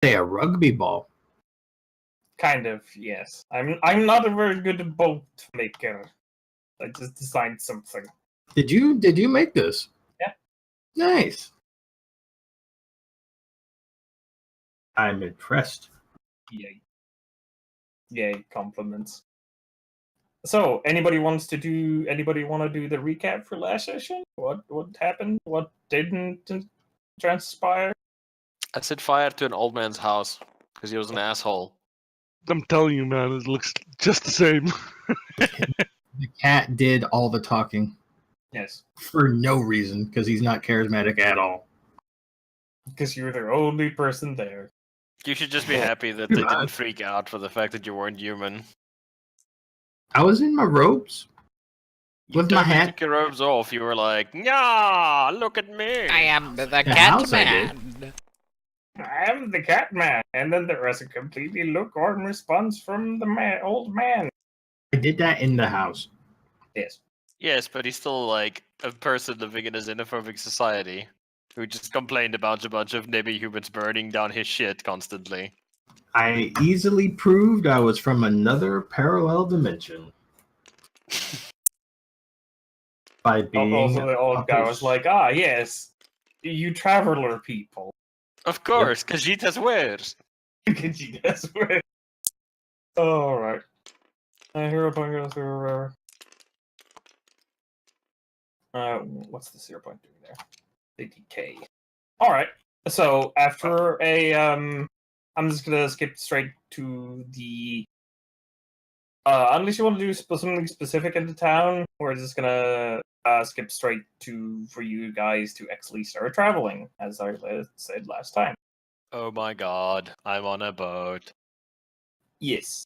Say a rugby ball. Kind of, yes. I'm not a very good boat maker. I just designed something. Did you make this? Yeah. Nice. I'm impressed. Yay. Yay, compliments. So, anybody want to do the recap for last session? What happened? What didn't transpire? I set fire to an old man's house because he was an asshole. I'm telling you, man, it looks just the same. The cat did all the talking Yes. for no reason because he's not charismatic at all. Because you're the only person there. You should just be happy that they didn't freak out for the fact that you weren't human. I was in my robes. You With my totally hat. took your robes off. You were like, "Yeah, look at me." I am the house cat I man. I am the cat man. And then there was a completely lukewarm response from the old man. I did that in the house. Yes. Yes, but he's still like a person living in a xenophobic society who just complained about a bunch of NIMBY humans burning down his shit constantly. I easily proved I was from another parallel dimension. By being Also, the old guy was like, yes, you traveler people. Of course, Khajiit wears. That's weird. Alright. Hero point goes through what's this hero point doing there? The decay. Alright. So after I'm just gonna skip straight to the unless you want to do something specific in the town, we're just gonna skip straight to for you guys to actually start traveling, as I said last time. Oh my god, I'm on a boat. Yes.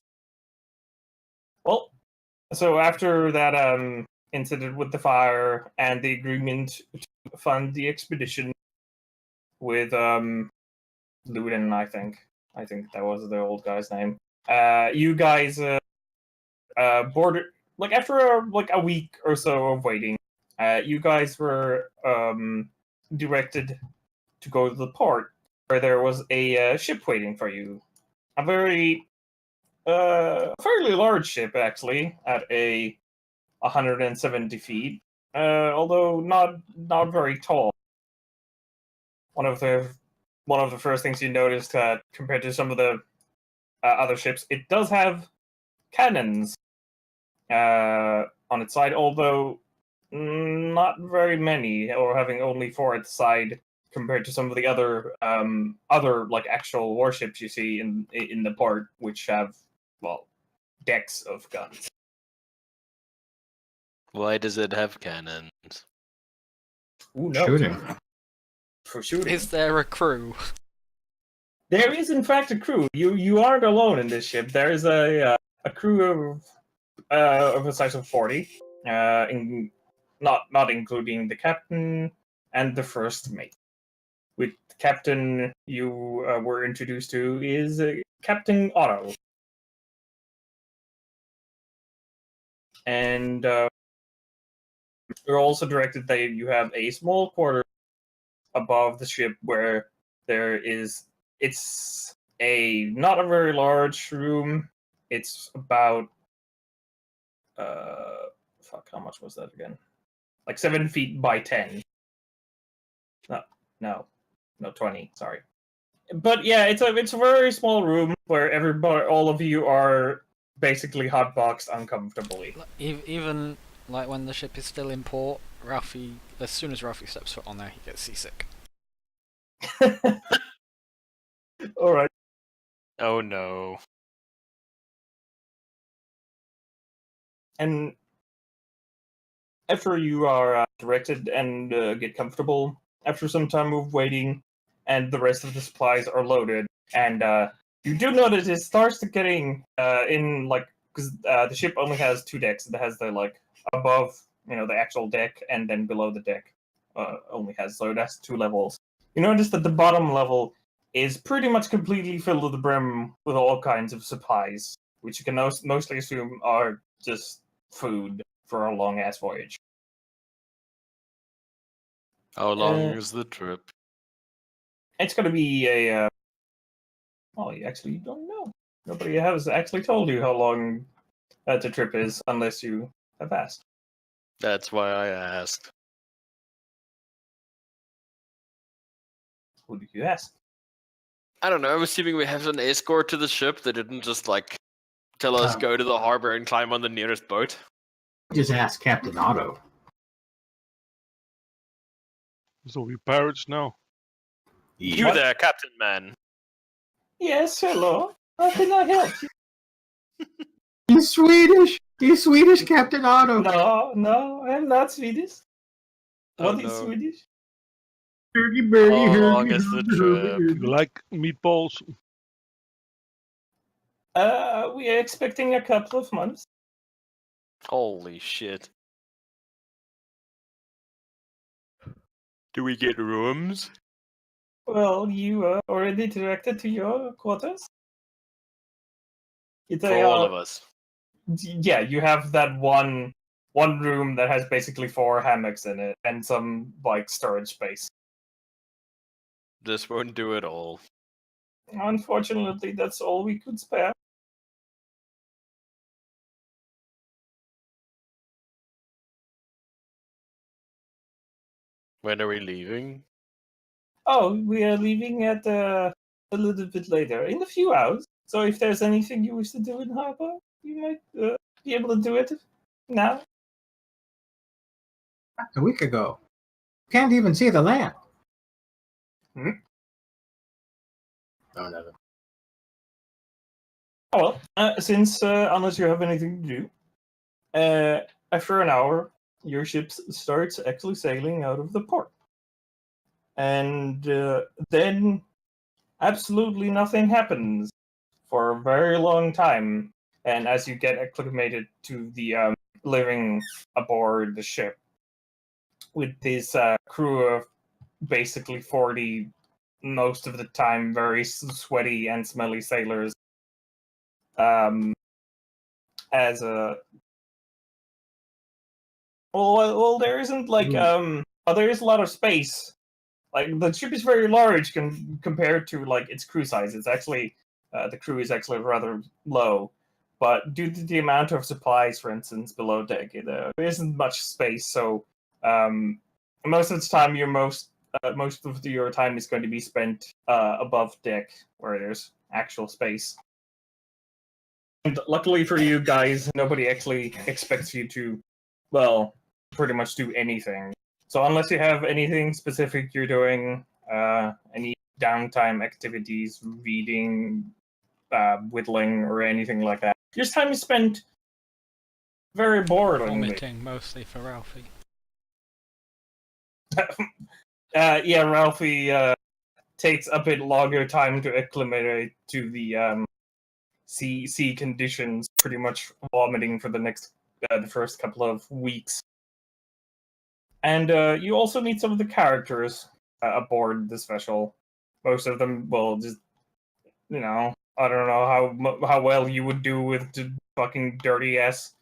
Well, so after that incident with the fire and the agreement to fund the expedition with Luden, I think that was the old guy's name. You guys boarded after a week or so of waiting. You guys were directed to go to the port where there was a ship waiting for you. A very fairly large ship, actually, at 170 feet, although not very tall. One of the first things you noticed compared to some of the other ships, it does have cannons on its side, although not very many, or having only 4 at the side compared to some of the other actual warships you see in the port, which have decks of guns. Why does it have cannons? Ooh, no. Shooting. For shooting. Is there a crew? There is, in fact, a crew. You aren't alone in this ship. There is a crew of a size of 40, not including the captain and the first mate. With the captain you were introduced to is Captain Otto. And you're also directed that you have a small quarter above the ship where it's not a very large room. It's about how much was that again? Like 7 feet by 10. No, 20. Sorry. But yeah, it's a very small room where all of you are basically hotboxed uncomfortably. Even like when the ship is still in port, Ralphie, as soon as Ralphie steps foot on there, he gets seasick. All right. Oh no. And after you are directed and get comfortable, after some time of waiting, and the rest of the supplies are loaded, and you do notice it starts to getting because the ship only has 2 decks. It has the above, the actual deck, and then below the deck only has, so that's 2 levels. You notice that the bottom level is pretty much completely filled to the brim with all kinds of supplies, which you can mostly assume are just food for a long ass voyage. How long is the trip? It's going to be a Oh, you actually don't know. Nobody has actually told you how long the trip is, unless you have asked. That's why I asked. Who did you ask? I don't know. I'm assuming we have an escort to the ship. They didn't just like tell us go to the harbor and climb on the nearest boat. Just ask Captain Otto. So we pirates now. You What? there, Captain Man. Yes, hello. How can I help you? He's Swedish. He's Swedish, Captain Otto. No, I'm not Swedish. Oh, What is no. Swedish? Hurdy birdie, How hurdy, long is the hurdy, hurdy, trip? hurdy. You like meatballs? We are expecting a couple of months. Holy shit. Do we get rooms? Well, you are already directed to your quarters. For all of us. Yeah, you have that one room that has basically 4 hammocks in it and some like storage space. This won't do it all. Unfortunately, that's all we could spare. When are we leaving? Oh, we are leaving at a little bit later, in a few hours. So if there's anything you wish to do in harbor, you might be able to do it now. A week ago. Can't even see the land. Hmm? Oh, never. Oh well, since unless you have anything to do, after an hour, your ship starts actually sailing out of the port, and then absolutely nothing happens for a very long time. And as you get acclimated to the living aboard the ship with this crew of basically 40, most of the time very sweaty and smelly sailors, as a well, there isn't like there is a lot of space. Like the ship is very large compared to like its crew size. It's actually the crew is actually rather low, but due to the amount of supplies, for instance, below deck, there isn't much space. So most of the time, most of your time is going to be spent above deck, where there's actual space. And luckily for you guys, nobody actually expects you to, well, pretty much do anything. So unless you have anything specific you're doing, any downtime activities, reading, whittling, or anything like that, your time is spent very boringly. Vomiting mostly for Ralphie. Yeah, Ralphie takes a bit longer time to acclimate to the sea conditions, pretty much vomiting for the first couple of weeks. And you also meet some of the characters aboard this vessel. Most of them, well, just, you know, I don't know how well you would do with the fucking dirty ass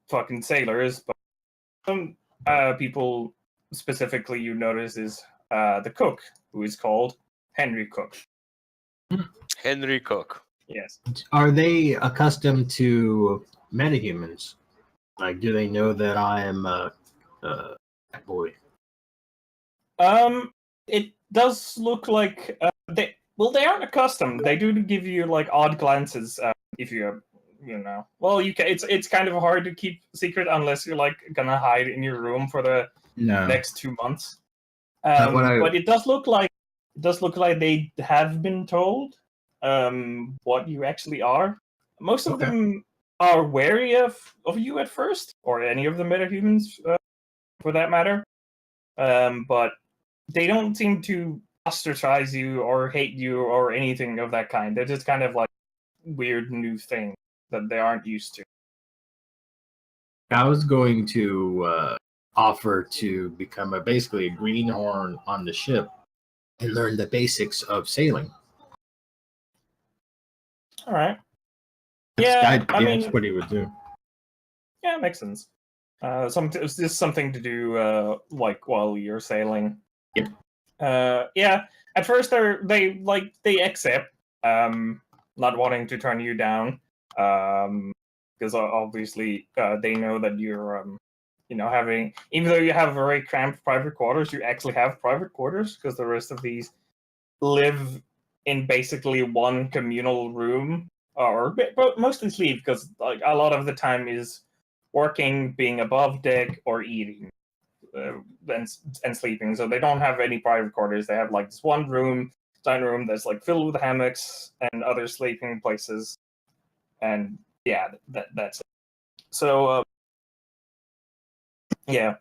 fucking sailors, but some people specifically you notice is the cook, who is called Henry Cook. Henry Cook. Yes. Are they accustomed to metahumans? Like, do they know that I am a boy? It does look like they aren't accustomed. They do give you like odd glances if you know. Well, you can. It's kind of hard to keep secret unless you're like gonna hide in your room for the next 2 months. But it does look like they have been told what you actually are. Most of them are wary of you at first, or any of the metahumans for that matter. But they don't seem to ostracize you or hate you or anything of that kind. They're just kind of like weird new thing that they aren't used to. I was going to offer to become basically a greenhorn on the ship and learn the basics of sailing. All right. That's mean, what he would do. Yeah, it makes sense. It's just something to do like while you're sailing. Yep. Yeah. At first they accept, not wanting to turn you down, because obviously they know that you're having, even though you have very cramped private quarters, you actually have private quarters because the rest of these live in basically one communal room, but mostly sleep because like a lot of the time is working, being above deck, or eating and sleeping. So they don't have any private quarters. They have like this one room, dining room that's like filled with hammocks and other sleeping places, and yeah, that's it. So yeah,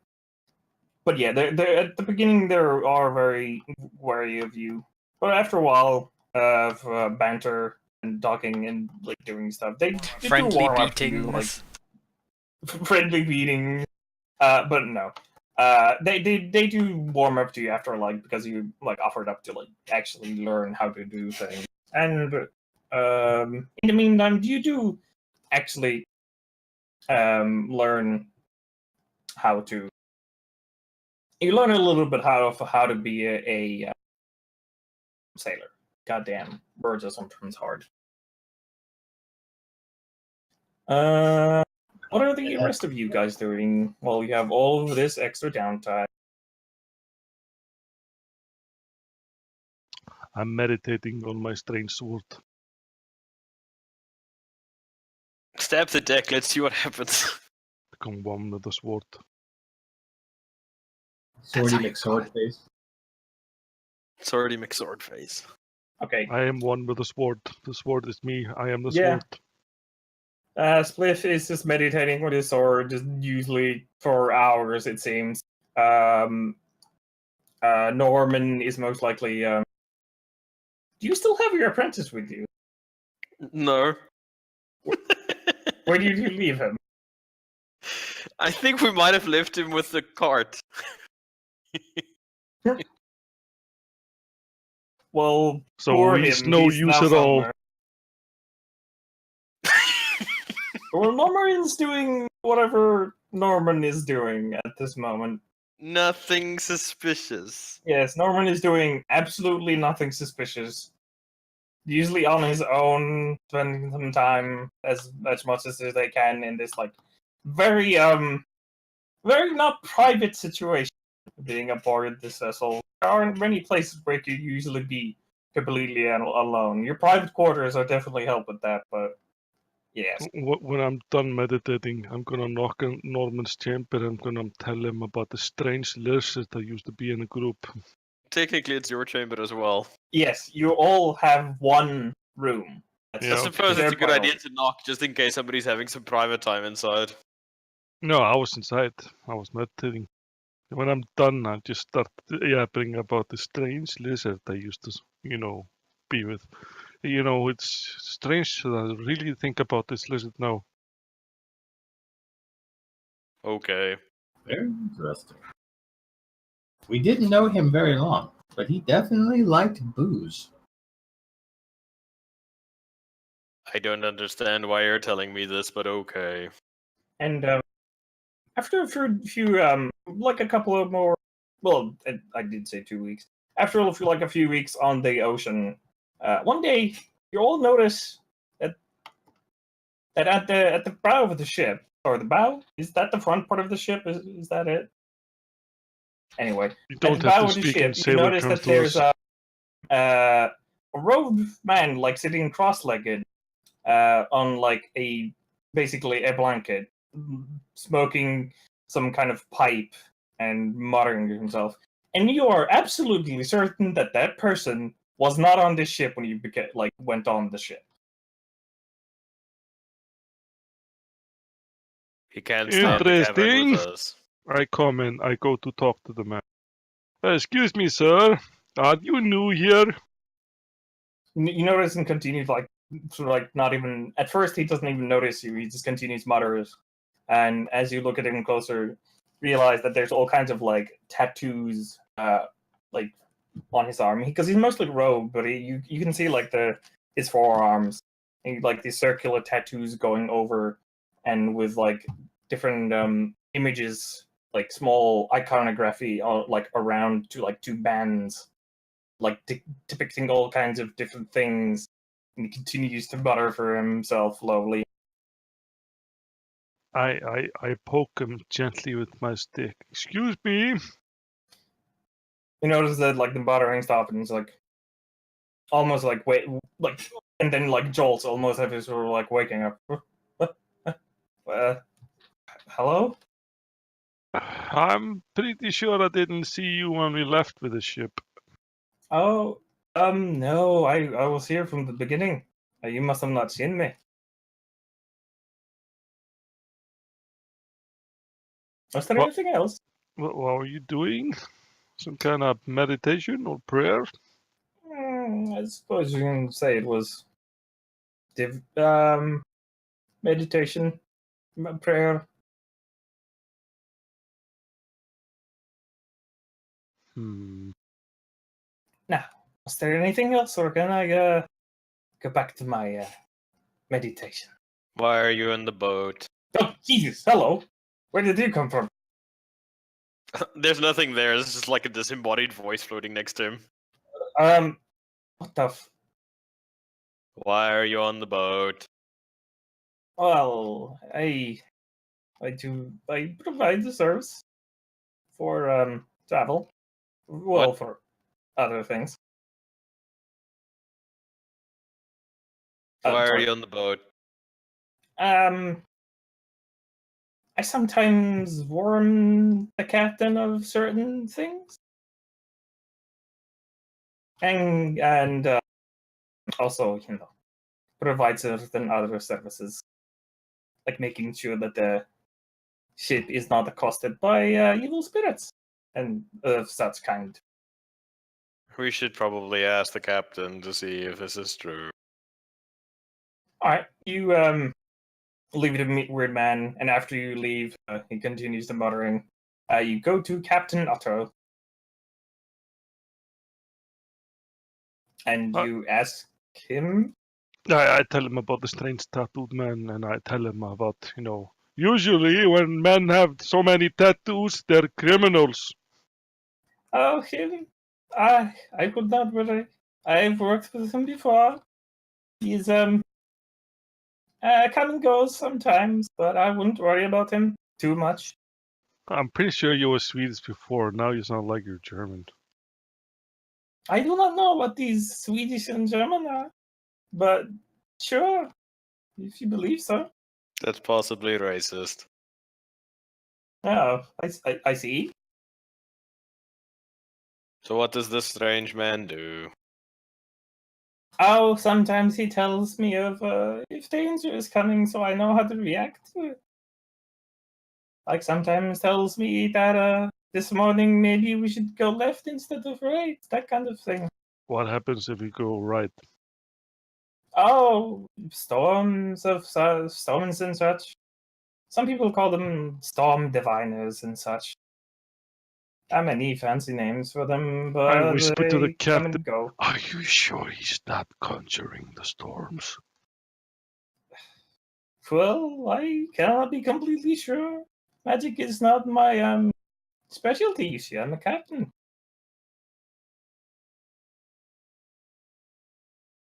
but yeah, they're at the beginning they are very wary of you, but after a while of banter and talking and like doing stuff, they Friendly do warm up to you, like beatings. friendly beating. But no, they do warm up to you after like because you like offered up to like actually learn how to do things, and in the meantime, you do actually learn how to. You learn a little bit how to be a sailor. Goddamn, words are sometimes hard. What are the rest of you guys doing while you have all of this extra downtime? I'm meditating on my strange sword. Stab the deck. Let's see what happens. Become one with the sword. Swordy how you McSword face. Sorry, McSword face. Okay, I am one with the sword. The sword is me. I am the Yeah. sword. Spliff is just meditating with his sword, just usually for hours, it seems. Norman is most likely. Do you still have your apprentice with you? No. Where did you leave him? I think we might have left him with the cart. Well, So poor he's him. no He's use now at all. somewhere. Well, Norman's doing whatever Norman is doing at this moment. Nothing suspicious. Yes, Norman is doing absolutely nothing suspicious. Usually on his own, spending some time as much as they can in this like very very not private situation. Being aboard this vessel, there aren't many places where you could usually be completely alone. Your private quarters are definitely help with that, but yes. When I'm done meditating, I'm gonna knock on Norman's chamber. I'm gonna tell him about the strange lizard that used to be in a group. Technically, it's your chamber as well. Yes, you all have one room. That's Yeah, I suppose their it's a good idea priority. to knock just in case somebody's having some private time inside. No, I was inside. I was meditating. When I'm done, I just start yapping about the strange lizard I used to, be with. It's strange that I really think about this lizard now. Okay. Very interesting. We didn't know him very long, but he definitely liked booze. I don't understand why you're telling me this, but okay. And after a few like a couple of more, well, I did say 2 weeks. After like a few weeks on the ocean, one day you all notice that at the bow of the ship, or the bow, is that the front part of the ship? Is that it? Anyway, You at don't the have bow to of the speak in ship, you sailor notice terms that to there's us. a robed man like sitting cross-legged on like basically a blanket, smoking some kind of pipe and muttering to himself. And you are absolutely certain that that person was not on this ship when you went on the ship. He can't stay in the cavern Interesting. with us. I come in. I go to talk to the man. Excuse me, sir. Are you new here? You notice and continues like sort of like not even at first he doesn't even notice you. He just continues mutters, and as you look at him closer, realize that there's all kinds of like tattoos, like on his arm because he's mostly robed, but you can see like his forearms, and like these circular tattoos going over, and with like different images, like small iconography, like around to like two bands, like depicting all kinds of different things And he continues to mutter for himself slowly. I poke him gently with my stick. Excuse me. You notice that like the muttering stops, and he's like, almost like wait, like, and then like jolts, almost as if sort of like waking up. Hello? I'm pretty sure I didn't see you when we left with the ship. Oh, no, I was here from the beginning. You must have not seen me. Was there What? anything else? What were you doing? Some kind of meditation or prayer? I suppose you can say it was meditation, prayer. Now, was there anything else, or can I go back to my meditation? Why are you in the boat? Oh, Jesus! Hello. Where did you come from? There's nothing there. It's just like a disembodied voice floating next to him. What the? Why are you on the boat? Well, I provide the service for travel. Well, What? for other things. Why are sorry. you on the boat? I sometimes warn the captain of certain things, and also, provide certain other services, like making sure that the ship is not accosted by evil spirits and of such kind. We should probably ask the captain to see if this is true. All right, you leave to meet Weird Man, and after you leave, he continues to muttering. You go to Captain Otto, and you ask him. I tell him about the strange tattooed man, and I tell him about, usually when men have so many tattoos, they're criminals. Oh, him? I could not really. I've worked with him before. He's come and goes sometimes, but I wouldn't worry about him too much. I'm pretty sure you were Swedish before. Now you sound like you're German. I do not know what these Swedish and German are, but sure, if you believe so. That's possibly racist. Oh, I see. So what does this strange man do? Oh, sometimes he tells me of if danger is coming, so I know how to react to it. Like sometimes tells me that this morning maybe we should go left instead of right, that kind of thing. What happens if we go right? Oh, storms and such. Some people call them storm diviners and such. Not many fancy names for them, but I whisper to the they come and captain. go. Are you sure he's not conjuring the storms? Well, I cannot be completely sure. Magic is not my specialty, you see. I'm a captain.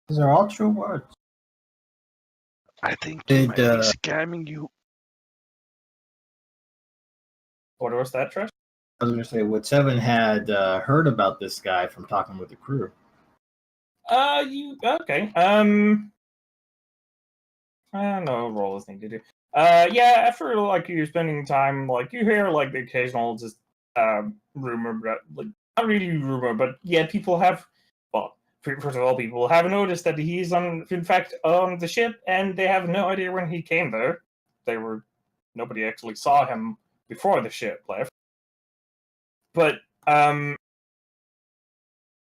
These are all true words. I think he Did, might be scamming you. What was that, Trash? I was going to say, would Seven had heard about this guy from talking with the crew? You okay? I don't know what role is needed to do. Yeah. After like you're spending time, like you hear like the occasional just rumor, like not really rumor, but yeah, people have. Well, first of all, people have noticed that he's in fact, on the ship, and they have no idea when he came there. Nobody actually saw him before the ship left. But I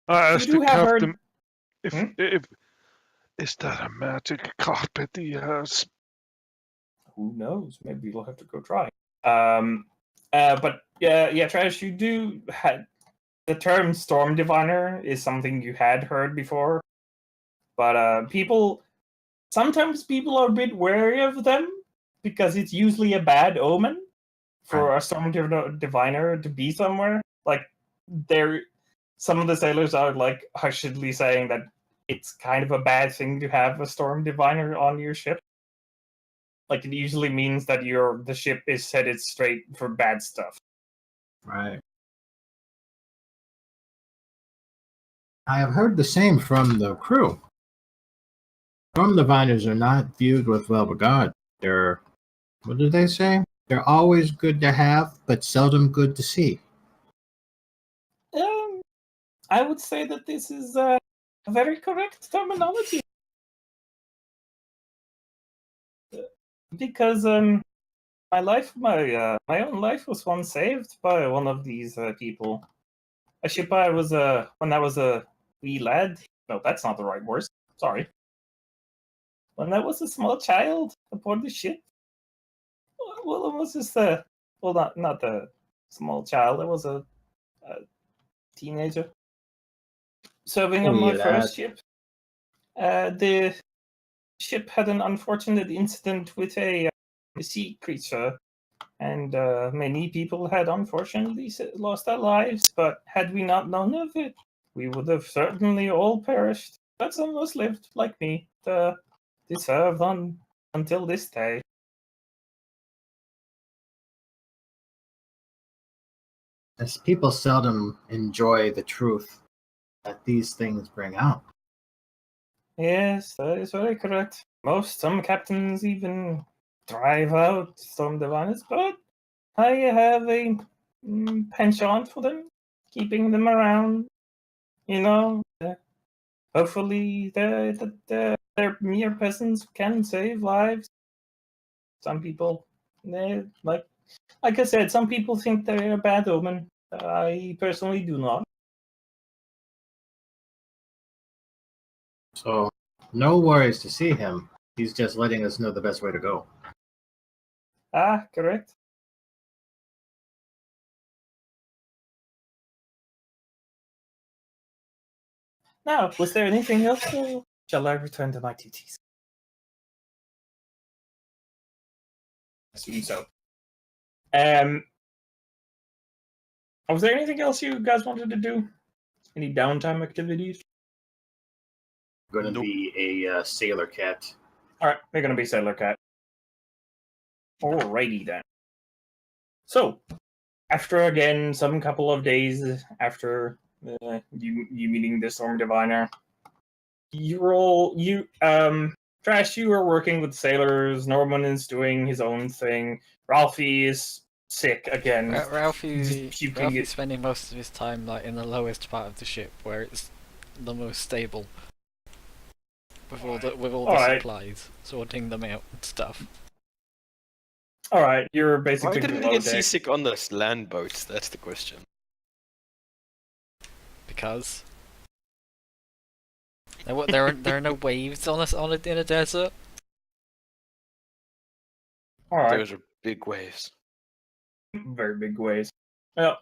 asked you the have captain heard. if is that a magic carpet he has? Who knows? Maybe you'll have to go try. But yeah, Trash, you do had the term storm diviner is something you had heard before, but sometimes people are a bit wary of them because it's usually a bad omen for a storm diviner to be somewhere. Like some of the sailors are like hushedly saying that it's kind of a bad thing to have a storm diviner on your ship. Like, it usually means that the ship is headed straight for bad stuff. Right. I have heard the same from the crew. Storm diviners are not viewed with well regard. They're, what do they say? They're always good to have, but seldom good to see. I would say that this is a very correct terminology. Because my own life was once saved by one of these people. A ship I was when I was a wee lad. No, that's not the right word. Sorry. When I was a small child aboard the ship. Well, it was just not a small child. I was a teenager serving on my first ship. The ship had an unfortunate incident with a sea creature, and many people had unfortunately lost their lives. But had we not known of it, we would have certainly all perished. But some of us lived, like me, to serve on until this day. As people seldom enjoy the truth that these things bring out. Yes, that is very correct. Some captains even drive out storm diviners, but I have a penchant for them, keeping them around. You know, hopefully their mere presence can save lives. Some people, like I said, some people think they're a bad omen. I personally do not. So, no worries to see him. He's just letting us know the best way to go. Ah, correct. Now, was there anything else, or shall I return to my duties? Assume so. Was there anything else you guys wanted to do? Any downtime activities? Going to be a sailor cat. All right, they're going to be Sailor Cat. Alrighty then. So, after again some couple of days after you meeting the Storm Diviner, Trash, you are working with sailors. Norman is doing his own thing. Ralphie is sick again. Ralphie's spending most of his time like in the lowest part of the ship, where it's the most stable. With all the supplies, sorting them out and stuff. Alright, you're basically Why didn't we get seasick on those land boats? That's the question. Because there are no waves in a desert. Alright. Those are big waves. Very big waves. Well,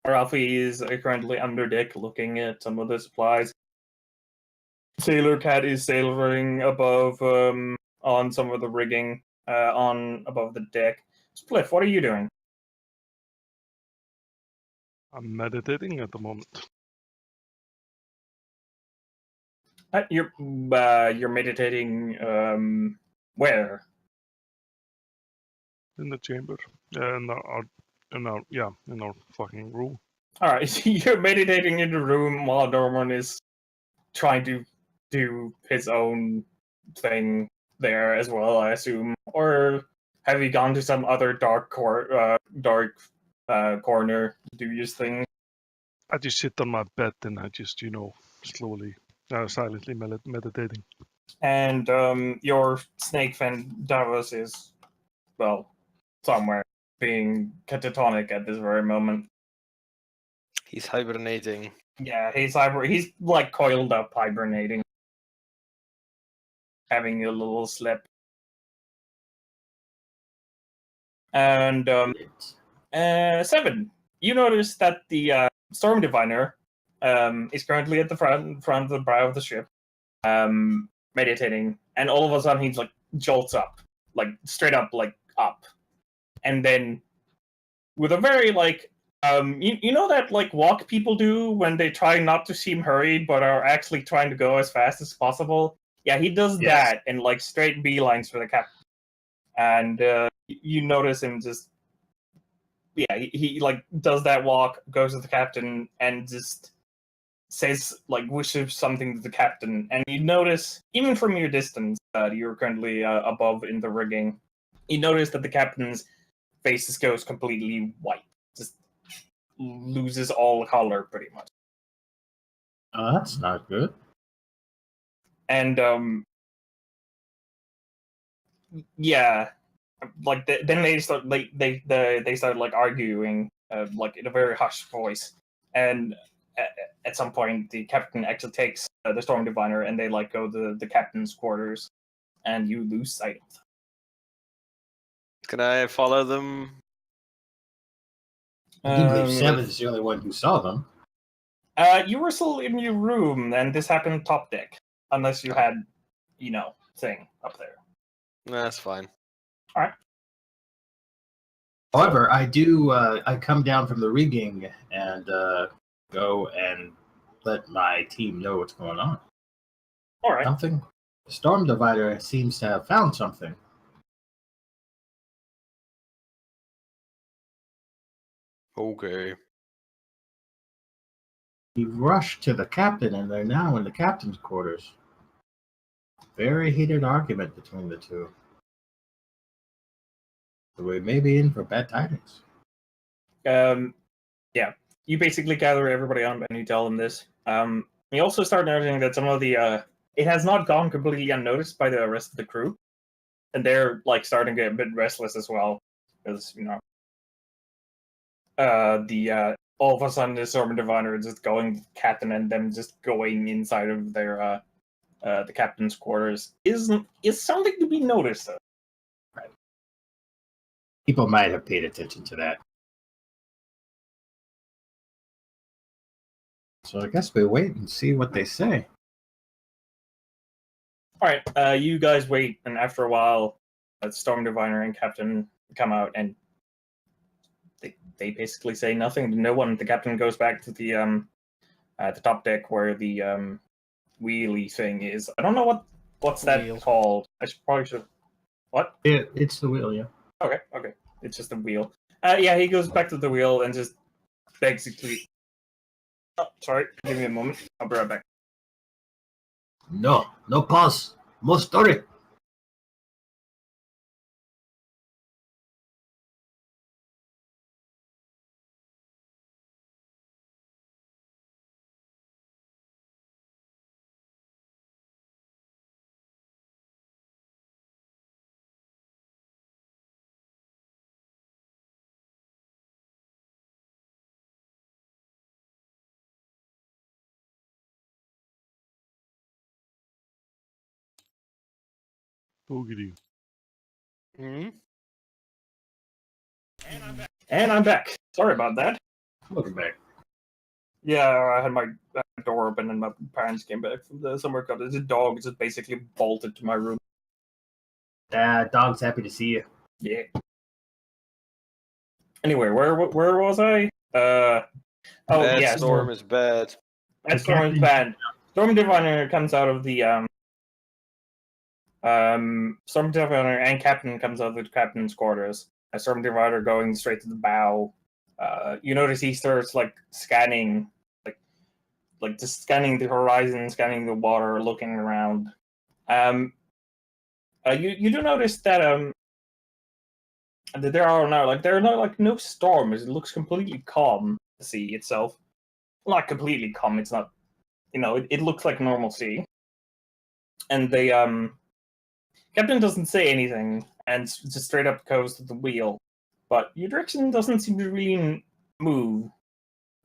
Ralphie is currently under deck looking at some of the supplies. Sailor Cat is sailing above on some of the rigging above the deck. Spliff, what are you doing? I'm meditating at the moment. You're meditating where? In the chamber. In our fucking room. Alright, you're meditating in the room while Norman is trying to do his own thing there as well, I assume. Or have you gone to some other dark corner to do your thing? I just sit on my bed and I just, slowly, silently meditating. And your snake friend Davos is, well, somewhere being catatonic at this very moment. He's hibernating. Yeah, he's like coiled up hibernating. Having a little slip. And 7. You notice that the Storm Diviner is currently at the front of the bow of the ship, meditating, and all of a sudden he's like jolts up, like straight up, like up, and then with a very like You know that like walk people do when they try not to seem hurried but are actually trying to go as fast as possible? Yeah, he does that in like straight beelines for the captain. And you notice him just he like does that walk, goes to the captain, and just says like wishes something to the captain. And you notice, even from your distance, you're currently above in the rigging, you notice that the captain's face just goes completely white, just loses all color pretty much. Oh, that's not good. And yeah, like then they start like they start like arguing like in a very hushed voice, and at some point the captain actually takes the storm diviner and they like go to the captain's quarters, and you lose sight of them. Can I follow them? I do believe Seven's the only one who saw them. You were still in your room, and this happened top deck, unless you had, thing up there. Nah, that's fine. All right. However, I do. I come down from the rigging and go and let my team know what's going on. All right. Something. The storm divider seems to have found something. Okay. He rushed to the captain, and they're now in the captain's quarters. Very heated argument between the two. So we may be in for bad tidings. Yeah. You basically gather everybody on and you tell them this. You also start noticing that some of the it has not gone completely unnoticed by the rest of the crew, and they're like starting to get a bit restless as well, because all of a sudden the storm diviner is just going to the captain, and them just going inside of their the captain's quarters is something to be noticed of. Right. People might have paid attention to that. So I guess we wait and see what they say. All right, you guys wait, and after a while, storm diviner and captain come out, and they basically say nothing to no one. The captain goes back to the top deck where the wheelie thing is. I don't know what's that Wheel. called. I probably should. What? It's the wheel, yeah. Okay. It's just a wheel. Yeah, he goes back to the wheel and just basically. Oh, sorry. Give me a moment. I'll be right back. No pause. More story. Boogity. Hmm? And I'm back. Sorry about that. Welcome back. Yeah, I had my door open and my parents came back from the summer club. There's a dog just basically bolted to my room. Dog's happy to see you. Yeah. Anyway, where was I? That storm is bad. That storm is bad. Storm Diviner comes out of the Storm Diviner and Captain comes out of the captain's quarters. Storm Diviner going straight to the bow. You notice he starts like scanning, like just scanning the horizon, scanning the water, looking around. You do notice that that there are no storms. It looks completely calm. The sea itself, not completely calm. It's not, it looks like normal sea. And the captain doesn't say anything and just straight up goes to the wheel. But your direction doesn't seem to really move.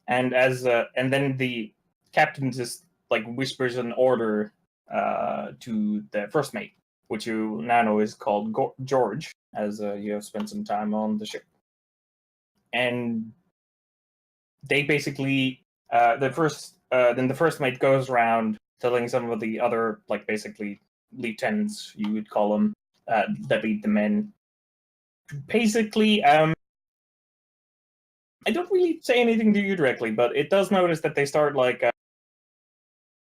And and then the captain just like whispers an order to the first mate, which you now know is called George, as you have spent some time on the ship. And they basically the first mate goes around telling some of the other basically lieutenants, you would call them, that lead the men. Basically, I don't really say anything to you directly, but it does notice that they start like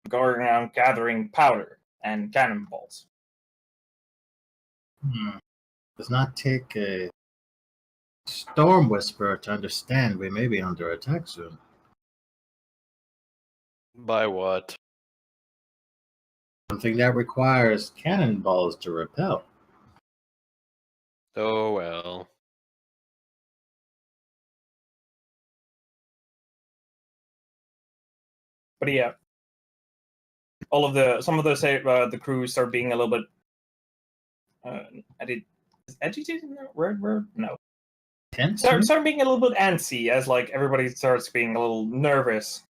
going around gathering powder and cannonballs. Does not take a storm whisperer to understand we may be under attack soon. By what? Something that requires cannonballs to repel. Oh well. But yeah, some of the crews start being a little bit agitated. Word? No. Tense? Start being a little bit antsy as like everybody starts being a little nervous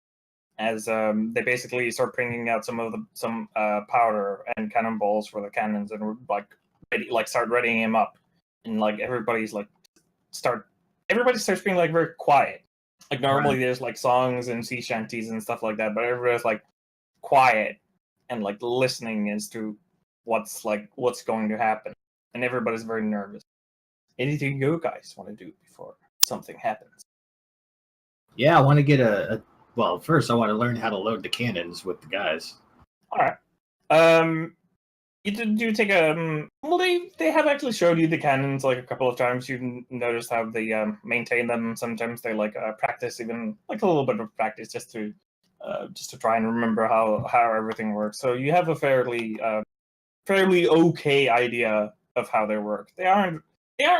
as they basically start bringing out some powder and cannonballs for the cannons and start readying him up, and like everybody starts being like very quiet. Like normally there's like songs and sea shanties and stuff like that, but everybody's like quiet and like listening as to what's going to happen, and everybody's very nervous. Anything you guys want to do before something happens? Yeah, I want to get well, first I want to learn how to load the cannons with the guys. All right. You do take a well. They have actually showed you the cannons like a couple of times. You noticed how they maintain them. Sometimes they like practice, even like a little bit of practice, just to try and remember how everything works. So you have a fairly okay idea of how they work. They aren't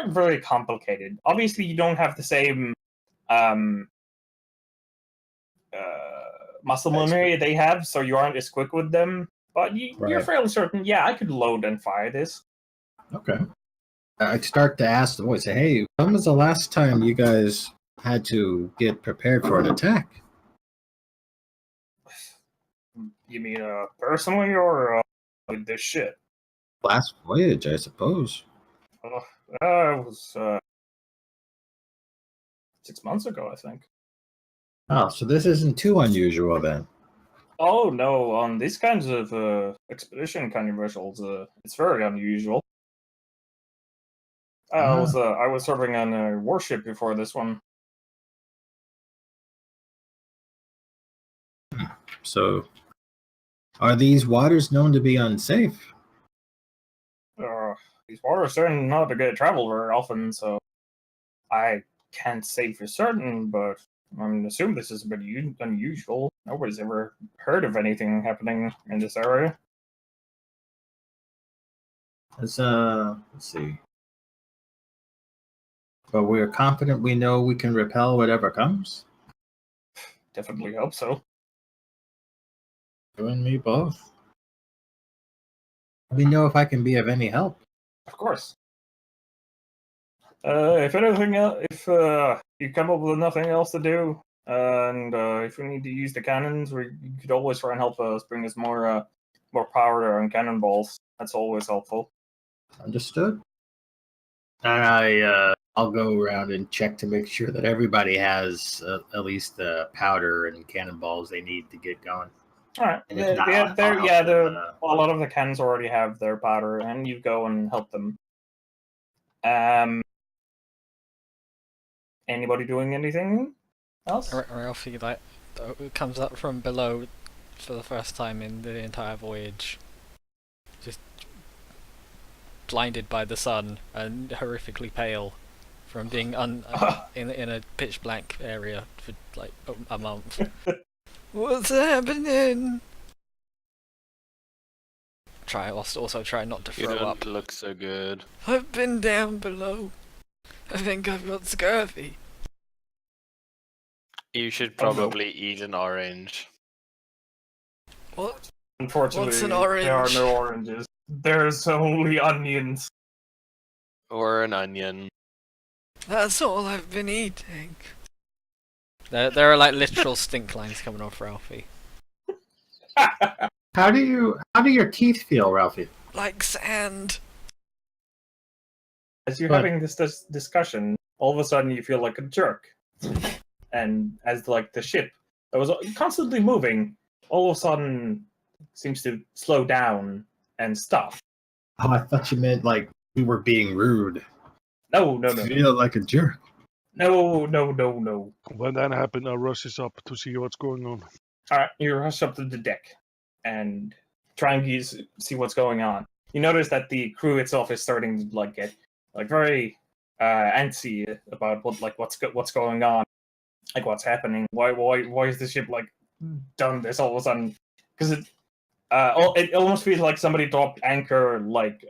very complicated. Obviously, you don't have the same muscle memory they have, so you aren't as quick with them. But you're fairly certain, yeah, I could load and fire this. Okay. I'd start to ask the boys, hey, when was the last time you guys had to get prepared for an attack? You mean personally or with this shit? Last voyage, I suppose. It was 6 months ago, I think. Oh, so this isn't too unusual then. Oh no, on these kinds of expedition kind of vessels, it's very unusual. I was serving on a warship before this one. So, are these waters known to be unsafe? These waters tend not to get traveled very often, so I can't say for certain, but I'm assuming this is a bit unusual. Nobody's ever heard of anything happening in this area. Let's see. But we're confident we know we can repel whatever comes? Definitely hope so. You and me both. Let me know if I can be of any help. Of course. If anything else, if you come up with nothing else to do, and if we need to use the cannons, you could always try and help us bring us more powder and cannonballs. That's always helpful. Understood. I'll go around and check to make sure that everybody has at least the powder and cannonballs they need to get going. All right. A lot of the cannons already have their powder, and you go and help them. Anybody doing anything else? Ralphie comes up from below for the first time in the entire voyage, just blinded by the sun and horrifically pale from being in a pitch black area for like a month. What's happening? Also try not to throw You don't up. look so good. I've been down below. I think I've got scurvy. You should probably eat an orange. What? Unfortunately, What's an orange? there are no oranges. There's only onions. Or an onion. That's all I've been eating. There are like literal stink lines coming off Ralphie. How do your teeth feel, Ralphie? Like sand. As you're having this discussion, all of a sudden you feel like a jerk. And as like the ship that was constantly moving, all of a sudden seems to slow down and stop. Oh, I thought you meant like we were being rude. No. I feel like a jerk. No, no, no, no. When that happened, I rushes up to see what's going on. All right, you rush up to the deck and try and see what's going on. You notice that the crew itself is starting to like get like very antsy about what's going on, like what's happening. Why is the ship like done this all of a sudden? Because it almost feels like somebody dropped anchor like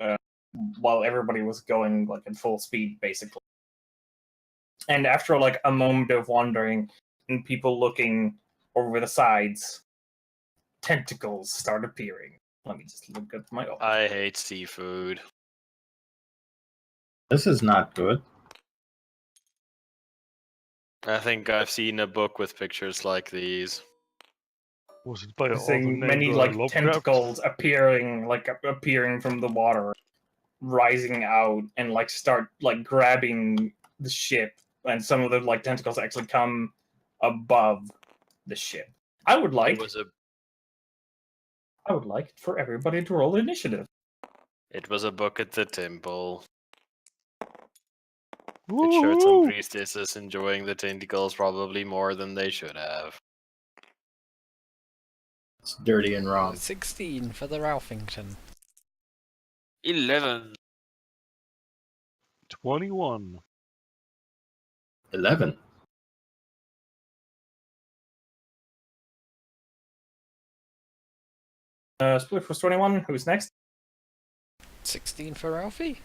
while everybody was going like at full speed basically. And after like a moment of wandering and people looking over the sides, tentacles start appearing. Let me just look at my. I hate seafood. This is not good. I think I've seen a book with pictures like these. Was it by an author Seeing named many like Lovecraft? tentacles appearing from the water, rising out and like start like grabbing the ship, and some of the like tentacles actually come above the ship. I would like for everybody to roll initiative. It was a book at the temple. Woo! It showed some priestesses enjoying the tentacles probably more than they should have. It's dirty and wrong. 16 for the Ralphington. 11. 21. 11. Split was 21. Who's next? 16 for Ralphie?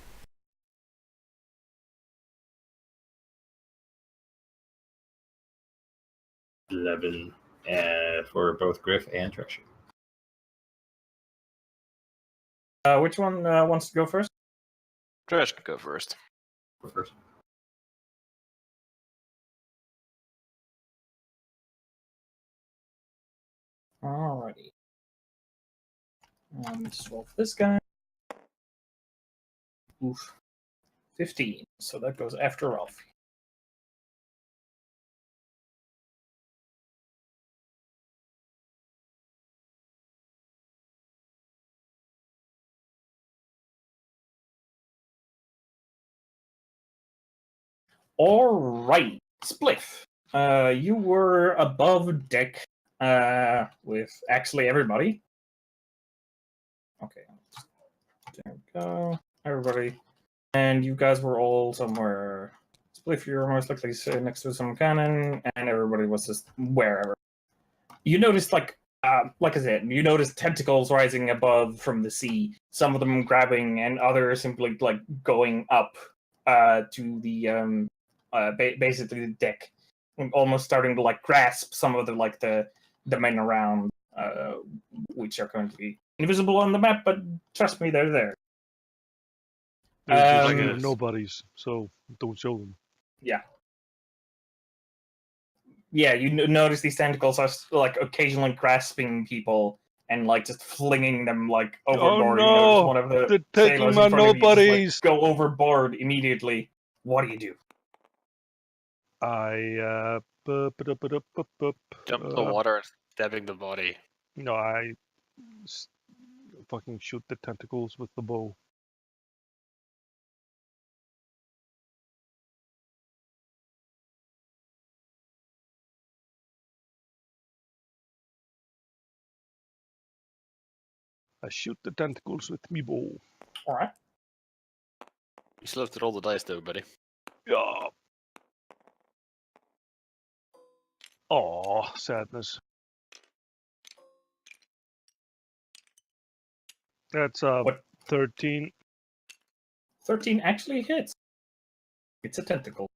11 for both Griff and Trisha. Which one wants to go first? Trash can go first. Go first. Alrighty. Just roll for this guy. Oof. 15. So that goes after Ralphie. All right, Spliff. You were above deck with actually everybody. Okay, there we go, everybody, and you guys were all somewhere. Spliff, you were most likely sitting next to some cannon, and everybody was just wherever. You noticed, like I said, you noticed tentacles rising above from the sea. Some of them grabbing, and others simply like going up to the basically the deck, and almost starting to like grasp some of the men around, which are currently invisible on the map, but trust me, they're there. They're just Um, nobodies, so don't show them. Yeah, you notice these tentacles are like occasionally grasping people and like just flinging them like overboard. Oh You notice no! one of the They're taking sailors my in front of you nobodies! just, like, go overboard immediately. What do you do? I Jump in the water, stabbing the body. No, I fucking shoot the tentacles with the bow. I shoot the tentacles with me bow. All right. You still have to roll the dice though, buddy. Yeah. Oh, sadness. That's What? 13. 13 actually hits. It's a tentacle.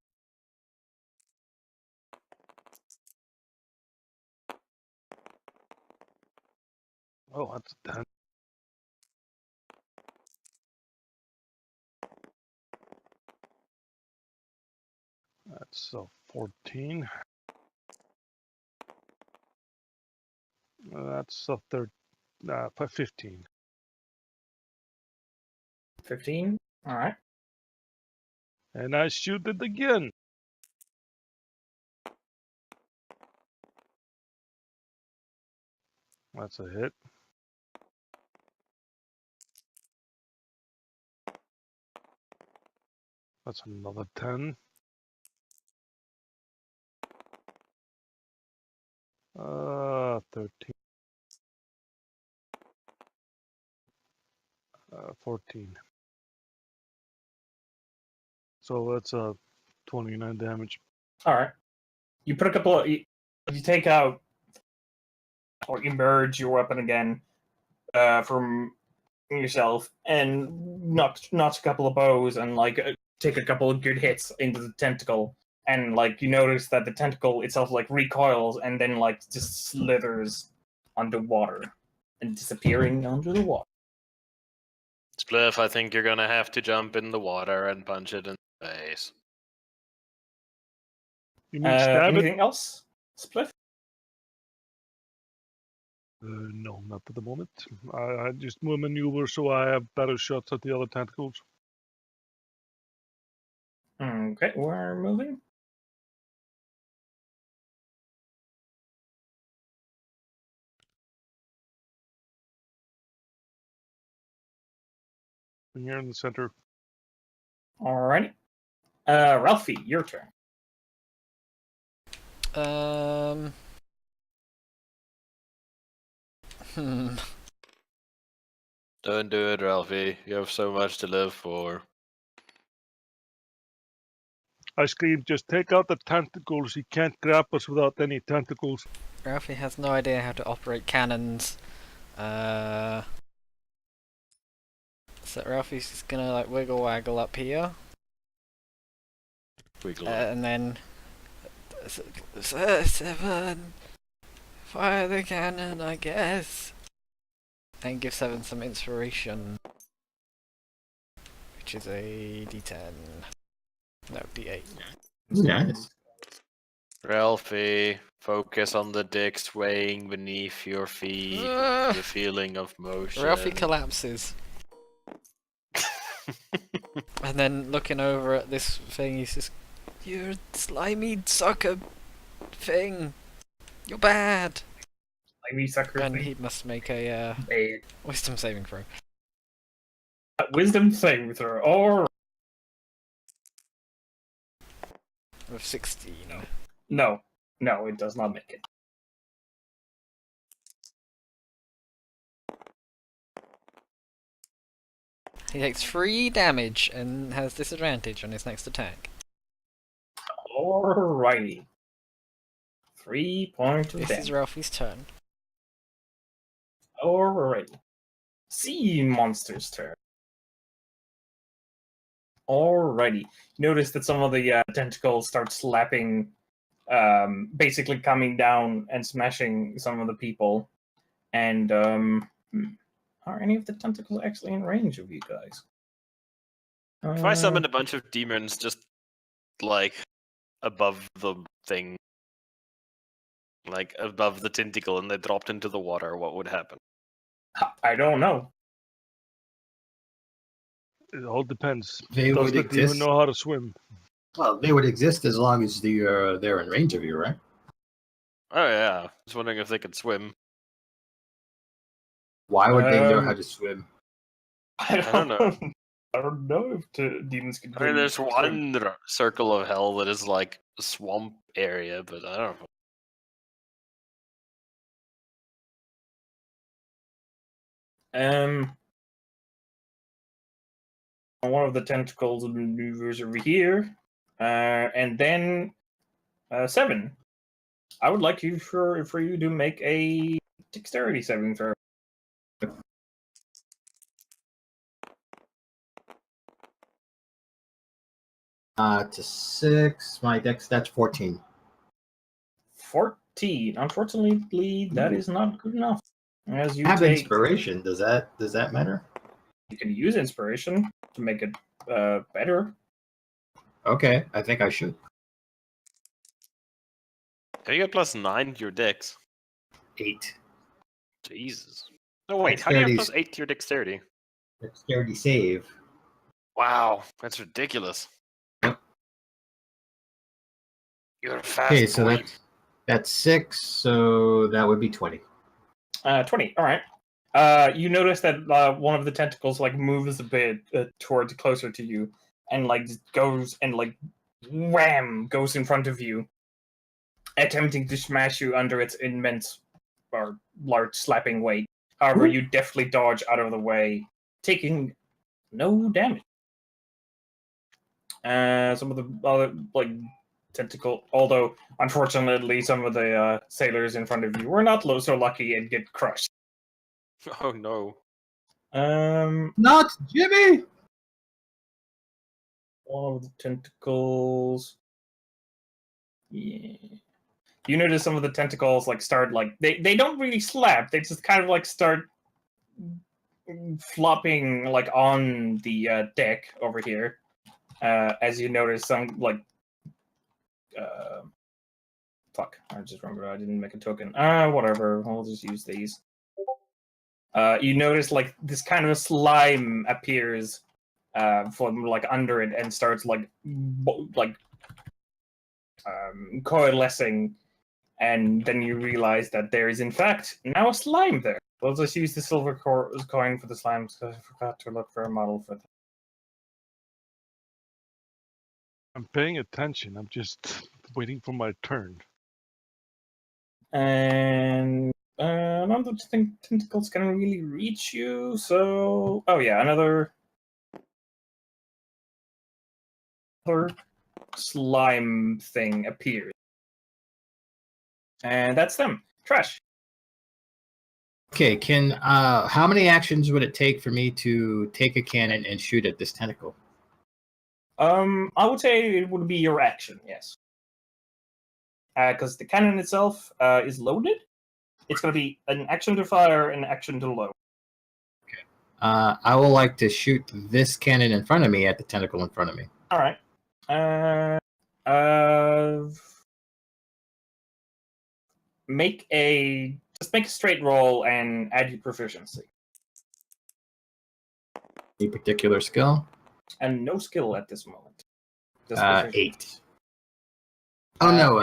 Oh, that's a 10. That's 14. That's 15. 15. All right. And I shoot it again. That's a hit. That's another 10. 13. 14. So that's 29 damage. All right. You put a couple of. You take out or emerge your weapon again from yourself and knock a couple of bows and like take a couple of good hits into the tentacle. And like you notice that the tentacle itself like recoils and then like just slithers underwater and disappearing under the water. Spliff, I think you're gonna have to jump in the water and punch it in the face. You mean stab it? Anything else, Spliff? No, not at the moment. I just move maneuver so I have better shots at the other tentacles. Okay, we're moving. And here in the center. Alrighty. Ralphie, your turn. Don't do it, Ralphie. You have so much to live for. I scream, just take out the tentacles. He can't grab us without any tentacles. Ralphie has no idea how to operate cannons. So Ralphie's just gonna like wiggle waggle up here. Wiggle. And then 7 fire the cannon, I guess. And give 7 some inspiration, which is a D10. No, D8. Nice. Ralphie, focus on the dick swaying beneath your feet. The feeling of motion. Ralphie collapses. And then looking over at this thing, he says, "You're slimy sucker thing. You're bad." Slimy sucker And thing. he must make a wisdom saving throw. Wisdom saving throw. Or With 16. no, it does not make it. He takes 3 damage and has disadvantage on his next attack. Alrighty. 3 points of This damage. is Ralphie's turn. Alrighty. Sea monster's turn. Alrighty. Notice that some of the tentacles start slapping, basically coming down and smashing some of the people. And are any of the tentacles actually in range of you guys? If I summoned a bunch of demons just like above the thing, like above the tentacle, and they dropped into the water, what would happen? I don't know. It all depends. They Does would the demon exist. know how to swim? Well, they would exist as long as they're in range of you, right? Oh yeah, I was wondering if they could swim. Why would they know how to swim? I don't know. I don't know if demons can. I mean, there's swim. one circle of hell that is like a swamp area, but I don't know. One of the tentacles maneuvers over here, and then 7. I would like you for you to make a dexterity saving throw. To 6. My dex, that's 14. 14. Unfortunately, that is not good enough. As you I have take, inspiration. Does that matter? you can use inspiration to make it better. Okay, I think I should. Can you get +9 to your dex? 8. Jesus. No, wait, how do you have Dexterity's- +8 to your dexterity? Dexterity save. Wow, that's ridiculous. Yep. You're a fast Okay, so boy. that's 6. So that would be 20. 20. All right. You notice that one of the tentacles like moves a bit towards closer to you, and like goes and like wham goes in front of you, attempting to smash you under its immense or large slapping weight. However, you deftly dodge out of the way, taking no damage. Some of the other tentacle, although unfortunately some of the sailors in front of you were not so lucky and get crushed. Oh no. Not Jimmy. All of the tentacles. Yeah. You notice some of the tentacles start they don't really slap. They just kind of start flopping on the deck over here. As you notice some fuck, I just remembered I didn't make a token. Whatever, I'll just use these. You notice this kind of slime appears from under it and starts coalescing, and then you realize that there is in fact now a slime there. We'll just use the silver coin for the slime because I forgot to look for a model for that. I'm paying attention. I'm just waiting for my turn. And none of the tentacles can really reach you, so... Oh yeah, another slime thing appears. And that's them. Trash. Okay, how many actions would it take for me to take a cannon and shoot at this tentacle? I would say it would be your action, yes. Because the cannon itself is loaded. It's going to be an action to fire and an action to load. Okay. I would like to shoot this cannon in front of me at the tentacle in front of me. All right. Make a straight roll and add your proficiency. Any particular skill? And no skill at this moment. 8. Oh no,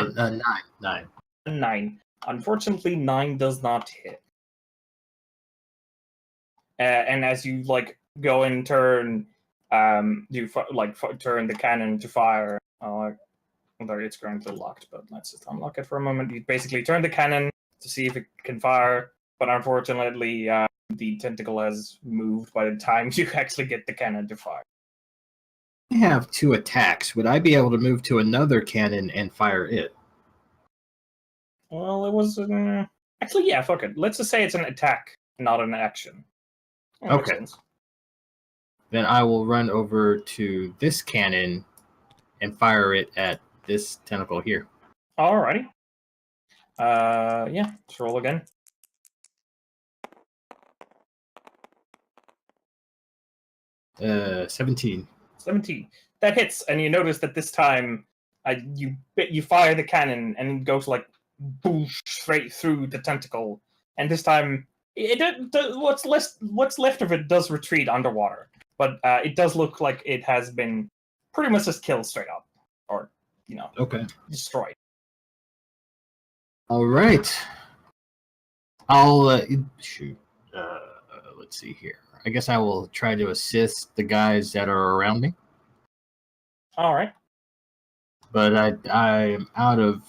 9. 9. Unfortunately, 9 does not hit. And as you go and turn, you turn the cannon to fire. Although it's currently locked, but let's just unlock it for a moment. You basically turn the cannon to see if it can fire, but unfortunately, the tentacle has moved by the time you actually get the cannon to fire. I have 2 attacks. Would I be able to move to another cannon and fire it? Well, it was actually, yeah. Fuck it. Let's just say it's an attack, not an action. That makes Okay. sense. Then I will run over to this cannon and fire it at this tentacle here. Alrighty. Yeah. Let's roll again. Uh, 17. 17. That hits, and you notice that this time, you fire the cannon, and it goes boosh straight through the tentacle. And this time, what's left of it does retreat underwater, but it does look like it has been pretty much just killed straight up, or Okay. destroyed. All right. I'll shoot. Let's see here. I guess I will try to assist the guys that are around me. All right. But I'm out of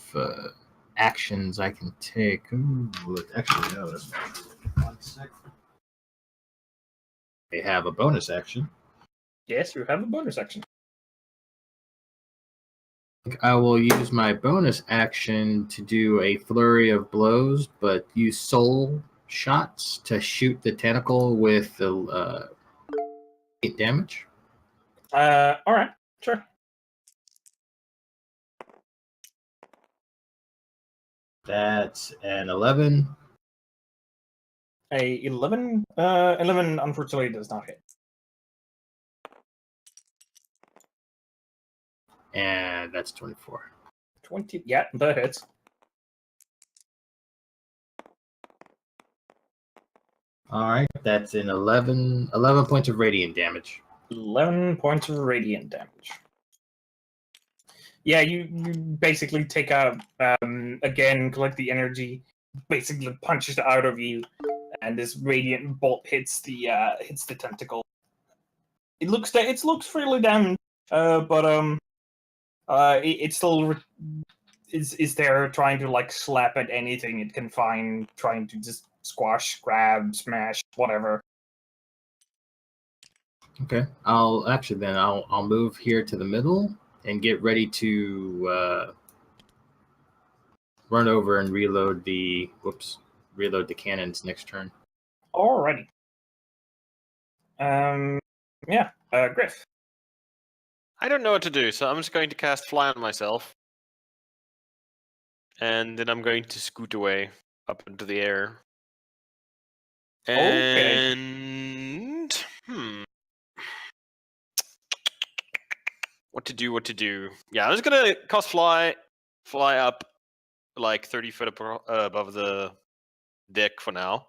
actions I can take. Ooh, actually, no. That's 1 second. They have a bonus action. Yes, you have a bonus action. I will use my bonus action to do a flurry of blows, but use soul shots to shoot the tentacle with the 8 damage. All right, sure. That's an 11. A 11. 11 unfortunately does not hit. And that's 24. 20. Yeah, that hits. All right, that's an 11 points of radiant damage. 11 points of radiant damage. Yeah, you basically take again, collect the energy, basically punches out of you, and this radiant bolt hits the tentacle. It looks fairly damaged, but it still is there trying to like slap at anything it can find, trying to just squash, grab, smash, whatever. Okay, I'll move here to the middle and get ready to run over and reload the cannons next turn. Alrighty. Yeah, Griff. I don't know what to do, so I'm just going to cast Fly on myself. And then I'm going to scoot away up into the air. Okay. And what to do? Yeah, I'm just gonna cast fly up like 30 foot above the deck for now.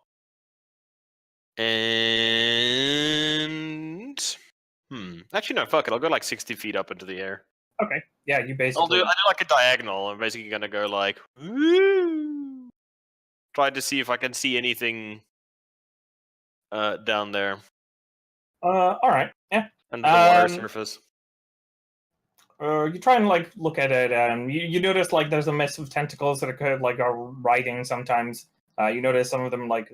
And actually no, fuck it. I'll go like 60 feet up into the air. Okay. Yeah, you basically. I do like a diagonal. I'm basically gonna go like woo! Try to see if I can see anything down there. All right. Yeah. Under the water surface. You try and like look at it, and you notice like there's a mess of tentacles that are kind of like are writhing sometimes. You notice some of them like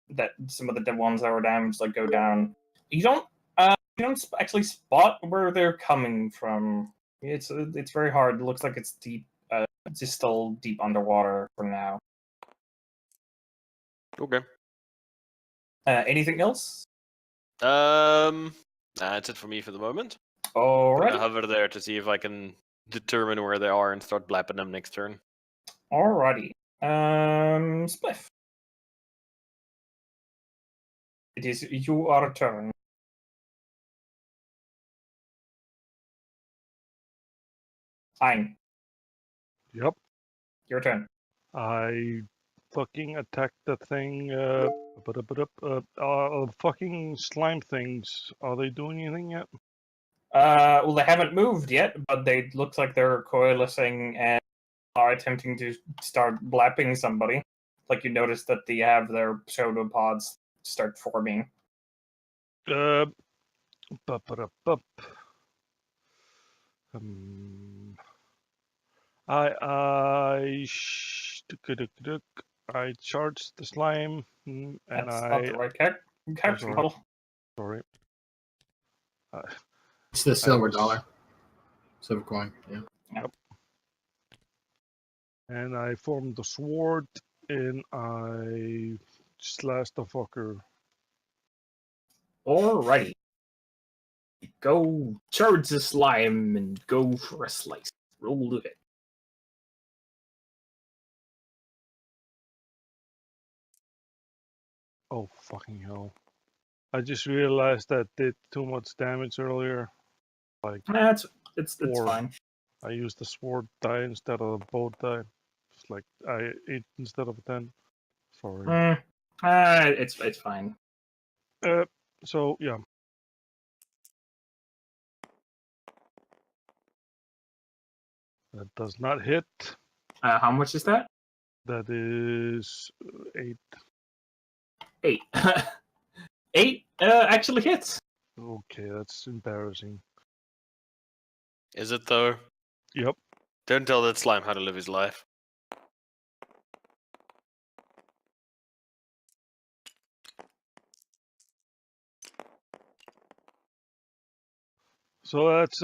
that. Some of the dead ones that were damaged like go down. You don't actually spot where they're coming from. It's very hard. It looks like it's deep. It's just still deep underwater for now. Okay. Anything else? That's it for me for the moment. Alright. Gonna hover there to see if I can determine where they are and start blapping them next turn. Alrighty. Spliff. It is your turn. Fine. Yep. Your turn. I fucking attacked the thing. Fucking slime things. Are they doing anything yet? Well, they haven't moved yet, but they looks like they're coalescing and are attempting to start blapping somebody. Like you notice that they have their pseudopods start forming. I charged the slime and That's not the right character model. Sorry. It's the silver coin. Yeah. Yep. And I formed the sword and I slashed the fucker. Alrighty. Go charge the slime and go for a slice. Roll it. Oh, fucking hell. I just realized that did too much damage earlier. Like, it's fine. I used the sword die instead of the bow die. It's like I 8 instead of 10. Sorry. It's fine. So yeah. That does not hit. How much is that? That is 8. 8. 8 actually hits. Okay, that's embarrassing. Is it though? Yep. Don't tell that slime how to live his life. So that's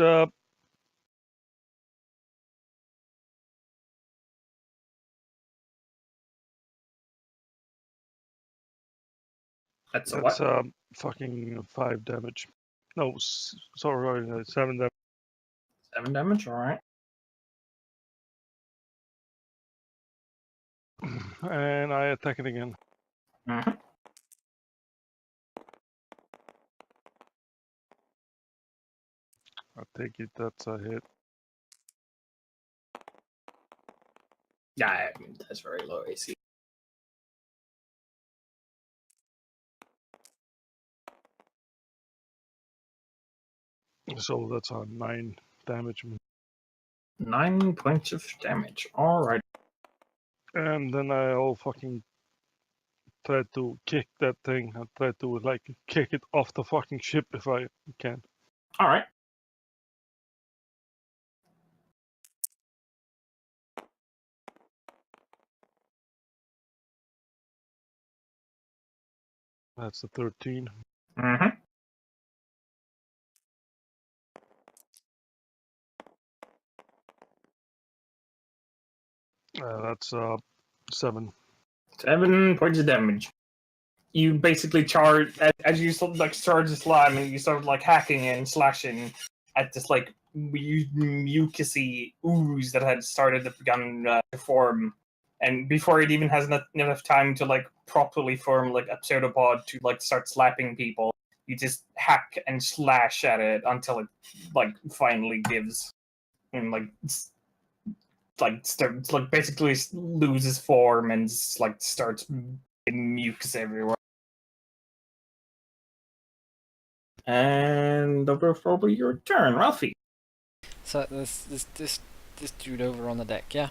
That's what? Fucking 5 damage. No, sorry, 7 damage. 7 damage, alright. And I attack it again. Mm-hmm. I take it that's a hit. Yeah, I mean, that's very low AC. So that's a 9 damage. 9 points of damage. Alright. And then I'll fucking try to kick that thing. I'll try to like kick it off the fucking ship if I can. Alright. That's the 13. Mm-hmm. That's 7. 7 points of damage. You basically charge as you like charge the slime, and you start like hacking and slashing at this like mucusy ooze that had begun to form, and before it even has enough time to like properly form like a pseudopod to like start slapping people, you just hack and slash at it until it like finally gives and basically loses form and like starts mucus everywhere. And that was probably your turn, Ralphie. So this dude over on the deck, yeah?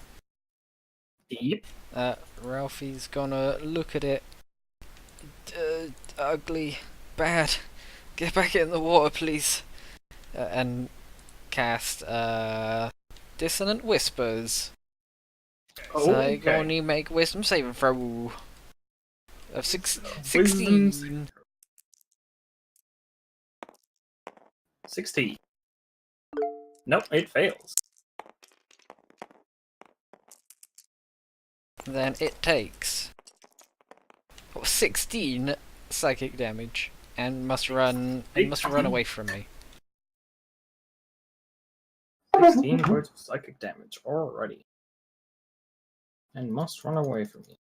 Yep. Ralphie's gonna look at it. Ugly, bad. Get back in the water, please. And cast Dissonant Whispers. So Okay. you only make Wisdom saving throw of 16. 16. Nope, it fails. Then it takes 16 psychic damage and must run away from me. 16 points of psychic damage already. And must run away from me.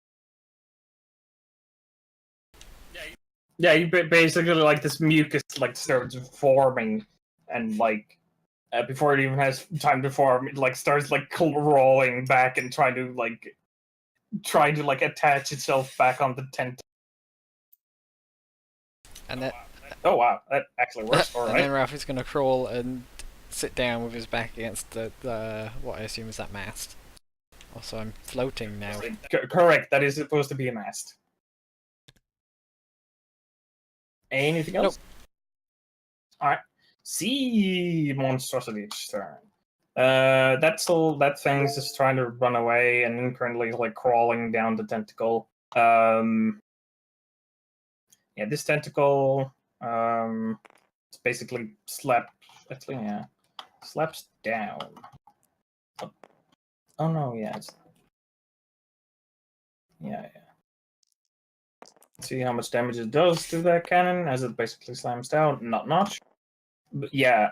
Yeah, you basically like this mucus like starts forming, and like before it even has time to form, it like starts like crawling back and trying to attach itself back on the tent. And then oh wow, that actually works. All and right. then Ralphie's gonna crawl and sit down with his back against the what I assume is that mast. Also, I'm floating now. Correct. That is supposed to be a mast. Anything else? Nope. All right. Sea monstrosity's turn. That thing's just trying to run away and currently like crawling down the tentacle. Yeah, this tentacle it's basically slaps down. Oh no, yeah, yeah. See how much damage it does to that cannon as it basically slams down. Not much. But yeah,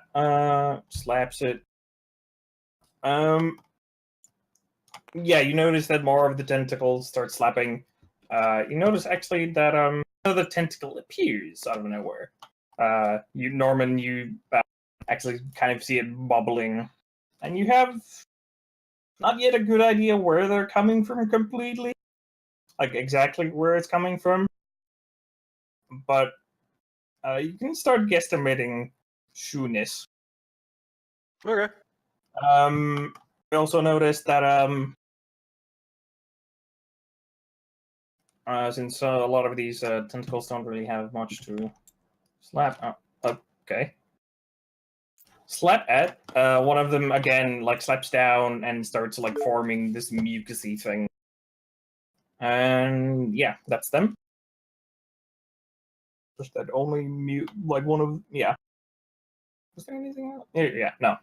slaps it. Yeah, you notice that more of the tentacles start slapping. You notice actually that another tentacle appears out of nowhere. You actually kind of see it bubbling, and you have not yet a good idea where they're coming from completely, like exactly where it's coming from. But you can start guesstimating shoeness. Okay. You also noticed that since a lot of these tentacles don't really have much to slap. Okay. Slap at one of them again, like slaps down and starts like forming this mucusy thing. And yeah, that's them. Just that only like one of yeah. Was there anything else? Yeah, no.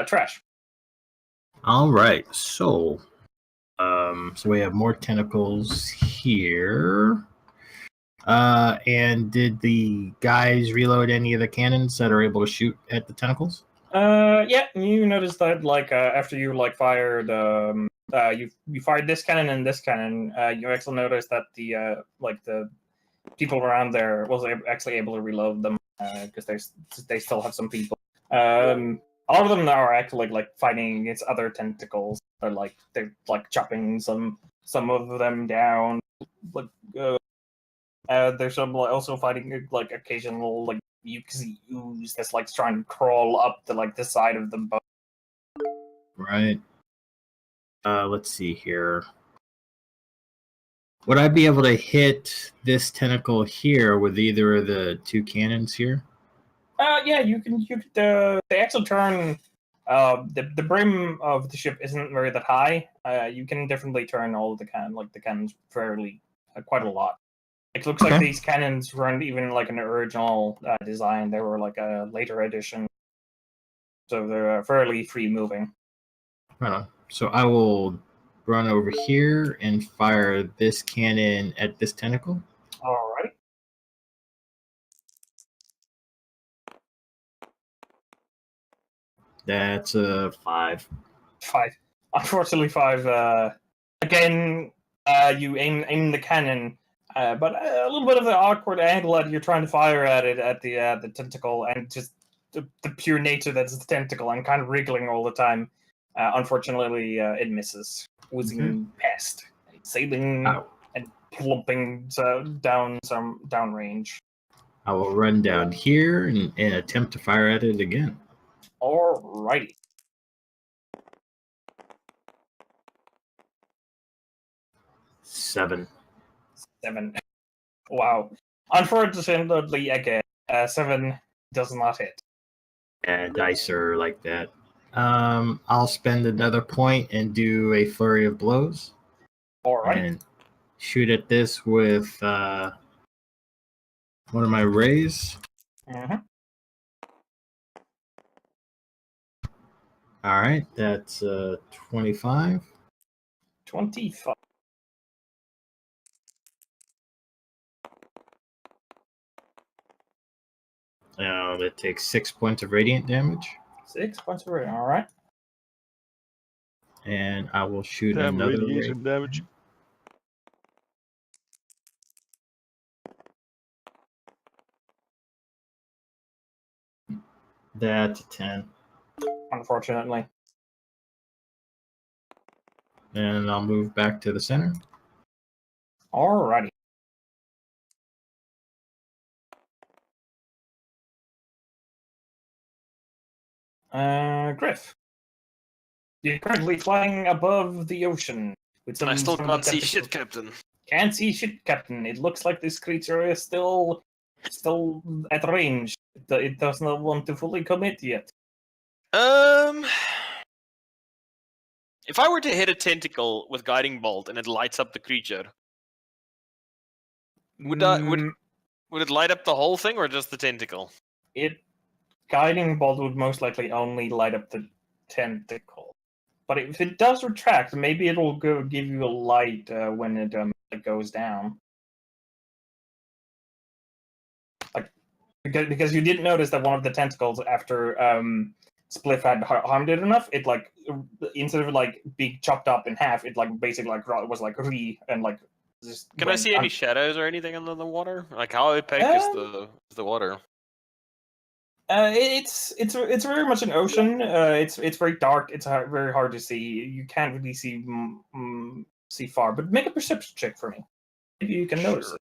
Trash. All right, so we have more tentacles here. And did the guys reload any of the cannons that are able to shoot at the tentacles? Yeah, you noticed that like after you like fired you fired this cannon and this cannon, you actually noticed that the people around there was actually able to reload them because they still have some people. All of them are actually like fighting against other tentacles. They're chopping some of them down. Like there's some also fighting like occasional like mucusy ooze that's like trying to crawl up the side of the boat. Right. Let's see here. Would I be able to hit this tentacle here with either of the two cannons here? Yeah, you could. The actual turn, the brim of the ship isn't very that high. You can definitely turn all of the cannons fairly quite a lot. It looks like these cannons weren't even like an original design. They were like a later edition. So they're fairly free moving. Right on. So I will run over here and fire this cannon at this tentacle. Alright. That's a 5. 5. Unfortunately, 5. Again, you aim the cannon, but a little bit of the awkward angle that you're trying to fire at it at the tentacle, and just the pure nature that's the tentacle and kind of wriggling all the time. Unfortunately, it misses, whizzing past, sailing and plumping downrange. I will run down here and attempt to fire at it again. Alrighty. 7. 7. Wow. Unfortunately, again, 7 does not hit. Yeah, dice are like that. I'll spend another point and do a flurry of blows. Alright. And shoot at this with one of my rays. All right, that's 25. 25. Now that takes 6 points of radiant damage. 6 points of radiant, alright. And I will shoot Damn another radiation damage. That's 10. Unfortunately. And I'll move back to the center. Alrighty. Griff. You're currently flying above the ocean. With some, I still some can't see tentacles. shit, Captain. Can't see shit, Captain. It looks like this creature is still at range. It does not want to fully commit yet. If I were to hit a tentacle with guiding bolt and it lights up the creature, would it light up the whole thing or just the tentacle? Guiding bolt would most likely only light up the tentacle. But if it does retract, maybe it'll give you a light when it goes down. Like because you didn't notice that one of the tentacles after Spliff had harmed it enough, it like instead of like being chopped up in half, it like basically like was like and like just. Can I see any shadows or anything under the water? Like how opaque is the water? It's very much an ocean. It's very dark. It's very hard to see. You can't really see far. But make a perception check for me. Maybe you can notice it.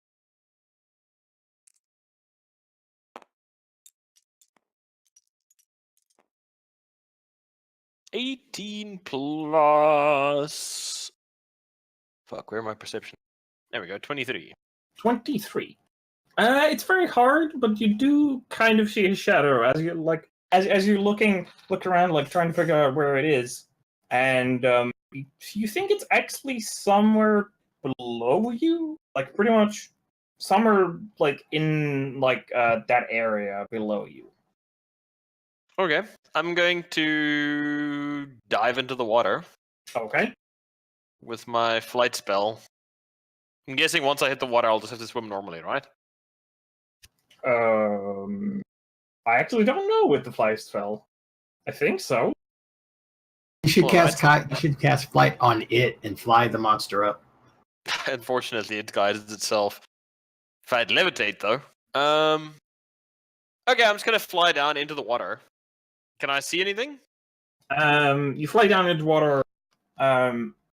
18 plus. Fuck, where are my perception? There we go, 23. 23. It's very hard, but you do kind of see a shadow as you like as you're look around, like trying to figure out where it is, and you think it's actually somewhere below you, like pretty much somewhere like in like that area below you. Okay, I'm going to dive into the water. Okay. With my flight spell. I'm guessing once I hit the water, I'll just have to swim normally, right? I actually don't know with the flight spell. I think so. You should cast flight on it and fly the monster up. Unfortunately, it guides itself. If I'd levitate, though. Okay, I'm just gonna fly down into the water. Can I see anything? You fly down into water.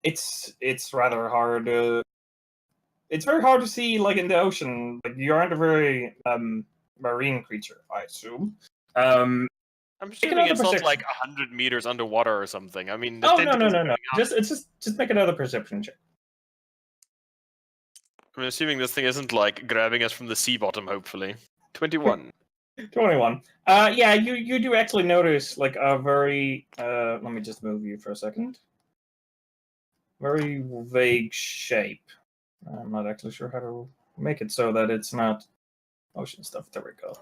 It's rather hard. It's very hard to see, like in the ocean. Like you aren't a very marine creature, I assume. I'm assuming it's not like 100 meters underwater or something. I mean, no. Just make another perception check. I'm assuming this thing isn't like grabbing us from the sea bottom. Hopefully, 21. 21. Yeah, you do actually notice like a very. Let me just move you for a second. Very vague shape. I'm not actually sure how to make it so that it's not ocean stuff. There we go.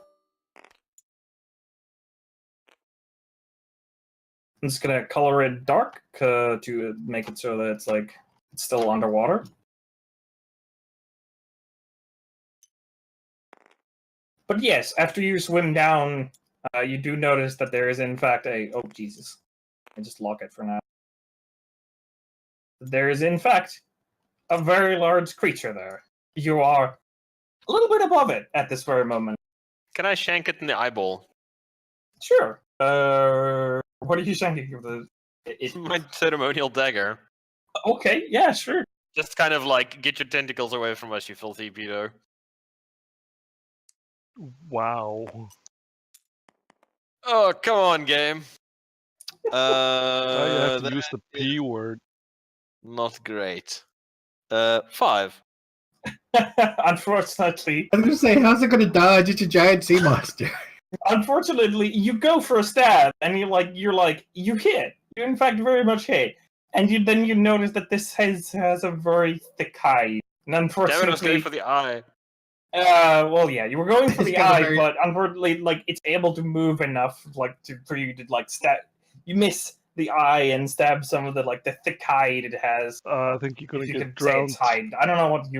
I'm just gonna color it dark to make it so that it's like it's still underwater. But yes, after you swim down, you do notice that there is in fact a... Oh, Jesus. I just lock it for now. There is in fact a very large creature there. You are a little bit above it at this very moment. Can I shank it in the eyeball? Sure. What are you shanking with the... My ceremonial dagger. Okay, yeah, sure. Just kind of like, get your tentacles away from us, you filthy pedo. Wow. Oh, come on, game. Now you have to use the P word. Not great. 5. Unfortunately, I was gonna say, how's it gonna dodge? It's a giant sea monster. unfortunately, you go for a stab, and you hit. You in fact very much hit, and then you notice that this has a very thick hide. And unfortunately, Damn it, I was going for the eye. Well, yeah, you were going for It's the got a eye, very- but unfortunately, like it's able to move enough, like for you to like stab. You miss the eye and stab some of the thick hide it has. I think you're gonna If you get could say drowned. it's hide, I don't know what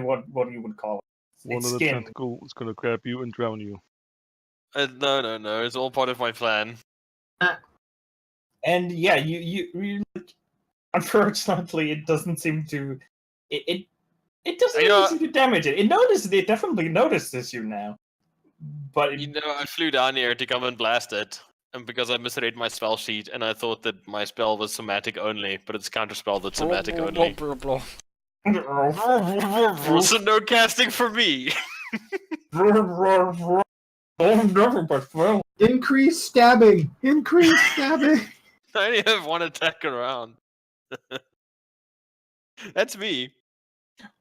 you would call it. One It's of the skin. tentacles is gonna grab you and drown you. No. It's all part of my plan. And yeah, you unfortunately, it doesn't seem to. It doesn't even seem to damage it. It definitely notices you now. But You know, I flew down here to come and blast it. And because I misread my spell sheet, and I thought that my spell was somatic only, but it's counterspell that's somatic only. So no casting for me. Oh, never but well. Increase stabbing. Increase stabbing. I only have one attack around. That's me.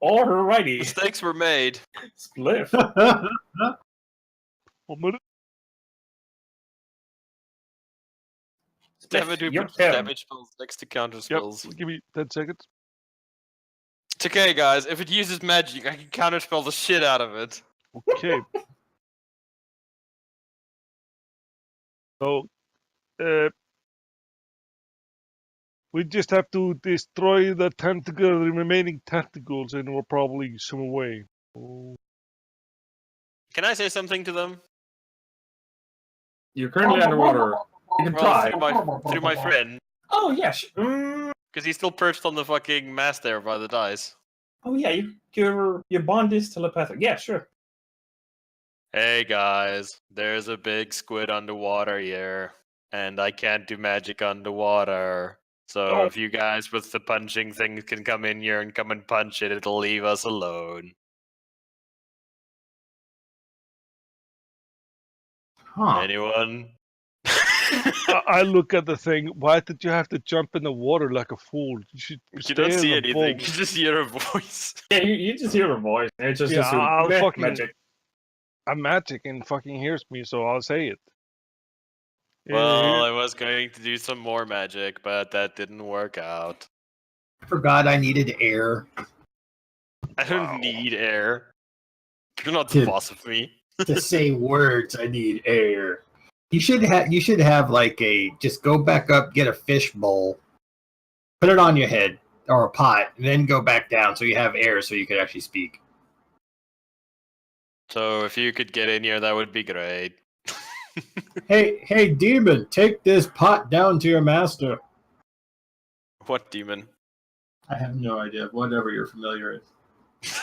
Alrighty. Mistakes were made. Spliff. 1 minute. Damage we Your put turn. damage spells next to counter spells. Yep. Give me 10 seconds. It's okay, guys. If it uses magic, I can counterspell the shit out of it. Okay. So, we just have to destroy the remaining tentacles, and we'll probably swim away. Oh. Can I say something to them? You're currently underwater. You can Well, try. through my friend. Oh yes. Because he's still perched on the fucking mast there by the dice. Oh yeah. Your bond is telepathic. Yeah, sure. Hey guys, there's a big squid underwater here, and I can't do magic underwater. So if you guys with the punching things can come in here and come and punch it, it'll leave us alone. Huh. Anyone? I look at the thing. Why did you have to jump in the water like a fool? You should You don't stay see in the anything, boat. you just hear a voice. Yeah, you just hear a voice. And it just Yeah, assumes I'll meh, fucking- magic. I'm magic and fucking hears me, so I'll say it. Well, I was going to do some more magic, but that didn't work out. I forgot I needed air I don't need air. You're not Dude. the boss of me. to say words. I need air. You should have like just go back up, get a fish bowl, put it on your head or a pot, and then go back down so you have air so you could actually speak. So if you could get in here, that would be great. Hey, demon, take this pot down to your master. What demon? I have no idea. Whatever you're familiar with.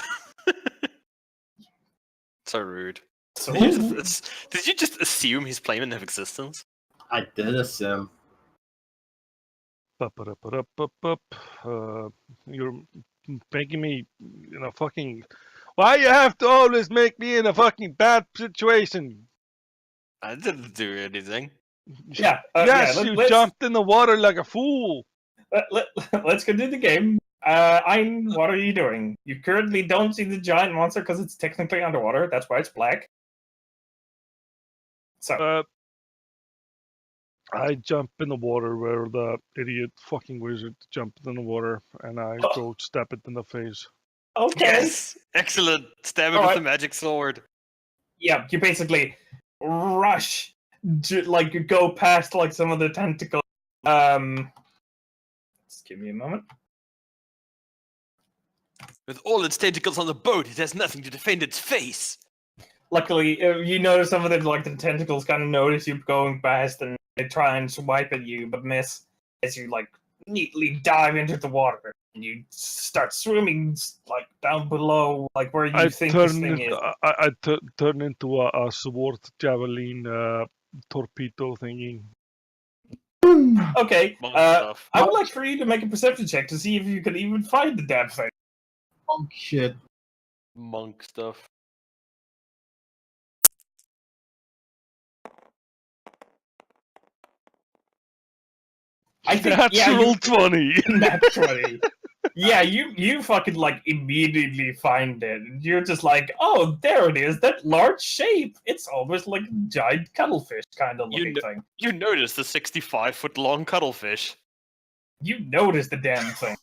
So rude. So Did you just assume he's plane of existence? I did assume. You're making me in a fucking. Why you have to always make me in a fucking bad situation? I didn't do anything. yeah. Yes, yeah, you jumped in the water like a fool. Let's continue the game. Ein, what are you doing? You currently don't see the giant monster because it's technically underwater. That's why it's black. So I jump in the water where the idiot fucking wizard jumped in the water, and I go step it in the face. Okay. Yes! Excellent! Stab it with the magic sword. Yeah, you basically rush, like you go past like some of the tentacles. Just give me a moment. With all its tentacles on the boat, it has nothing to defend its face. Luckily, you notice some of the tentacles kind of notice you going past, and they try and swipe at you, but miss as you like neatly dive into the water, and you start swimming like down below, like where you think this thing is. I turn into a sword javelin torpedo thingy. Okay, Stuff. I would like for you to make a perception check to see if you can even find the damn thing. Oh shit. Monk stuff. I think Natural 20. Natural 20. Yeah, you fucking like immediately find it. You're just like, oh, there it is. That large shape. It's almost like a giant cuttlefish kind of looking thing. You notice the 65-foot long cuttlefish. You notice the damn thing.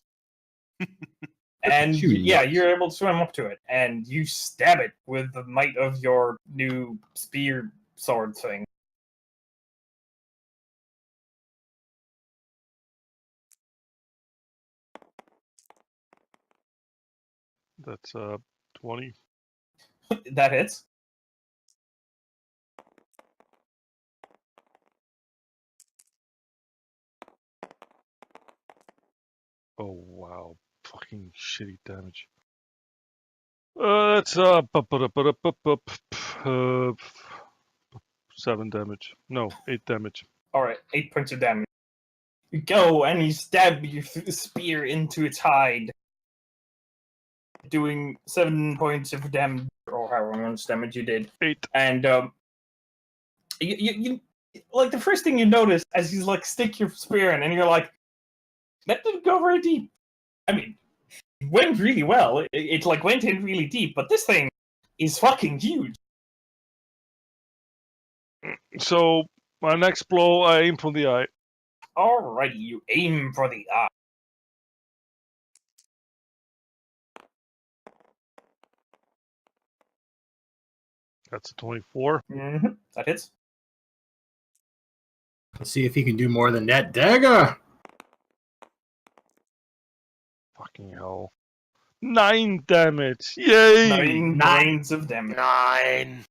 And Yeah, you're able to swim up to it, and you stab it with the might of your new spear sword thing. That's 20. That hits. Oh wow, fucking shitty damage. That's 7 damage. No, 8 damage. Alright, 8 points of damage. You go and you stab your spear into its hide, doing 7 points of damage, or however much damage you did. 8. And you like the first thing you notice as you like stick your spear in, and you're like, that didn't go very deep. I mean, it went really well. It like went in really deep, but this thing is fucking huge. So my next blow, I aim for the eye. Alrighty, you aim for the eye. That's a 24. Mm-hmm. That hits. Let's see if he can do more than that dagger. Fucking hell. 9 damage. Yay! 9 points of damage. 9.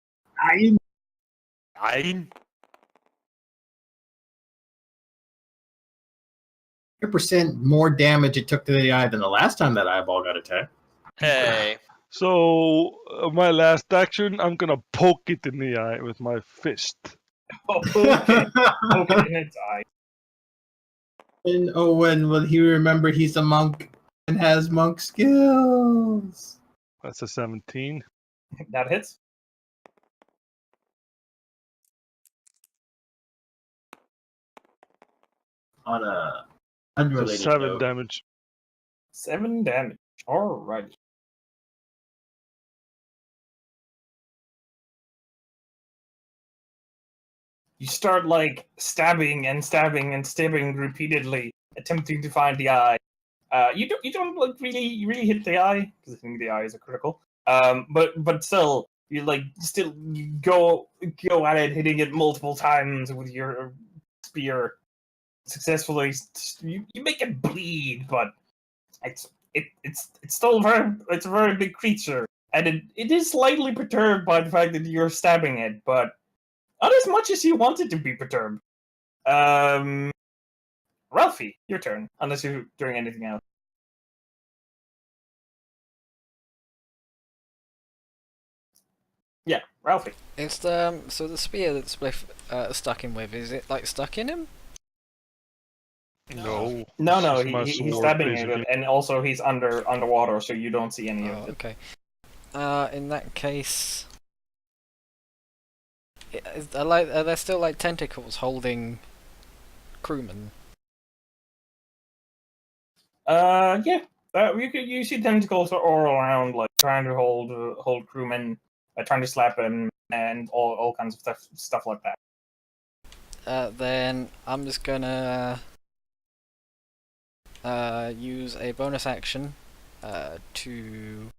100% more damage it took to the eye than the last time that eyeball got attacked. Hey. So my last action, I'm gonna poke it in the eye with my fist. Okay. Poke it in its eye. And Owen, will he remember he's a monk and has monk skills? That's a 17. That hits. On a So unrelated 7 note. damage. 7 damage. Alrighty. You start like stabbing and stabbing and stabbing repeatedly, attempting to find the eye. You don't like really hit the eye because I think the eye is a critical. But still, you like still go at it, hitting it multiple times with your spear. Successfully, you make it bleed, but it's still it's a very big creature, and it is slightly perturbed by the fact that you're stabbing it, but not as much as you want it to be perturbed. Ralphie, your turn, unless you're doing anything else. Yeah, Ralphie. It's so the spear that Spliff stuck him with, is it like stuck in him? No. No, This is my he's sword, stabbing basically. it, and also he's underwater, so you don't see any of Oh, it. okay. In that case, are there still like tentacles holding crewmen? Yeah. You see tentacles all around, like trying to hold crewmen, trying to slap him, and all kinds of stuff like that. Then I'm just gonna use a bonus action to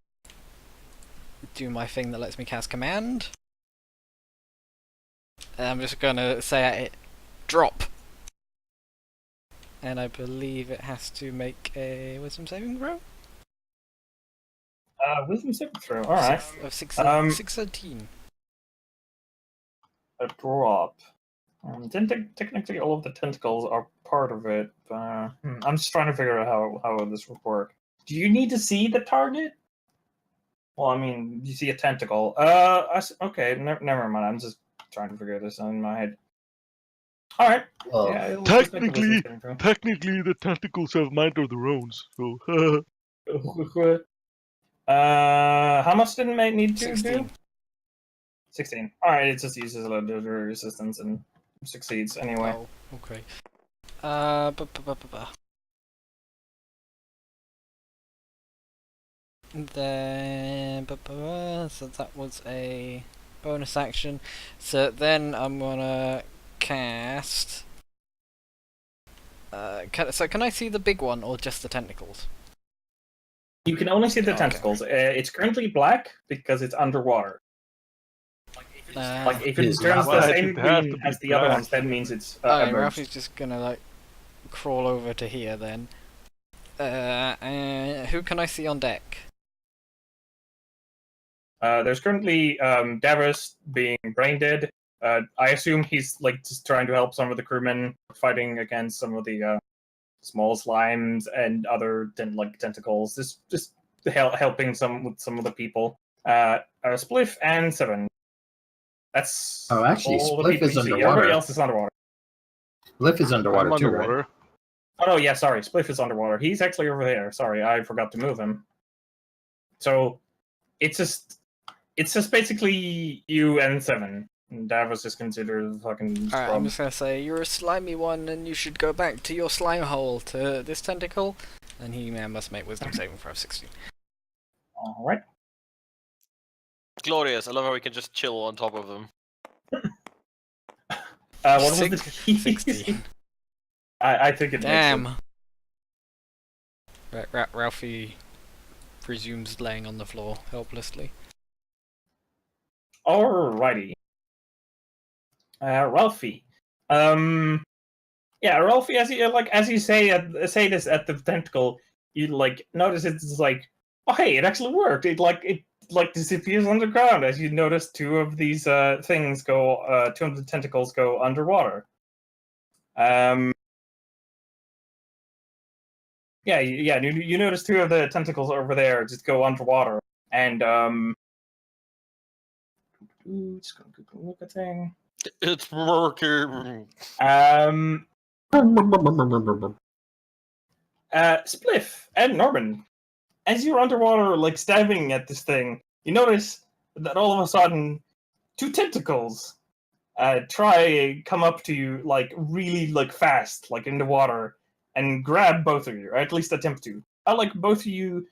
do my thing that lets me cast command. And I'm just gonna say at it, drop. And I believe it has to make a wisdom saving throw? Wisdom saving throw, alright. 613. A drop. Technically, all of the tentacles are part of it. I'm just trying to figure out how this would work. Do you need to see the target? Well, I mean, you see a tentacle. Okay, never mind. I'm just trying to figure this out in my head. All right. Well, Yeah, let's just make a wisdom technically, saving throw. technically, the tentacles have mind of their own. So, How much did it need to 16. do? 16. All right, it just uses a little bit of resistance and succeeds anyway. Oh, okay. Then, so that was a bonus action. So then I'm gonna cast. Can I see the big one or just the tentacles? You can only see the Okay. tentacles. It's currently black because it's underwater. Like if it Is turns Why the does same it have to green be as the other black? ones, that means it's Alright, emerged. Ralphie's just gonna like crawl over to here then. Who can I see on deck? There's currently Davos being brain dead. I assume he's like just trying to help some of the crewmen fighting against some of the small slimes and other tentacles. Just helping with some of the people. Spliff and Seven. That's actually, all the Spliff people is you see. underwater. Everybody else is underwater. Spliff is underwater I'm too, right? underwater. Oh no, yeah, sorry. Spliff is underwater. He's actually over there. Sorry, I forgot to move him. So it's just basically you and Seven. And Davos is considered a fucking Alright, I'm scrub. just gonna say, you're a slimy one and you should go back to your slime hole to this tentacle. And he must make wisdom saving throw of 16. All right. Glorious. I love how we can just chill on top of them. What was Six- the 16. I think it makes Damn. Ralphie presumes laying on the floor helplessly. it. Alrighty. Ralphie. Yeah, Ralphie. As you say this at the tentacle, you like notice it's like, oh hey, it actually worked. It disappears underground as you notice two of these things go. Two of the tentacles go underwater. Yeah. You notice two of the tentacles over there just go underwater, and just gonna look at thing. It's working. Spliff and Norman, as you're underwater, like stabbing at this thing, you notice that all of a sudden, two tentacles come up to you like really like fast, like in the water, and grab both of you, or at least attempt to. I'd like both of you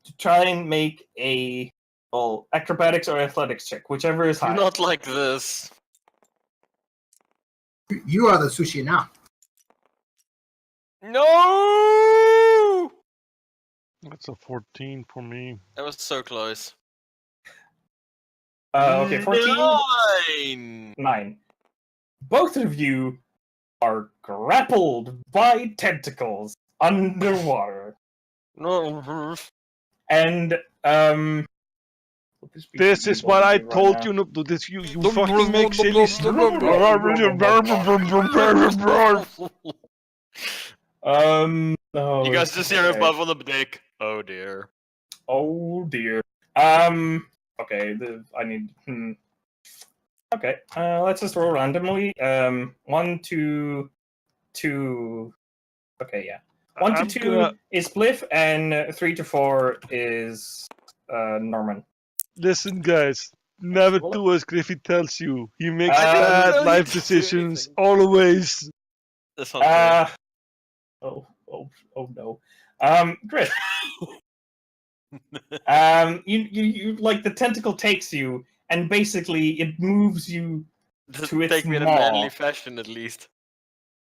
to try and make a acrobatics or athletics check, whichever is higher. Not like this. You are the sushi now. No! That's a 14 for me. That was so close. Okay, 14. 9. Both of you are grappled by tentacles underwater. No. And This is what I told you not to do. This you fucking make silly. No, You guys just hear okay. above on the deck. Oh dear. Oh dear. Okay, I need. Okay, let's just roll randomly. 1, 2, 2. Okay, yeah. 1 to 2 is Spliff, and 3 to 4 is Norman. Listen, guys. Never do as Griffith tells you. He makes I didn't bad tell you life to do decisions anything. always. That's not Oh no. Griff. You like the tentacle takes you, and basically it moves you true. to its Take me in a maw. manly fashion at least.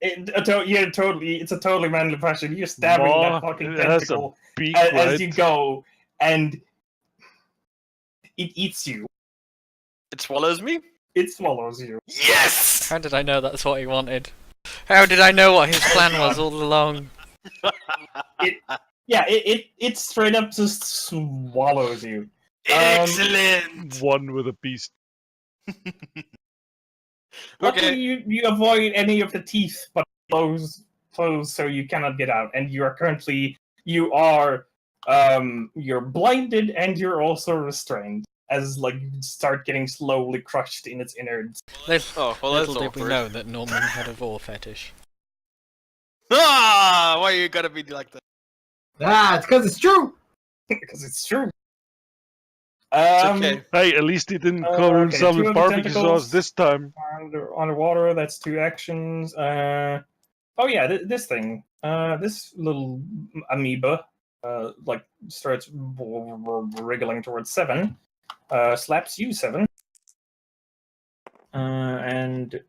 Yeah, totally. It's a totally manly passion. You're stabbing that fucking it has a tentacle beak, as right? you go, and it eats you. It swallows me? It swallows you. Yes! How did I know that's what he wanted? How did I know what his plan was all along? It straight up just swallows you. Excellent! One with a beast. Luckily, Okay. you avoid any of the teeth, but close so you cannot get out, and you're blinded and you're also restrained as like you start getting slowly crushed in its innards. Oh, well, that's Little did we awkward. know that Norman had a vor fetish. Ah! Why you gotta be like that? It's because it's true. Because it's true. It's okay. Hey, at least he didn't cover okay, himself 2 in of the barbecue tentacles. sauce this time. Underwater, that's 2 actions. Oh yeah, this thing. This little amoeba, like starts wriggling towards 7. Slaps you 7. And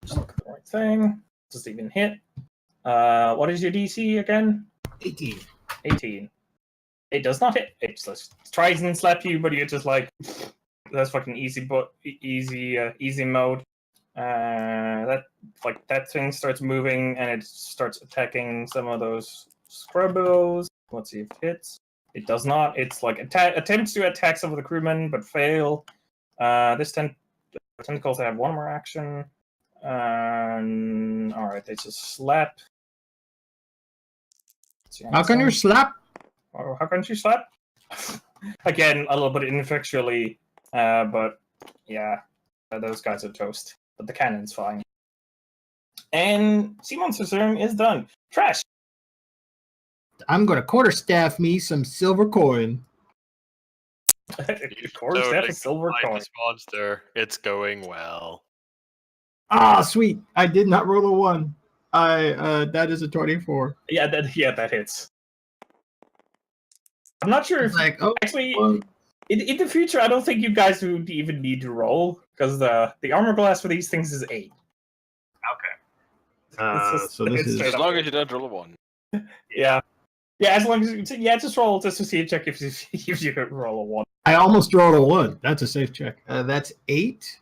just look at the right thing. Doesn't even hit. What is your DC again? 18. 18. It does not hit. It just tries and slap you, but you're just like, that's fucking easy. But easy mode. That thing starts moving and it starts attacking some of those scrubbos. Let's see if it hits. It does not. It's like attempts to attack some of the crewmen, but fail. This tentacles have 1 more action. All right, they just slap. How can you slap? Or how can you slap? Again, a little bit ineffectually, but yeah, those guys are toast. But the cannon's fine. And Sea Monster's turn is done. Trash. I'm gonna quarterstaff me some silver coin. Quarterstaff a silver coin. This monster. It's going well. Ah, sweet! I did not roll a 1. That is a 24. Yeah, that hits. I'm not sure if actually well, in the future I don't think you guys would even need to roll because the armor class for these things is 8. Okay. So this is As long as you don't roll a 1. Yeah, as long as just roll just to see a check if you roll a 1. I almost rolled a 1. That's a safe check. That's 8.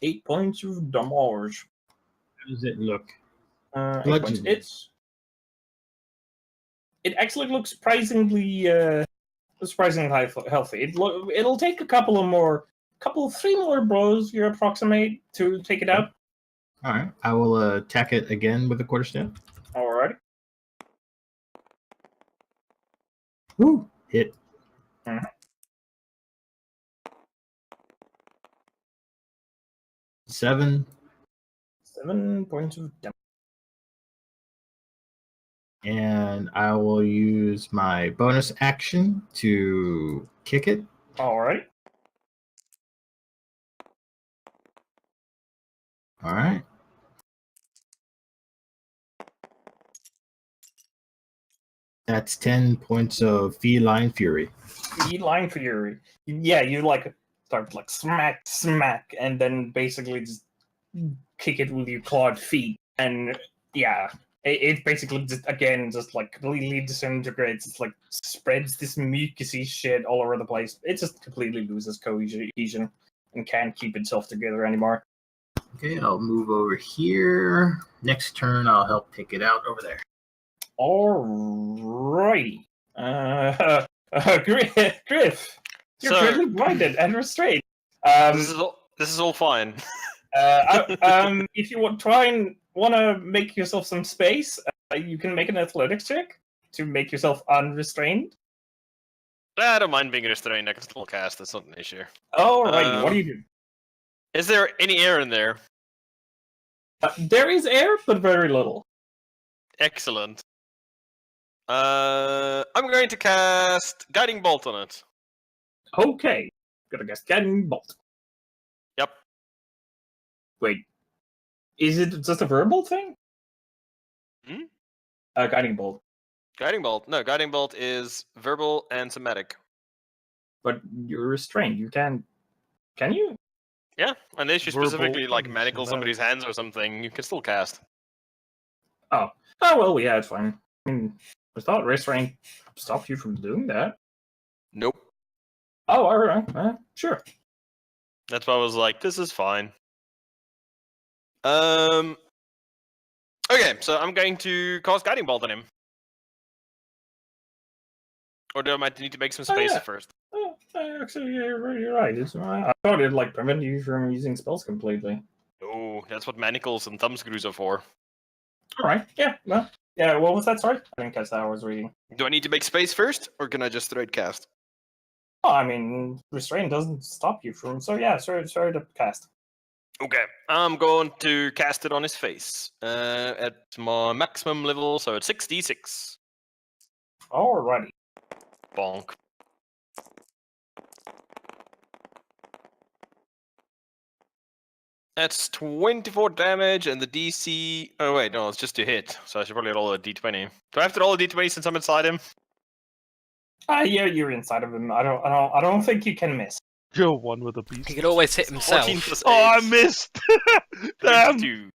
8 points of damage. How does it look? 8 points. It actually looks surprisingly healthy. It'll take a couple 3 more blows you approximate to take it out. All right. I will attack it again with the quarterstaff. Alright. Woo! Hit. 7. 7 points of damage. And I will use my bonus action to kick it. Alright. All right. That's 10 points of feline fury. Feline fury. Yeah, you like start like smack, and then basically just kick it with your clawed feet, and yeah, it basically just like completely disintegrates. It's like spreads this mucusy shit all over the place. It just completely loses cohesion and can't keep itself together anymore. Okay, I'll move over here. Next turn, I'll help pick it out over there. Alrighty. Griff, you're So- currently blinded and restrained. This is all fine. If you want to make yourself some space, you can make an athletics check to make yourself unrestrained. I don't mind being restrained. I can still cast. That's not an issue. Alrighty, what do you do? Is there any air in there? There is air, but very little. Excellent. I'm going to cast Guiding Bolt on it. Okay, gotta guess Guiding Bolt. Yep. Wait, is it just a verbal thing? Hmm? Guiding Bolt. Guiding Bolt. No, Guiding Bolt is verbal and somatic. But you're restrained. You can you? Yeah, unless you Verbal specifically like and manacle somatic. somebody's hands or something, you can still cast. Oh, well, yeah, it's fine. I mean, I thought restraint stopped you from doing that. Nope. Oh, all right, sure. That's why I was like, this is fine. Okay, so I'm going to cast Guiding Bolt on him. Or do I might need to make some space first? Actually, yeah, you're right. I thought it'd like prevent you from using spells completely. Oh, that's what manacles and thumb screws are for. All right, yeah, well, yeah. What was that? Sorry, I didn't catch that. I was reading. Do I need to make space first, or can I just straight cast? Oh, I mean, restraint doesn't stop you from. So yeah, sorry to cast. Okay, I'm going to cast it on his face at my maximum level, so it's 6d6. Alrighty. Bonk. That's 24 damage, and the DC. Oh wait, no, it's just to hit. So I should probably roll a d20. Do I have to roll a d20 since I'm inside him? Yeah, you're inside of him. I don't think you can miss. You're one with a beast. He could always hit himself. 14 plus 8. Oh, I missed! Damn! 22.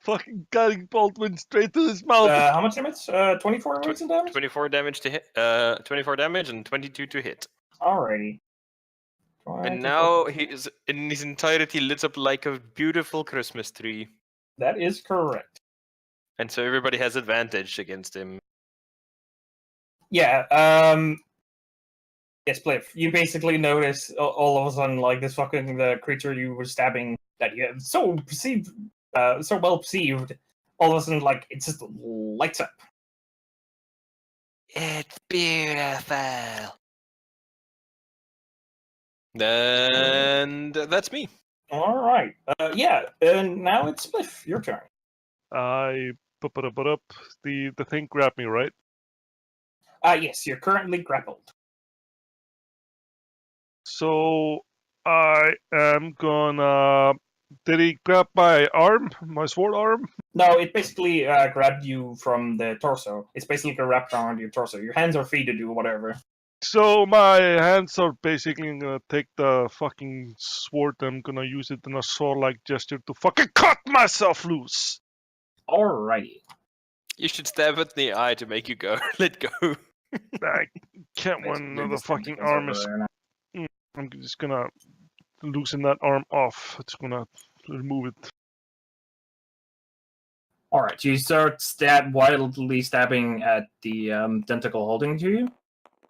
Fucking Guiding Bolt went straight to his mouth. How much damage? 24 points of damage? 24 damage to hit. 24 damage and 22 to hit. Alrighty. And now he is in his entirety lit up like a beautiful Christmas tree. That is correct. And so everybody has advantage against him. Yeah, yes, Spliff. You basically notice all of a sudden, like, this fucking the creature you were stabbing that you have so perceived, so well perceived, all of a sudden, like, it just lights up. It's beautiful. And that's me. Alright. Yeah, and now it's Spliff. Your turn. I put up. The thing grabbed me, right? Yes, you're currently grappled. So I am gonna. Did he grab my arm, my sword arm? No, it basically grabbed you from the torso. It's basically wrapped around your torso. Your hands or feet to do whatever. So my hands are basically gonna take the fucking sword. I'm gonna use it in a sword-like gesture to fucking cut myself loose. Alrighty. You should stab it in the eye to make you go. Let go. I can't when the fucking arm is. I'm just gonna loosen that arm off. It's gonna remove it. Alright, you start wildly stabbing at the tentacle holding to you.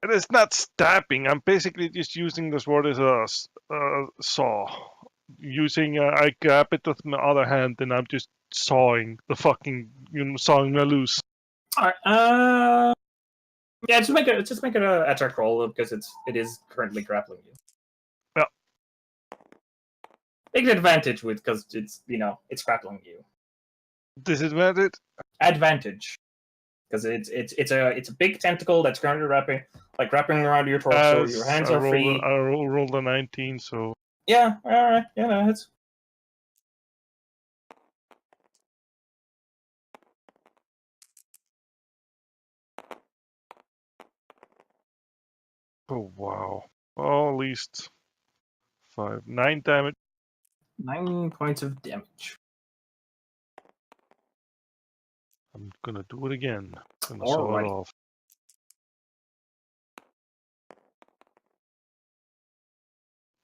It is not stabbing. I'm basically just using the sword as a saw. I grab it with my other hand and I'm just sawing the fucking, sawing me loose. Alright, yeah, just make it a attack roll because it is currently grappling you. Yeah. Make an advantage with because it's grappling you. Disadvantage? Advantage. Because it's a big tentacle that's currently wrapping around your torso. Your hands are free. I rolled a 19, so. Yeah, alright, yeah, no, it's. Oh wow. Well, at least 9 damage. 9 points of damage. I'm gonna do it again. Gonna saw it off.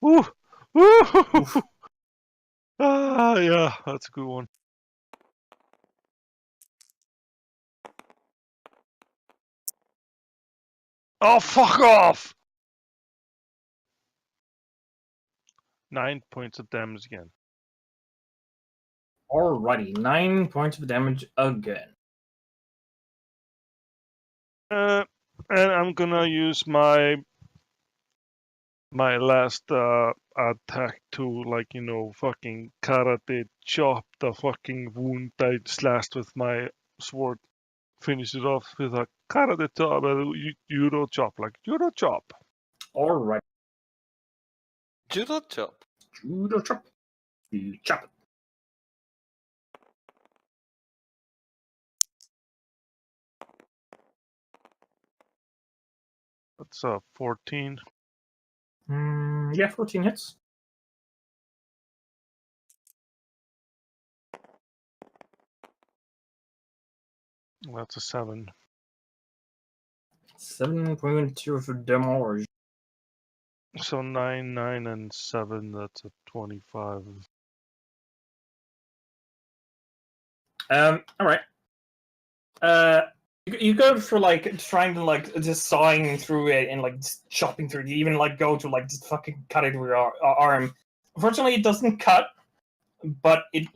Woo! Woo! Ah, yeah, that's a good one. Oh, fuck off! 9 points of damage again. Alrighty, 9 points of damage again. And I'm gonna use my last attack to fucking karate chop the fucking wound I slashed with my sword. Finish it off with a karate chop, judo chop, like judo chop. Alright. Judo chop. Judo chop. You chop it. That's 14. Yeah, 14 hits. That's a 7. 7 points of damage. So 9, 9, and 7. That's a 25. All right. You go for like trying to like just sawing through it and like just chopping through it. You even like go to like just fucking cut it with your arm. Unfortunately, it doesn't cut, but it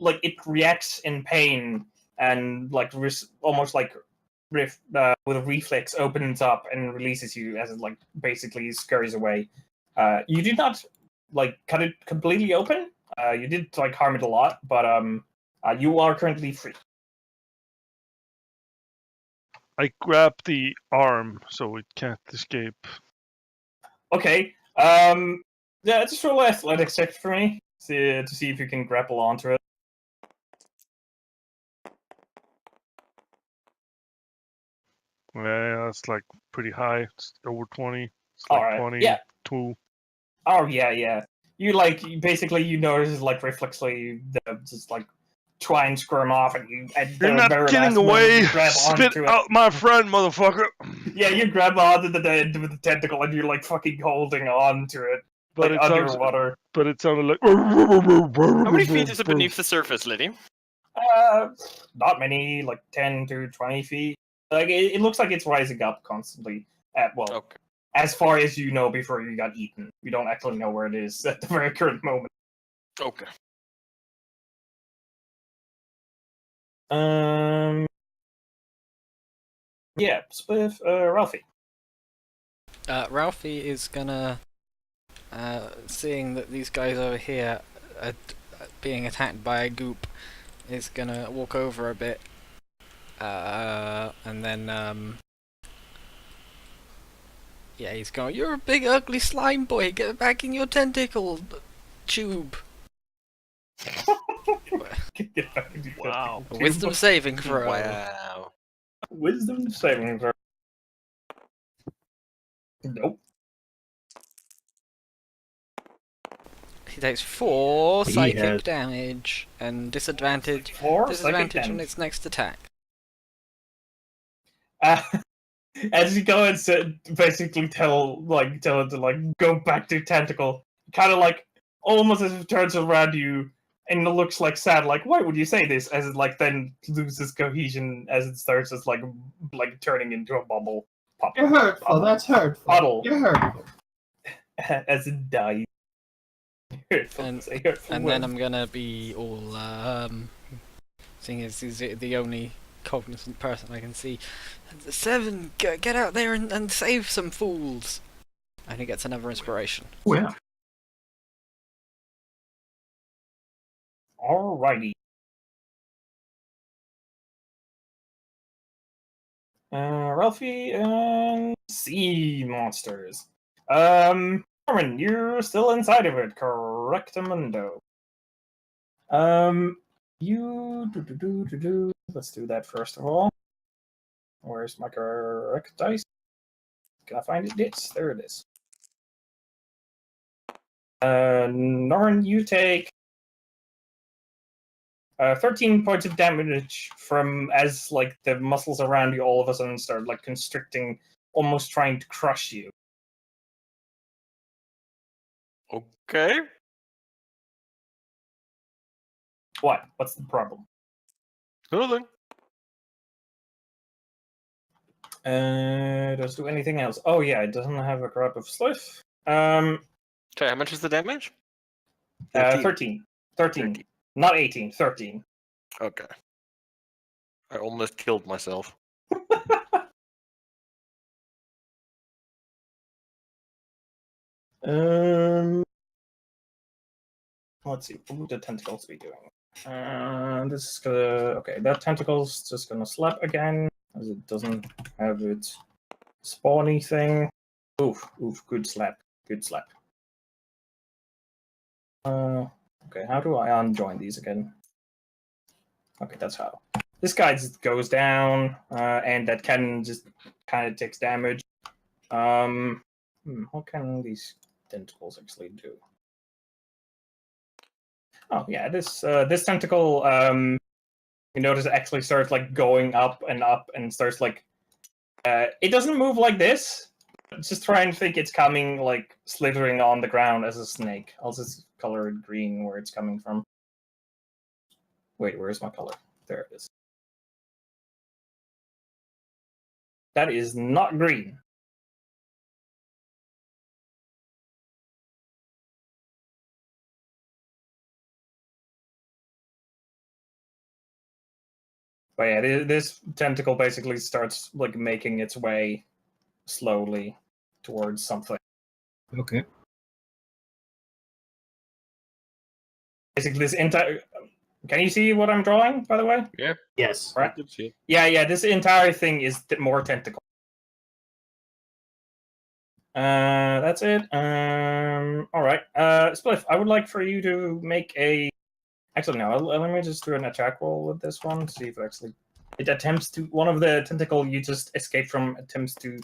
reacts in pain and like almost like with a reflex opens up and releases you as it like basically scurries away. You did not like cut it completely open. You did like harm it a lot, but you are currently free. I grab the arm so it can't escape. Okay. Yeah, just roll an athletics check for me to see if you can grapple onto it. Yeah, that's like pretty high. It's over 20. It's like Alright, 22. yeah. Oh yeah. You like basically you notice like reflexly just like try and squirm off, and you at You're the not very getting last moment, away! you grab Spit onto it. out my friend, motherfucker! Yeah, you grab onto the tentacle and you're like fucking holding on to it, But like it sounds, underwater. but it sounded like. How many feet is it beneath the surface, Liddy? Not many, like 10 to 20 feet. Like it looks like it's rising up constantly. Okay. As far as you know before you got eaten. You don't actually know where it is at the very current moment. Okay. Yeah, Spliff, Ralphie. Ralphie is gonna, seeing that these guys over here are being attacked by a goop, is gonna walk over a bit, and then, yeah, he's going, "You're a big ugly slime boy, get back in your tentacle tube." Get back into your Wow. tube. Wisdom saving throw. Wow. Wisdom saving throw. Nope. He takes 4 He psychic has- damage and disadvantage 4 psychic disadvantage on damage. its next attack. As you go and basically tell it to like go back to tentacle, kind of like almost as it turns around you and it looks like sad, like why would you say this? As it like then loses cohesion as it starts as like turning into a bubble. Pop, You're hurtful. bubble, That's hurtful. puddle. You're hurtful. As it dies. Hurtful, And- say hurtful And then words. I'm gonna be all, seeing as he's the only cognizant person I can see. 7, get out there and save some fools! And he gets another inspiration. Well, Alrighty. Ralphie and sea monsters. Norman, you're still inside of it, correctamundo. Let's do that first of all. Where's my correct dice? Can I find it? Yes, there it is. Norman, you take 13 points of damage from as like the muscles around you all of a sudden start like constricting, almost trying to crush you. Okay. What? What's the problem? Nothing. Does it do anything else? Oh yeah, it doesn't have a grab of Sliff. Okay, how much is the damage? 13. 13. Not 18, 13. Okay. I almost killed myself. Let's see. What would the tentacles be doing? This is gonna. Okay, that tentacle's just gonna slap again, as it doesn't have its spawny thing. Oof, good slap. Good slap. Okay, how do I unjoin these again? Okay, that's how. This guy just goes down, and that cannon just kind of takes damage. What can these tentacles actually do? Oh yeah, this tentacle you notice it actually starts like going up and starts like it doesn't move like this. Just try and think it's coming like slithering on the ground as a snake. I'll just color it green where it's coming from. Wait, where's my color? There it is. That is not green. But yeah, this tentacle basically starts like making its way slowly towards something. Okay. Basically, this entire. Can you see what I'm drawing, by the way? Yeah. Yes. Right. See. Yeah. This entire thing is more tentacle. That's it. All right. Spliff, I would like for you to make a. Actually, no. Let me just do an attack roll with this one. See if it attempts to. One of the tentacle you just escaped from attempts to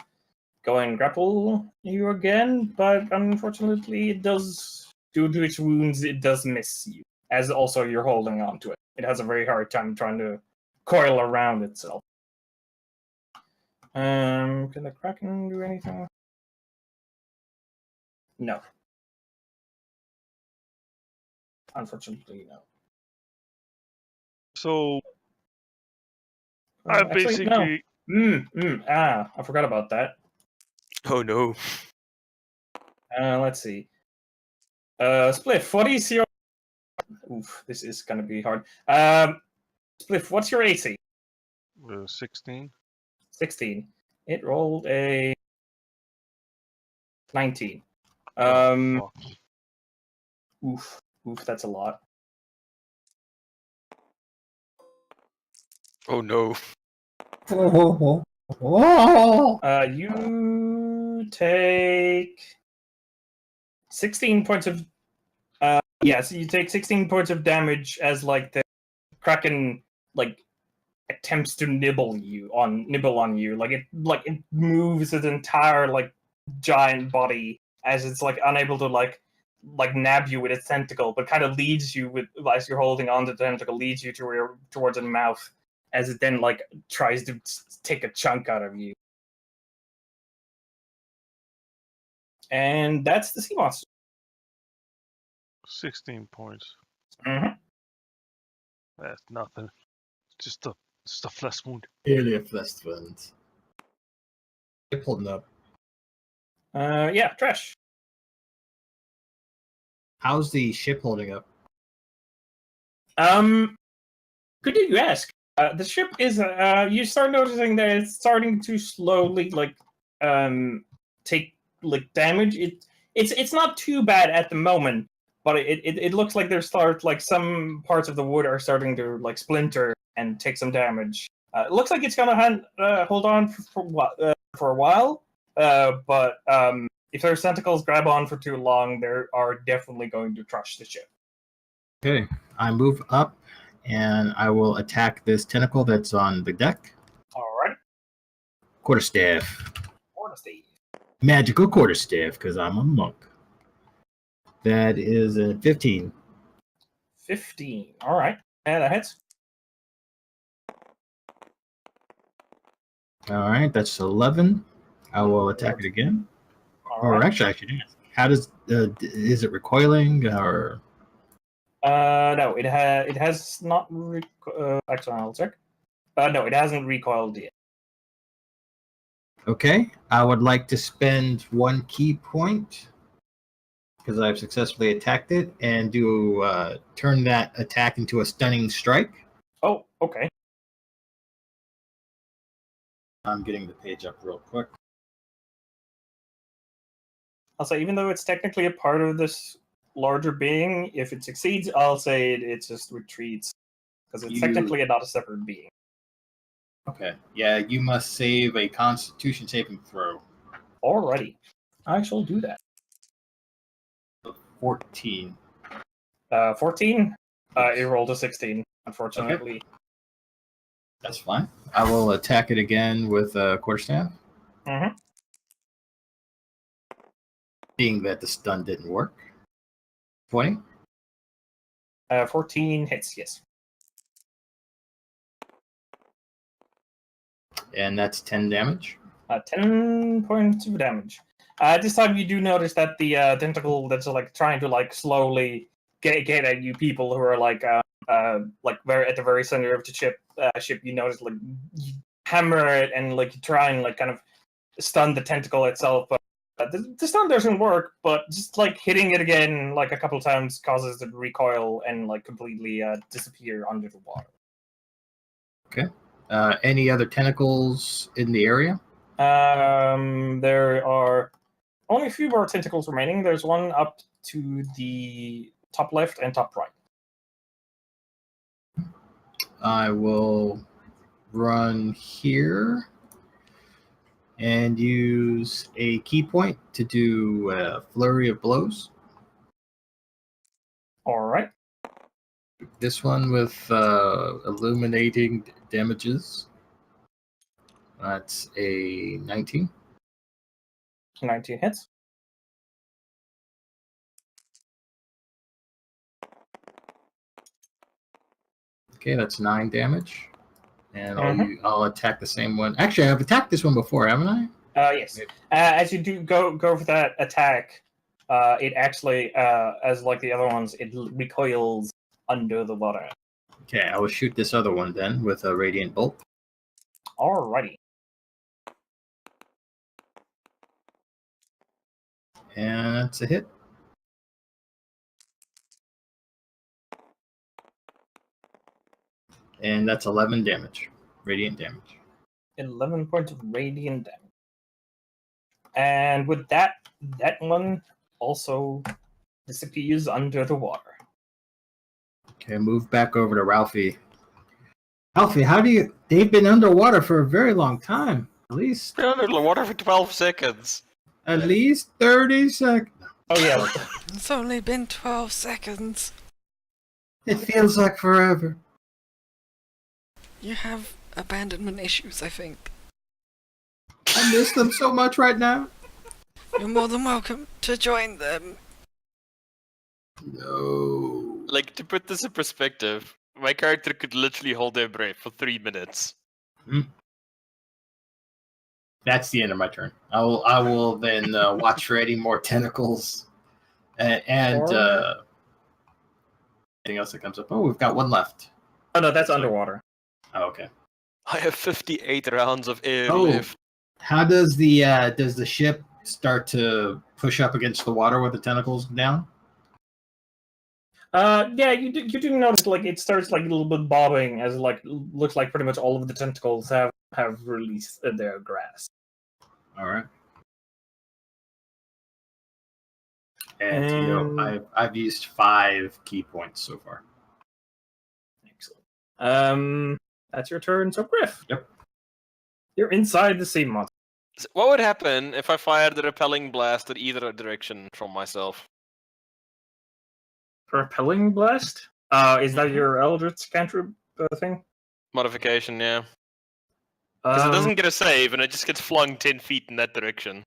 go and grapple you again, but unfortunately, it does. Due to its wounds, it does miss you. As also you're holding on to it. It has a very hard time trying to coil around itself. Can the Kraken do anything? No. Unfortunately, no. So I Actually, basically no. I forgot about that. Oh no. Let's see. Spliff, what is your... Oof, this is gonna be hard. Spliff, what's your AC? 16. 16. It rolled a 19. Fuck. Oof, that's a lot. Oh no. You take 16 points of so you take 16 points of damage as like the Kraken like attempts to nibble on you. Like it moves its entire like giant body as it's like unable to like nab you with its tentacle, but kind of leads you with as you're holding on to the tentacle, leads you towards the mouth as it then like tries to take a chunk out of you. And that's the sea monster. 16 points. Mm-hmm. That's nothing. Just a flesh wound. Barely a flesh wound. They're holding up. Yeah, trash. How's the ship holding up? Good you ask. The ship is you start noticing that it's starting to slowly take like damage. It's not too bad at the moment, but it looks like there's some parts of the wood are starting to like splinter and take some damage. It looks like it's gonna hold on for a while, but if their tentacles grab on for too long, they are definitely going to crush the ship. Okay, I move up and I will attack this tentacle that's on the deck. All right. Quarterstaff. Honesty. Magical quarterstaff, because I'm a monk. That is a 15. 15. All right. And that hits. All right, that's 11. I will attack it again. All Or right. actually, I should ask. How does is it recoiling or? No, it has not. Actually, I'll check. No, it hasn't recoiled yet. Okay, I would like to spend 1 key point because I've successfully attacked it and do turn that attack into a stunning strike. Oh, okay. I'm getting the page up real quick. I'll say, even though it's technically a part of this larger being, if it succeeds, I'll say it just retreats because it's technically not a separate being. Okay, yeah, you must save a Constitution saving throw. Alrighty, I shall do that. 14. 14. It rolled a 16. Unfortunately. Okay. That's fine. I will attack it again with a quarterstaff. Mm-hmm. Being that the stun didn't work. 20. 14 hits. Yes. And that's 10 damage. 10 points of damage. This time you do notice that the tentacle that's like trying to like slowly get at you people who are like very at the very center of the ship. You notice like you hammer it and like you try and like kind of stun the tentacle itself, but the stun doesn't work. But just like hitting it again like a couple times causes it to recoil and like completely disappear under the water. Okay. Any other tentacles in the area? There are only a few more tentacles remaining. There's one up to the top left and top right. I will run here and use a key point to do a flurry of blows. All right. This one with illuminating damages. That's a 19. 19 hits. Okay, that's 9 damage. And I'll attack the same one. Actually, I've attacked this one before, haven't I? Yes. As you do go for that attack, it actually, as like the other ones, it recoils under the water. Okay, I will shoot this other one then with a radiant bolt. Alrighty. And that's a hit. And that's 11 damage. Radiant damage. 11 points of radiant damage. And with that one also disappears under the water. Okay, move back over to Ralphie. Ralphie, how do you... They've been underwater for a very long time. At least... Been under the water for 12 seconds. At least 30 seconds. Oh yeah. It's only been 12 seconds. It feels like forever. You have abandonment issues, I think. I miss them so much right now. You're more than welcome to join them. No. Like, to put this in perspective, my character could literally hold their breath for 3 minutes. That's the end of my turn. I will then watch for any more tentacles and anything else that comes up. Oh, we've got one left. Oh no, that's underwater. Oh, okay. I have 58 rounds of air Oh, left. how does the ship start to push up against the water with the tentacles down? Yeah, you do notice like it starts like a little bit bobbing as like looks like pretty much all of the tentacles have released their grasp. All right. And you know, I've used 5 key points so far. Excellent. That's your turn. So Griff. Yep. You're inside the sea monster. What would happen if I fired the repelling blast at either direction from myself? Repelling blast? Is that your Eldritch cantrip thing? Modification, yeah. Because it doesn't get a save, and it just gets flung 10 feet in that direction.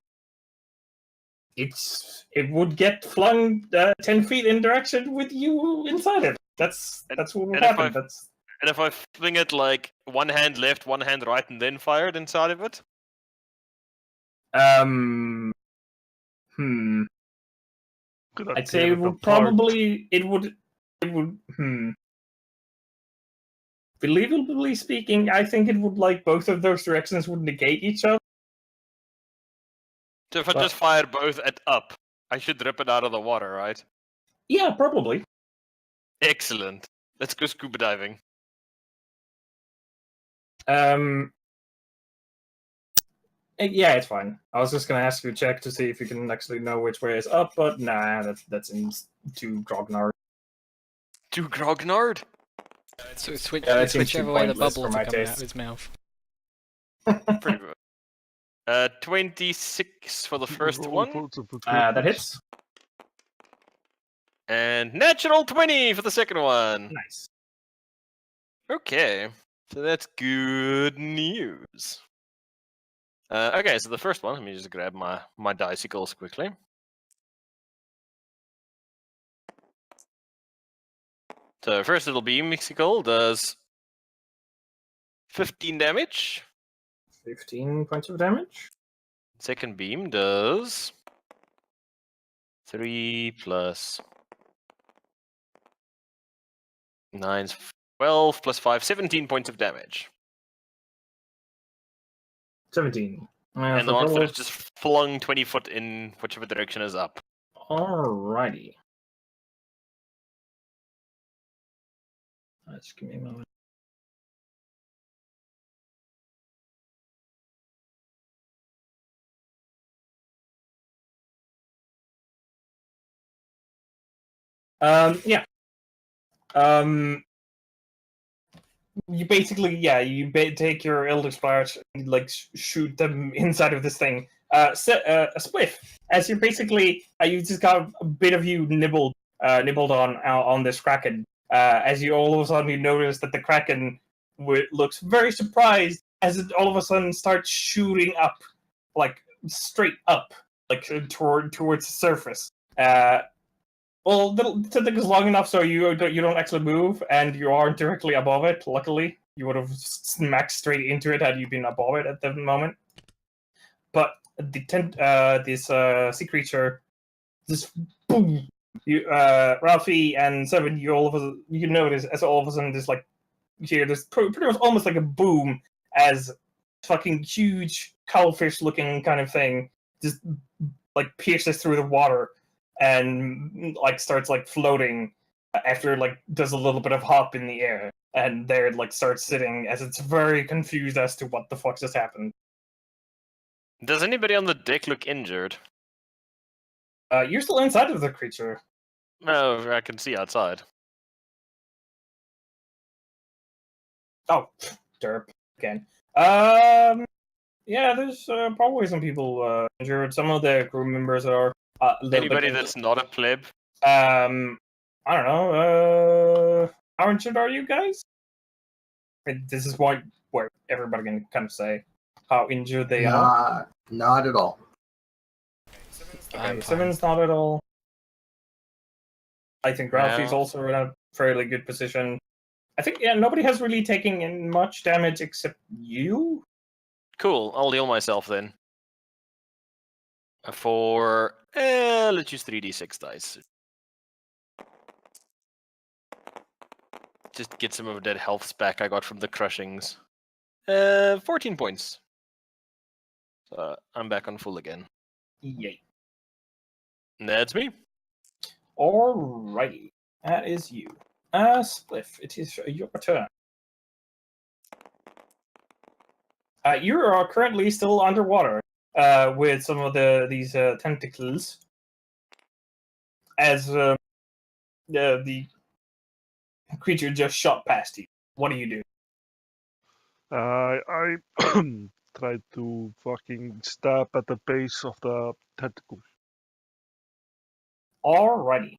It would get flung 10 feet in direction with you inside it. That's what would happen. And if I fling it like one hand left, one hand right, and then fired inside of it? I'd say it would probably Believably speaking, I think it would like both of those directions would negate each other. So if I just fire both at up, I should rip it out of the water, right? Yeah, probably. Excellent. Let's go scuba diving. Yeah, it's fine. I was just gonna ask you to check to see if you can actually know which way is up, but nah, that seems too grognard. Too grognard? So whichever way the bubbles are coming out of his mouth. Pretty good. 26 for the first one. That hits. And natural 20 for the second one. Nice. Okay, so that's good news. Okay, so the first one, let me just grab my dicicles quickly. So first little beam Mexical does 15 damage. 15 points of damage. Second beam does 3 plus 9, 12 plus 5, 17 points of damage. 17. And the monster is just flung 20 foot in whichever direction is up. Alrighty. Just give me a moment. Yeah. You basically, you take your Elder Spark and like shoot them inside of this thing. A spliff. As you're basically, you just got a bit of you nibbled on this Kraken. As you all of a sudden you notice that the Kraken looks very surprised as it all of a sudden starts shooting up, like straight up, like towards the surface. Well, the tentacle's long enough so you don't actually move, and you aren't directly above it. Luckily, you would have smacked straight into it had you been above it at the moment. But this sea creature, just boom. You, Ralphie and Seven, you notice as all of a sudden you hear this pretty much almost like a boom as fucking huge cuttlefish-looking kind of thing just like pierces through the water. And like starts like floating after like does a little bit of hop in the air, and there it like starts sitting as it's very confused as to what the fuck just happened. Does anybody on the deck look injured? You're still inside of the creature. No, I can see outside. Oh, derp again. Yeah, there's probably some people injured. Some of the crew members are. Anybody that's not a pleb? I don't know. How injured are you guys? This is where everybody can kind of say how injured they are. Not at all. Okay, Simmons not at all. I think Ralphie's also in a fairly good position. I think nobody has really taken in much damage except you. Cool. I'll heal myself then. For let's use 3d6 dice. Just get some of that health back I got from the crushings. 14 points. So I'm back on full again. Yay. And that's me. Alrighty. That is you. Spliff, it is your turn. You are currently still underwater. With some of these tentacles, as the creature just shot past you. What do you do? I tried to fucking stab at the base of the tentacle. Alrighty.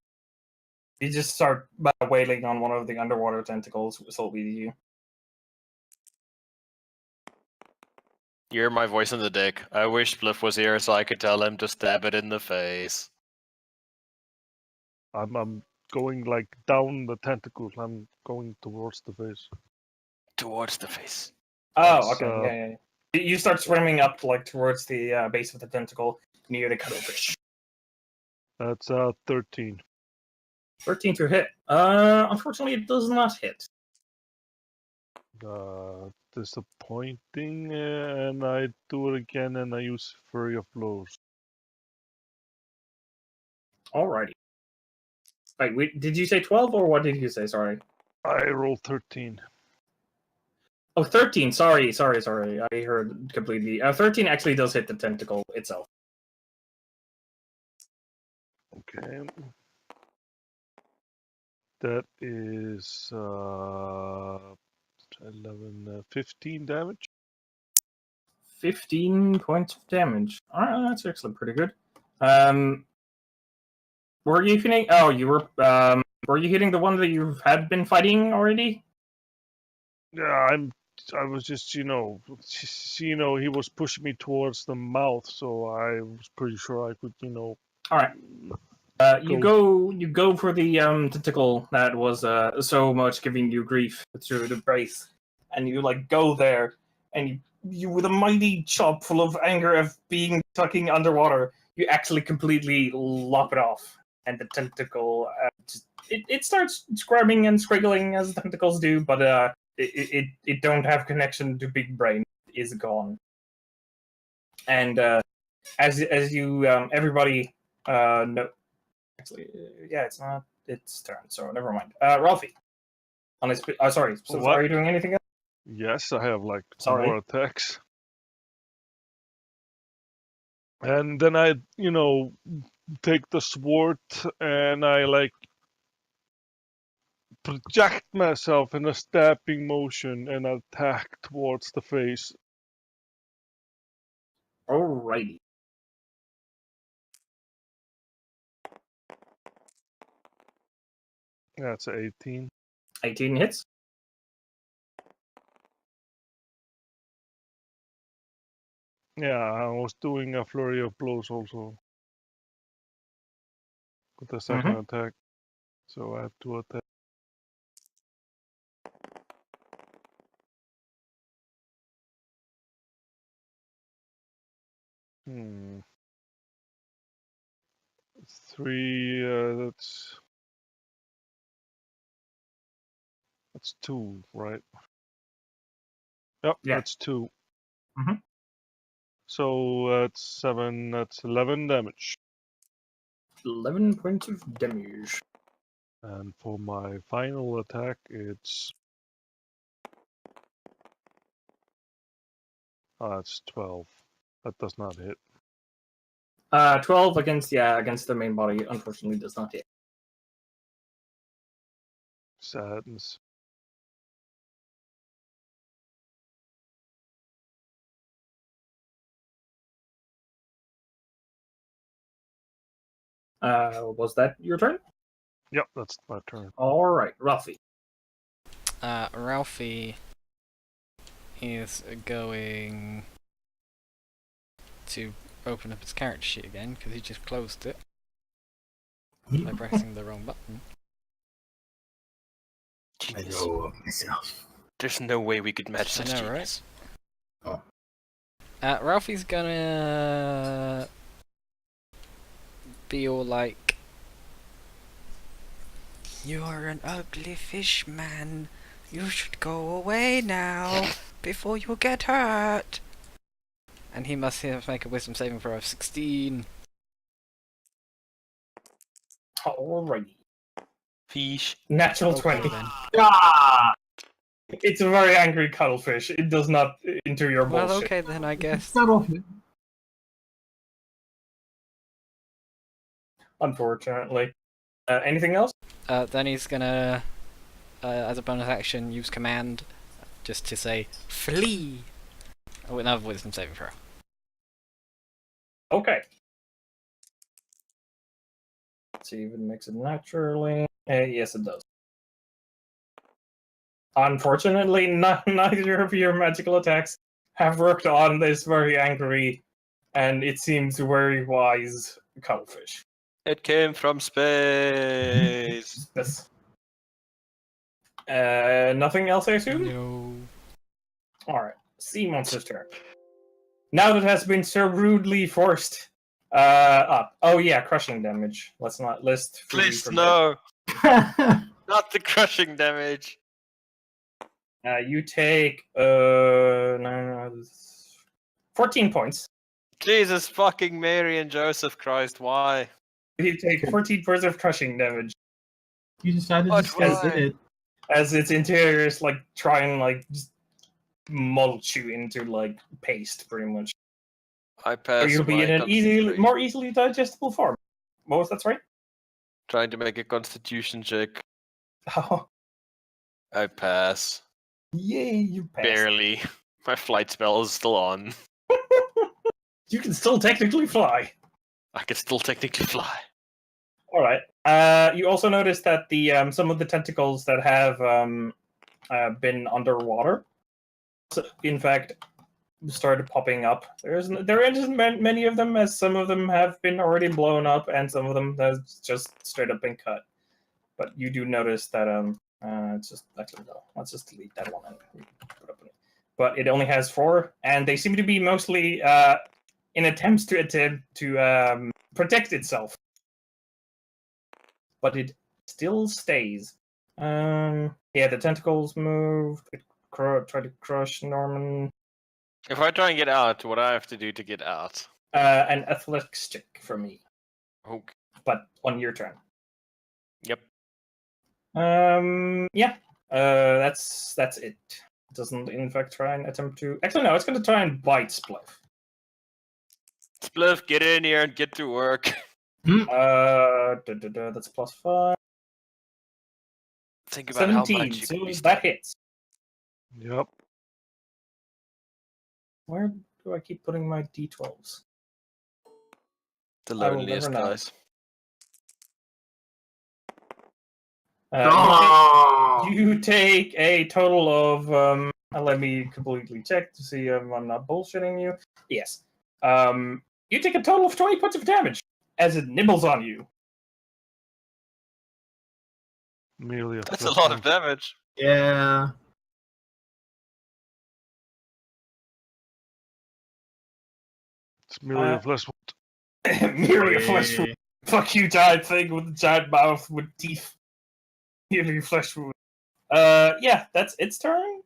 You just start wailing on one of the underwater tentacles, so it'll be you. You're my voice on the deck. I wish Spliff was here so I could tell him to stab it in the face. I'm going like down the tentacle. I'm going towards the face. Towards the face. Oh, That's, okay. Yeah. You start swimming up like towards the base of the tentacle near the cuttlefish. That's 13. 13 to hit. Unfortunately, it does not hit. Disappointing, and I do it again, and I use Flurry of Blows. Alrighty. Wait, did you say 12 or what did you say? Sorry. I rolled 13. Oh, 13. Sorry. I heard completely. 13 actually does hit the tentacle itself. Okay. That is 11, 15 damage. 15 points of damage. Alright, that's actually pretty good. Were you hitting? Oh, you were. Were you hitting the one that you had been fighting already? Yeah, I was just, he was pushing me towards the mouth, so I was pretty sure I could, All right. You go for the tentacle that was so much giving you grief through the brace, and you like go there, and you with a mighty chop full of anger of being tucking underwater, you actually completely lop it off, and the tentacle it starts squirming and squiggling as tentacles do, but it don't have connection to big brain. It is gone. And as you everybody know, actually, yeah, it's not its turn, so never mind. Ralphie, on his sorry, so What? are you doing anything else? Yes, I have like Sorry. more attacks. And then I, take the sword and I like project myself in a stabbing motion and attack towards the face. Alrighty. That's 18. 18 hits. Yeah, I was doing a flurry of blows also. With the second attack. So I have 2 attacks. Hmm. 3, that's 2, right? Yep, Yeah. that's 2. Mhm. So that's 7, that's 11 damage. 11 points of damage. And for my final attack, it's... that's 12. That does not hit. 12 against the main body, unfortunately does not hit. Sadness. Was that your turn? Yep, that's my turn. Alright, Ralphie. Ralphie is going to open up his character sheet again because he just closed it by pressing the wrong button. I Genius. know myself. There's no way we could match I such know, right? genius. Oh. Ralphie's gonna be all like, "You're an ugly fish, man. You should go away now before you get hurt." And he must make a wisdom saving throw of 16. Alrighty. Fish. Natural Okay, 20. then. Ah! It's a very angry cuttlefish. It does not enter your bullshit. Well, okay then, I guess. Subtle. Unfortunately. Anything else? Then he's gonna, as a bonus action, use command just to say flee. Oh, another wisdom saving throw. Okay. Let's see if it makes it naturally. Yes, it does. Unfortunately, neither of your magical attacks have worked on this very angry and it seems very wise cuttlefish. It came from space. This. Nothing else, I assume? No. Alright, sea monster's turn. Now that it has been so rudely forced up. Oh yeah, crushing damage. Let's not list. Please, from no. Not the crushing damage. You take 14 points. Jesus fucking Mary and Joseph Christ, why? You take 14 points of crushing damage You decided But to stay why? in it. as its interior is like try and like just mulch you into like paste, pretty much. I passed. Or you'll be my in an concentration. more easily digestible form. What was that, right? Trying to make a constitution check. Oh, I pass. yay, you passed. Barely. My flight spell is still on. You can still technically fly. I can still technically fly. All right. You also notice that the some of the tentacles that have been underwater, in fact, started popping up. There isn't many of them, as some of them have been already blown up, and some of them have just straight up been cut. But you do notice that it's just actually no. Let's just delete that one and put up. but it only has 4, and they seem to be mostly in attempts to protect itself. But it still stays. Yeah, the tentacles move. Try to crush Norman. If I try and get out, what do I have to do to get out? An athletics check for me, Okay. but on your turn. Yep. Yeah. That's it. It doesn't in fact try and attempt to. Actually, no. It's going to try and bite Spliff. Spliff, get in here and get to work. That's +5. Think about 17. how much you So can be that hits. Yep. Where do I keep putting my d12s? the I will loneliest never know. guys. You take a total of. Let me completely check to see if I'm not bullshitting you. Yes. You take a total of 20 points of damage as it nibbles on you. Merely a That's a lot of damage. Yeah. It's merely a flesh wound. Merely a flesh wound. Fuck you, giant thing with a giant mouth with teeth. Merely a flesh wound. Yeah, that's its turn.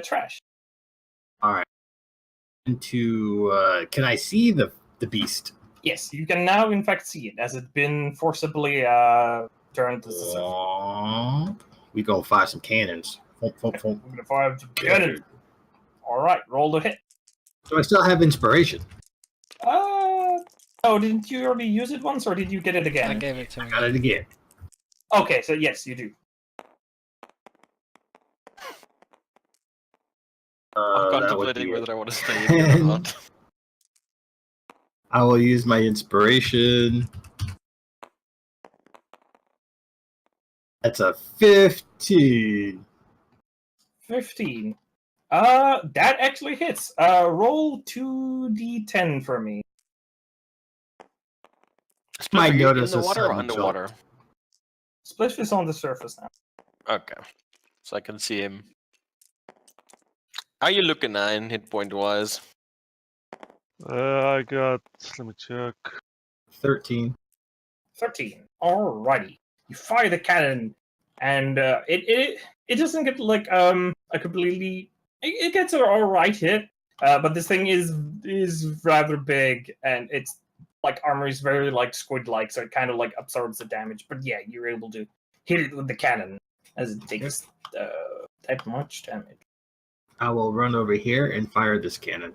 Trash. All right. Can I see the beast? Yes, you can now in fact see it as it's been forcibly turned to the surface. We go fire some cannons. I'm gonna fire some cannon. All right, roll the hit. Do I still have inspiration? Oh, didn't you already use it once, or did you get it again? I gave it to him. Got it again. Okay, so yes, you do. I'm That would contemplating be whether I want to stay in here or not. I will use my inspiration. That's a 15. 15. That actually hits. Roll 2d10 for me. Might Spliff, are you notice in a the water or sudden underwater? Spliff is on the surface now. Okay, so I can see him. How you looking, 9 hit point wise? I got. Let me check. 13. 13. Alrighty. You fire the cannon, and it doesn't get like a completely. It gets an alright hit, but this thing is rather big, and its like armor is very like squid-like, so it kind of like absorbs the damage. But yeah, you're able to hit it with the cannon as it takes that much damage. I will run over here and fire this cannon.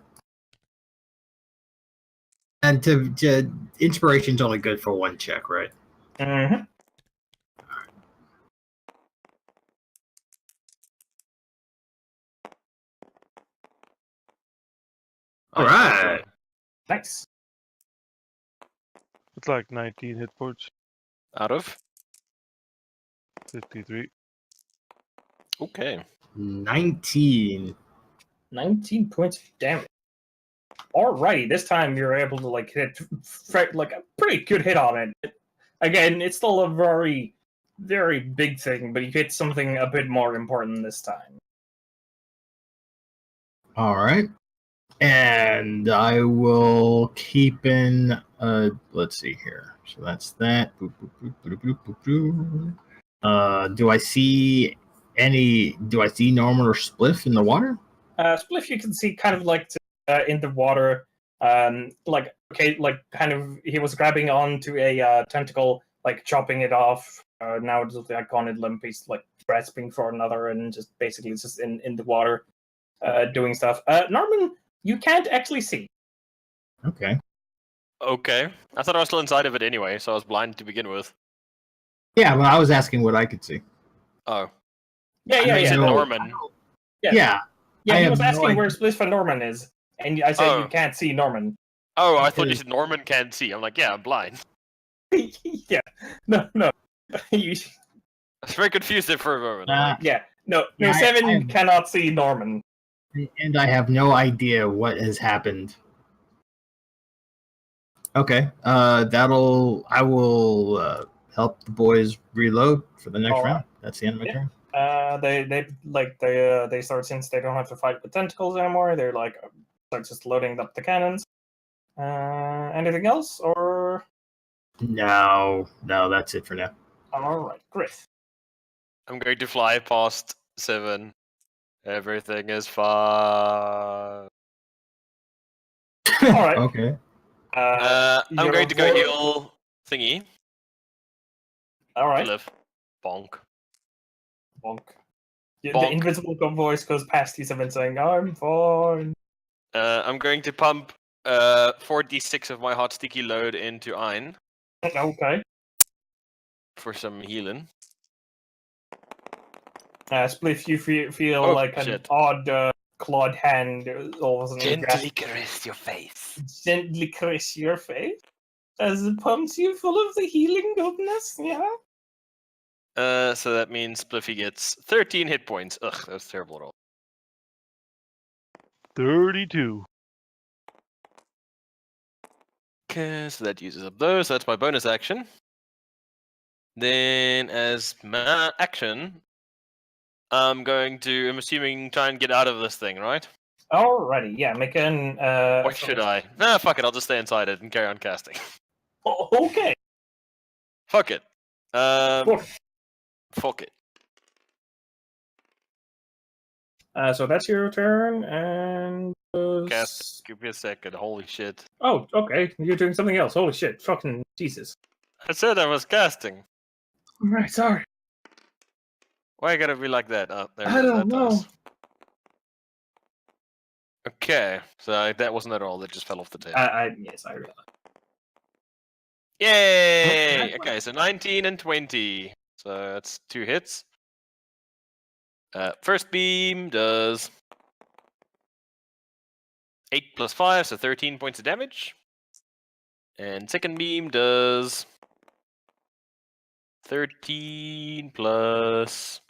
And to inspiration's only good for 1 check, right? Mm-hmm. All right. Nice. It's like 19 hit points. Out of? 53. Okay. 19. 19 points of damage. Alrighty, this time you're able to like hit like a pretty good hit on it. Again, it's still a very, very big thing, but you hit something a bit more important this time. All right. And I will keep in, let's see here. So that's that. Boop, boop, boop, boop, boop, boop, boop. Do I see Norman or Spliff in the water? Spliff, you can see kind of like in the water, like kind of he was grabbing onto a tentacle, like chopping it off. Now it's like on it limp, he's like grasping for another, and just basically just in the water, doing stuff. Norman, you can't actually see. Okay. Okay. I thought I was still inside of it anyway, so I was blind to begin with. Yeah, well, I was asking what I could see. Oh. Yeah. You said Norman. Yeah, he was have no asking where idea. Spliff and Norman is, and I said you can't see Norman. Oh, I thought you Because- said Norman can't see. I'm like, yeah, I'm blind. Yeah, no. You- I was very confused there for a moment. yeah, no. Yeah, Seven I- cannot see Norman. And I have no idea what has happened. Okay. I will help the boys reload for the next All right. round. That's the end of my Yeah. turn. They start, since they don't have to fight with tentacles anymore. They're like start just loading up the cannons. Anything else or? No, that's it for now. All right, Griff. I'm going to fly past 7. Everything is fine. All right. Okay. I'm going to go heal thingy. All right. Live. Bonk. Bonk. Yeah, Bonk. the invisible voice goes past you, and saying, "I'm fine." I'm going to pump 4d6 of my hot sticky load into Ein Okay. for some healing. Spliff, you feel Oh, like shit. an odd clawed hand all of a sudden Gently caress your face. gently caress your face as it pumps you full of the healing goodness. Yeah. So that means Spliffy gets 13 hit points. Ugh, that was a terrible roll. 32. Okay, so that uses up those. That's my bonus action. Then, as my action, I'm assuming, try and get out of this thing, right? Alrighty, yeah, make an. Or should I? Nah, fuck it. I'll just stay inside it and carry on casting. Okay. Fuck it. Cool. Fuck it. So that's your turn, and. Cast. Give me a second. Holy shit. Oh, okay. You're doing something else. Holy shit. Fucking Jesus. I said I was casting. Alright, sorry. Why you gotta be like that? Oh, there I it is, don't that know. dice. Okay, so that wasn't at all. That just fell off the table. Yes, I realize. Yay! Okay, so 19 and 20. So that's 2 hits. First beam does 8 plus 5, so 13 points of damage. And second beam does 13 plus...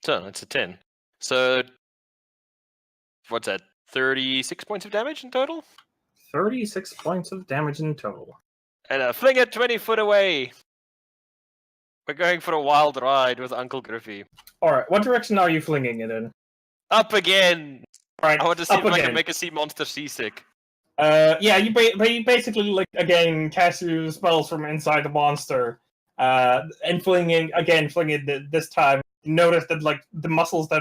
So that's a 10. So what's that? 36 points of damage in total? 36 points of damage in total. And fling it 20 foot away. We're going for a wild ride with Uncle Griffey. Alright, what direction are you flinging it in? Up again! Alright, I want to see up if I again. can make a sea monster seasick. Yeah, you basically, like, again, cast your spells from inside the monster, and fling it this time. Notice that, like, the muscles that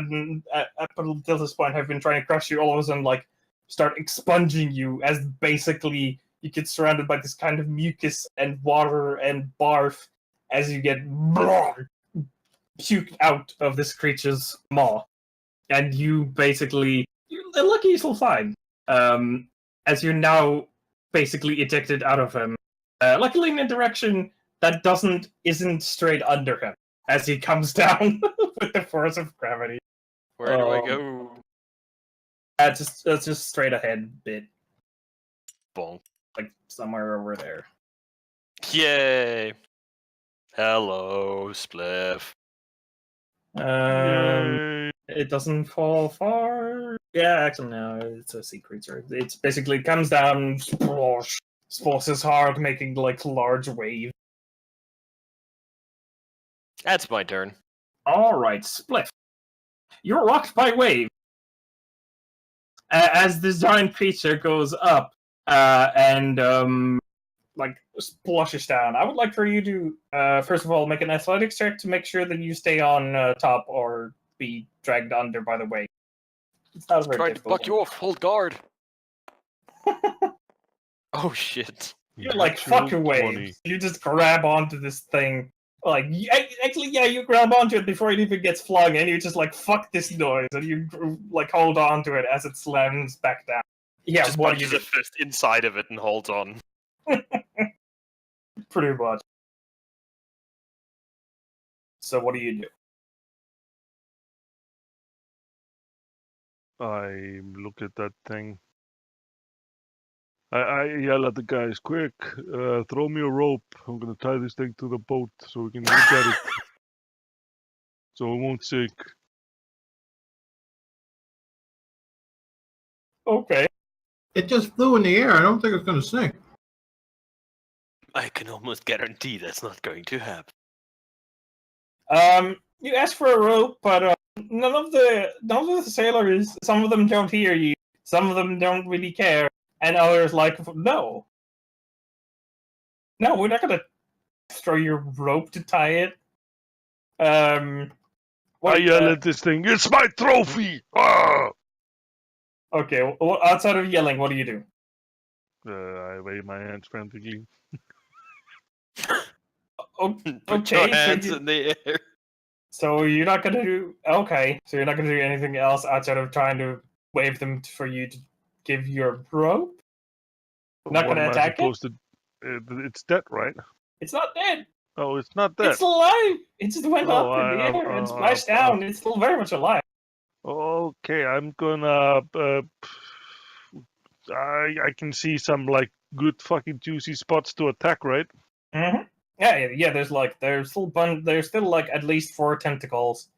up until this point have been trying to crush you all of a sudden, like, start expunging you as basically you get surrounded by this kind of mucus and water and barf as you get puked out of this creature's maw. And you basically, you're lucky you're still fine. As you're now basically ejected out of him. Luckily in a direction that isn't straight under him as he comes down with the force of gravity. Where do I go? It's just straight ahead bit. Bonk. Like somewhere over there. Yay! Hello, Spliff. Yay. It doesn't fall far. Yeah, actually no, it's a sea creature. It's basically comes down, splashes hard, making like large waves. That's my turn. Alright, Spliff. You're rocked by wave. As this giant creature goes up and like splashes down. I would like for you to first of all make an athletics check to make sure that you stay on top or be dragged under by the wave. It's not very Trying to difficult. fuck you off. Hold guard. Oh shit. You're like Natural fucking 20. waves. You just grab onto this thing. Like, actually, yeah, you grab onto it before it even gets flung, and you just like, fuck this noise, and you like hold on to it as it slams back down. Yeah, Just what do punches you a fist inside of it and holds on. do? Pretty much. So what do you do? I look at that thing. I yell at the guys, quick, throw me a rope. I'm gonna tie this thing to the boat so we can look at it. So it won't sink. Okay. It just flew in the air. I don't think it's going to sink. I can almost guarantee that's not going to happen. You ask for a rope, but none of the sailors. Some of them don't hear you. Some of them don't really care, and others like, no, we're not gonna throw your rope to tie it. I yell at this thing. It's my trophy. Ah! Okay, well, outside of yelling, what do you do? I wave my hands frantically. Put Okay, your hands in the air. So you're not gonna do So you're not gonna do anything else outside of trying to wave them for you to give your rope. Not What gonna am I attack it. supposed to? It's dead, right? It's not dead. Oh, it's not dead. It's alive. It just went Oh, up in the air and splashed down. It's still very much alive. Okay, I'm gonna. I can see some like good fucking juicy spots to attack, right? Mm-hmm. Yeah. There's still like at least 4 tentacles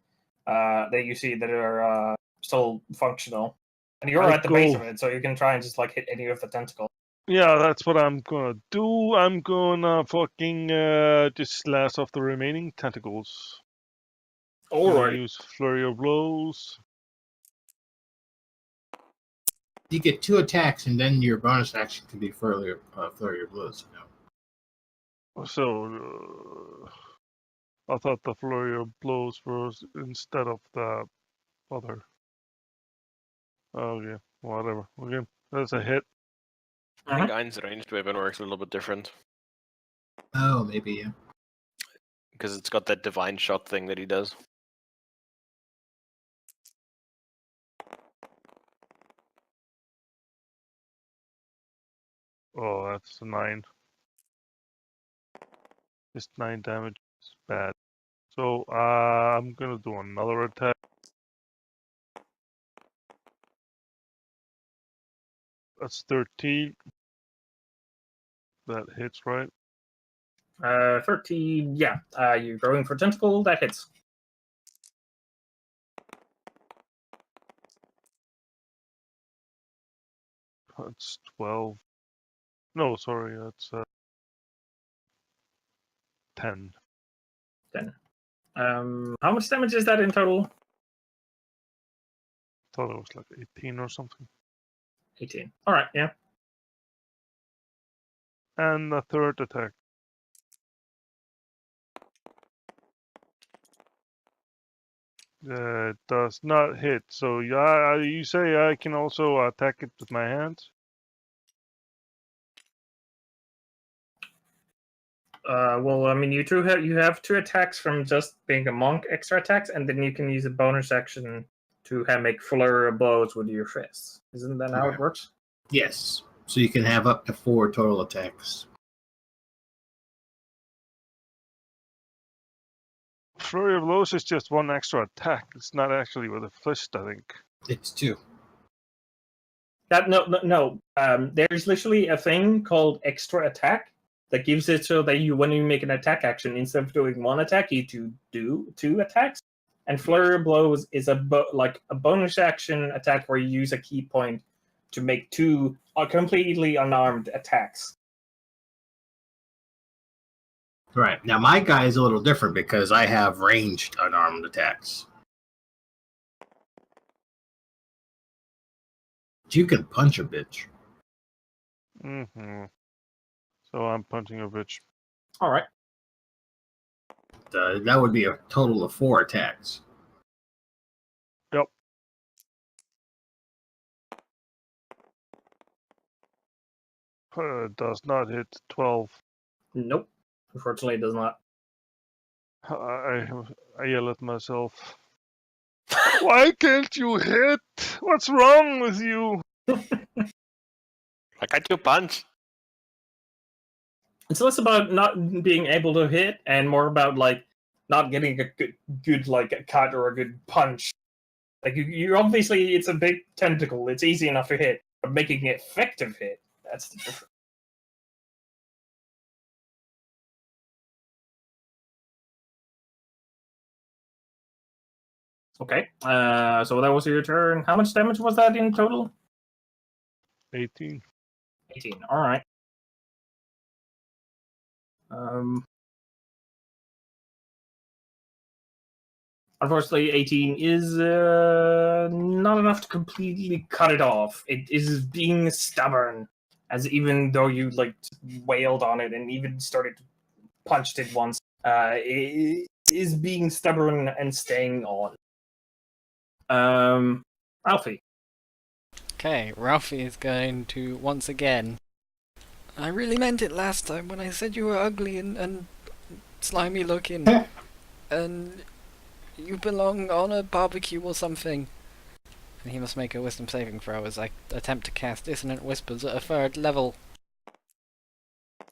that you see that are still functional, and you're at the base of it, so you can try and just like hit any of the tentacles. Yeah, that's what I'm gonna do. I'm gonna fucking just slash off the remaining tentacles. Alright. Use flurry of blows. You get 2 attacks, and then your bonus action can be flurry of blows. You know? So I thought the flurry of blows was instead of the other. Oh yeah, whatever. Okay, that's a hit. I think Ein's ranged weapon works a little bit different. Oh, maybe, yeah. Because it's got that divine shot thing that he does. Oh, that's a 9. Just 9 damage. It's bad. So I'm gonna do another attack. That's 13. That hits, right? 13, yeah. You're going for tentacle, that hits. That's 12. No, sorry, that's 10. 10. How much damage is that in total? Thought it was like 18 or something. 18. Alright, yeah. And the third attack. Does not hit. So yeah, you say I can also attack it with my hands? Well, I mean, you have 2 attacks from just being a monk, extra attacks, and then you can use a bonus action to make flurry of blows with your fists. Isn't that how it works? Yes. So you can have up to 4 total attacks. Flurry of blows is just 1 extra attack. It's not actually with a fist, I think. It's 2. No. There's literally a thing called extra attack that gives it so that when you make an attack action, instead of doing 1 attack, you do 2 attacks. And flurry of blows is a bonus action attack where you use a key point to make 2 completely unarmed attacks. Right. Now, my guy is a little different because I have ranged unarmed attacks. You can punch a bitch. Mm-hmm. So I'm punching a bitch. All right. That would be a total of 4 attacks. Yep. Does not hit 12. Nope. Unfortunately, it does not. I yell at myself. Why can't you hit? What's wrong with you? I got your punch. It's less about not being able to hit and more about not getting a good a cut or a good punch. You obviously, it's a big tentacle. It's easy enough to hit, but making an effective hit, that's the difference. Okay, so that was your turn. How much damage was that in total? 18. 18, alright. Unfortunately, 18 is not enough to completely cut it off. It is being stubborn, as even though you like wailed on it and even started to punched it once, it is being stubborn and staying on. Ralphie. Okay, Ralphie is going to once again. I really meant it last time when I said you were ugly and slimy looking, and you belong on a barbecue or something. And he must make a wisdom saving throw as I attempt to cast Dissonant Whispers at a 3rd level.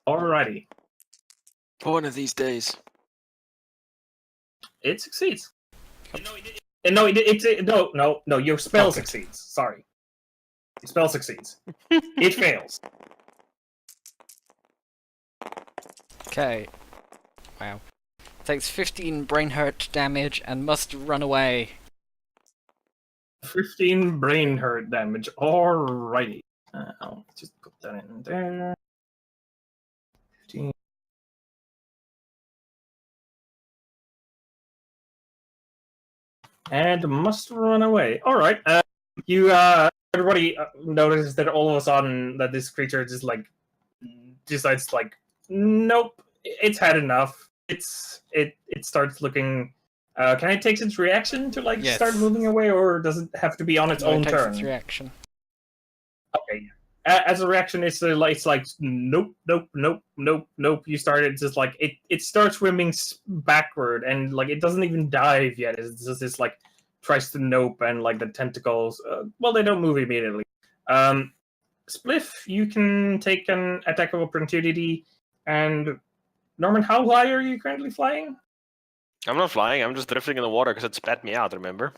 Alrighty. One of these days. It succeeds. No, your spell succeeds. Sorry. Your spell succeeds. It fails. Okay. Wow. Takes 15 brain hurt damage and must run away. 15 brain hurt damage. Alrighty. I'll just put that in there. 15. And must run away. Alright. Everybody notices that all of a sudden that this creature just like decides like, nope, it's had enough. It starts looking. Can it take its reaction to like start moving away, or does it have to be on its own turn? It takes its reaction. Okay. As a reaction, it's like nope. You started just like it starts swimming backward, and like it doesn't even dive yet. It's just this like tries to nope, and like the tentacles. Well, they don't move immediately. Spliff, you can take an attack of opportunity. And Norman, how high are you currently flying? I'm not flying. I'm just drifting in the water because it spat me out. Remember?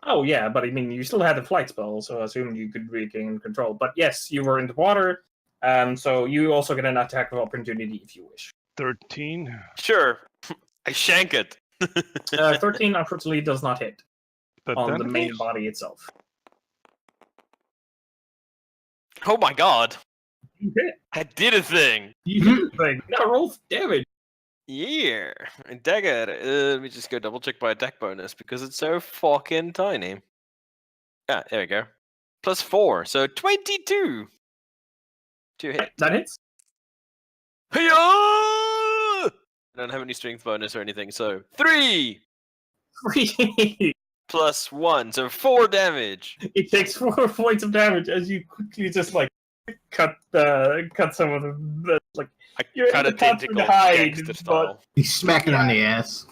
Oh yeah, but I mean, you still had the flight spell, so I assumed you could regain control. But yes, you were in the water, so you also get an attack of opportunity if you wish. 13. Sure. I shank it. 13 unfortunately does not hit on the damage? main body itself. Oh my god. You hit. I did a thing. You hit the thing. Now roll for damage. Yeah. Dagger. Let me just go double check my attack bonus because it's so fucking tiny. Yeah, there we go. +4, so 22. 2 hit. That hits. Hiya! I don't have any strength bonus or anything, so 3 +1, so 4 damage. It takes 4 points of damage as you quickly just like cut some of the like. I You're cut a able to cut through tentacle the hide, gangster style. You smack it on the ass.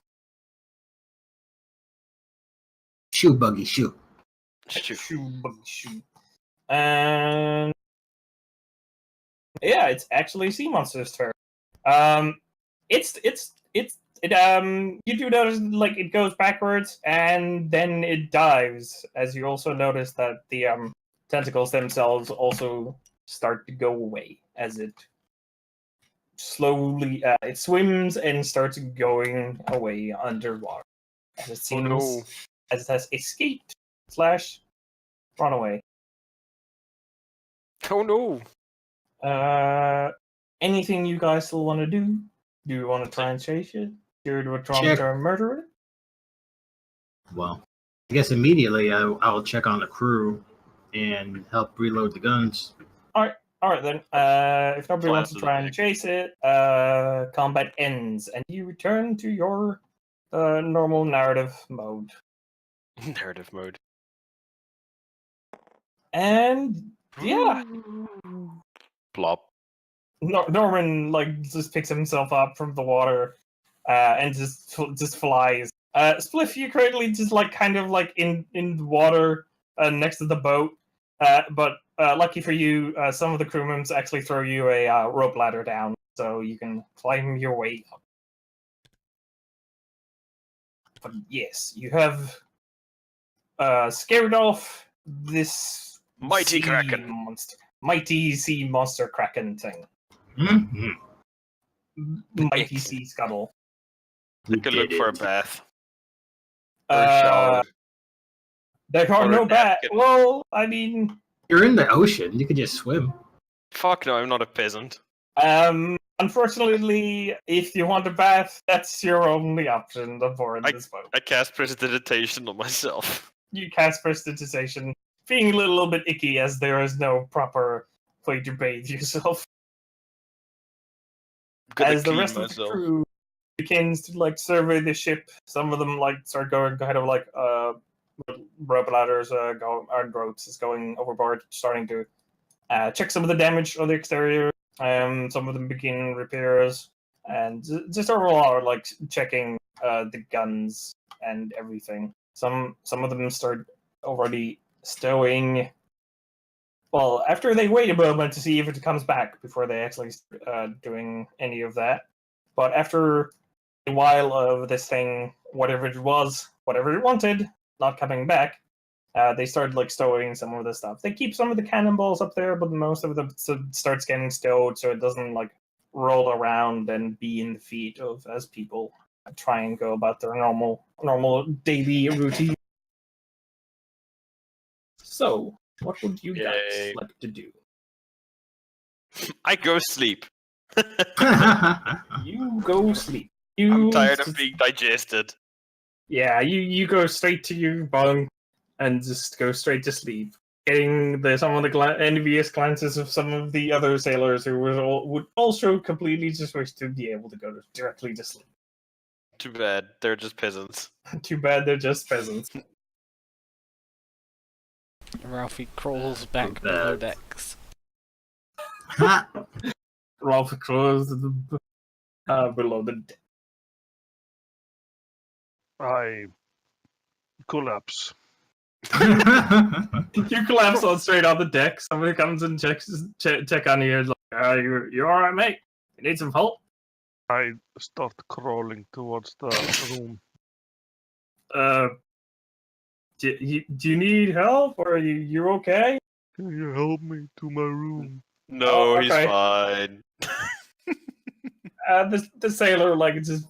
Shoot, Buggy, shoot. Shoot. And yeah, it's actually Sea Monster's turn. You do notice like it goes backwards and then it dives. As you also notice that the tentacles themselves also start to go away as it slowly it swims and starts going away underwater. As it seems as it has escaped / run away. Oh no. Anything you guys still want to do? Do you want to try and chase it? Do you want to try and murder it? Well, I guess immediately I'll check on the crew and help reload the guns. All right then. If nobody wants to try and chase it, combat ends, and you return to your normal narrative mode. Narrative mode. And yeah, Plop. Norman like just picks himself up from the water, and just flies. Spliff, you currently just like kind of like in the water next to the boat, but lucky for you, some of the crew members actually throw you a rope ladder down, so you can climb your way up. But yes, you have scared off this mighty kraken monster, mighty sea monster kraken thing. Mm-hmm. Mighty sea scuttle. I could look for a bath. There are Or no a bats. napkin. Well, I mean, You're in the ocean. You could just swim. Fuck no, I'm not a peasant. Unfortunately, if you want a bath, that's your only option aboard this boat. I cast prestidigitation on myself. You cast prestidigitation, feeling a little bit icky as there is no proper way to bathe yourself. As the rest of the crew begins to like survey the ship, some of them like start going kind of like rope ladders and ropes is going overboard, starting to check some of the damage on the exterior. Some of them begin repairs, and just overall like checking the guns and everything. Some of them start already stowing. Well, after they wait a moment to see if it comes back before they actually doing any of that. But after a while of this thing, whatever it was, whatever it wanted, not coming back, they started like stowing some of the stuff. They keep some of the cannonballs up there, but most of them starts getting stowed so it doesn't like roll around and be in the feet of as people try and go about their normal daily routine. So, what would you guys like to do? I go sleep. You go sleep. I'm tired of being digested. Yeah, you go straight to your bunk and just go straight to sleep. Getting some of the envious glances of some of the other sailors who would also completely just wish to be able to go directly to sleep. Too bad, they're just peasants. Too bad they're just peasants. Ralphie crawls back below decks. Ralphie crawls below the deck. I collapse. You collapse on straight on the deck. Somebody comes and check on you. Like, you all right, mate? You need some help? I start crawling towards the room. Do you need help, or are you okay? Can you help me to my room? No, okay. He's fine. The sailor like just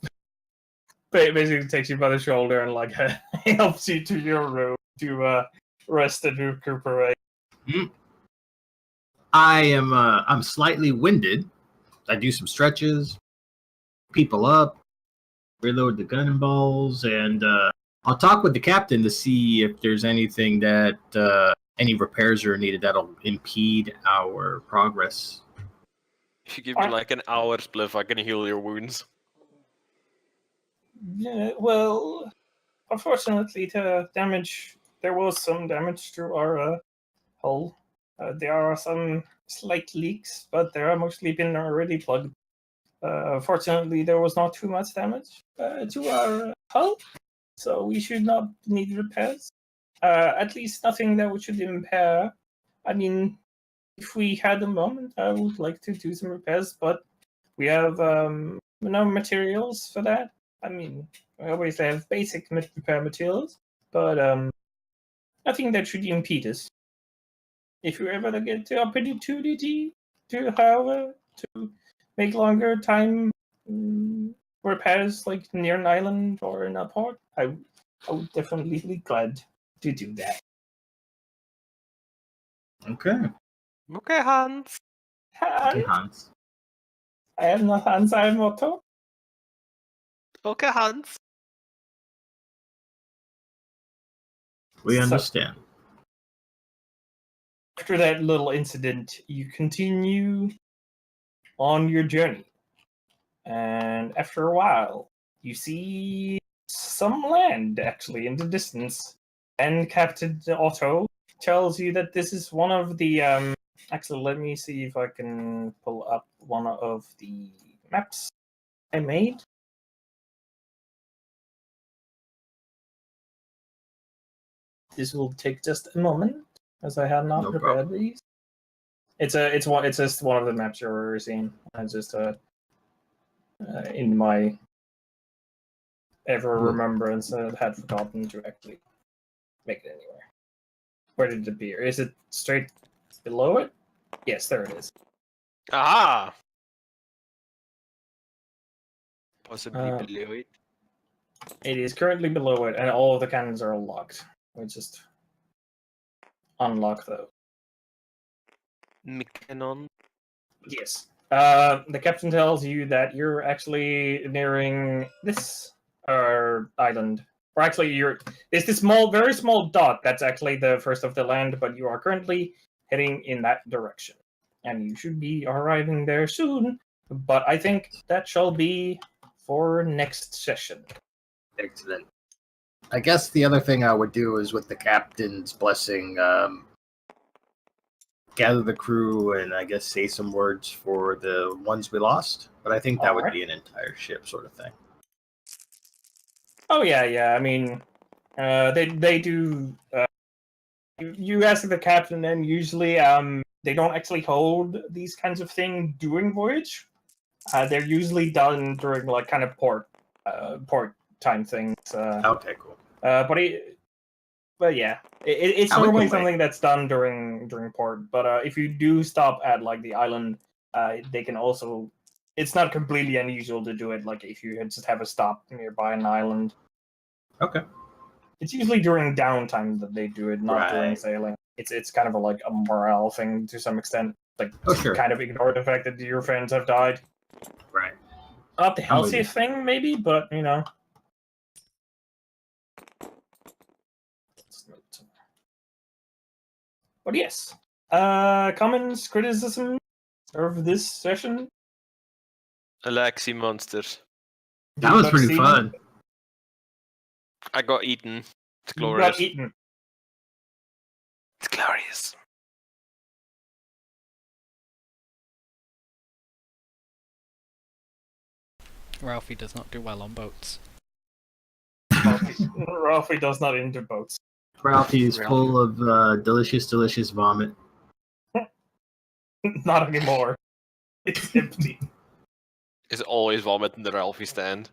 basically takes you by the shoulder and like helps you to your room to rest and recuperate. I'm slightly winded. I do some stretches, people up, reload the gun and balls, and I'll talk with the captain to see if there's anything that any repairs are needed that'll impede our progress. If you give me like an hour spliff, I can heal your wounds. Yeah, well, unfortunately, there was some damage to our hull. There are some slight leaks, but they are mostly been already plugged. Fortunately, there was not too much damage to our hull, so we should not need repairs. At least nothing that should impair. I mean, if we had a moment, I would like to do some repairs, but we have no materials for that. I mean, we always have basic repair materials, but nothing that should impede us. If you ever get the opportunity to make longer time repairs, like near an island or in a port, I would definitely be glad to do that. Okay. Okay, Hans. Okay, Hans. I have no Hans, I have Otto. Okay, Hans. We understand. After that little incident, you continue on your journey. And after a while, you see some land, actually, in the distance. And Captain Otto tells you that this is one of the... Actually, let me see if I can pull up one of the maps I made. This will take just a moment, as I have not prepared these. It's just one of the maps you're already seeing. I just in my ever remembrance, had forgotten to actually make it anywhere. Where did it appear? Is it straight below it? Yes, there it is. Aha! Possibly below it. It is currently below it, and all of the cannons are locked. We just unlock those. Cannon. Yes. The captain tells you that you're actually nearing this island. Or actually, there's this very small dot that's actually the first of the land, but you are currently heading in that direction. And you should be arriving there soon, but I think that shall be for next session. Excellent. I guess the other thing I would do is, with the captain's blessing, gather the crew and I guess say some words for the ones we lost. But I think that would be an entire ship sort of thing. Oh yeah. I mean, they do. You ask the captain, and usually they don't actually hold these kinds of things during voyage. They're usually done during like kind of port time things. Okay, cool. But yeah, it's normally something that's done during port. But if you do stop at like the island, they can also. It's not completely unusual to do it. Like if you just have a stop nearby an island. Okay. It's usually during downtime that they do it, not during sailing. It's kind of a morale thing to some extent. Like kind of ignore the fact that your friends have died. Right. Not the healthiest thing, maybe, but you know. But yes, comments, criticism of this session. Alexi monsters. That was pretty fun. I got eaten. It's You glorious. got eaten. It's glorious. Ralphie does not do well on boats. Ralphie does not enter boats. Ralphie is full of delicious vomit. Not anymore. It's empty. It's always vomit in the Ralphie stand.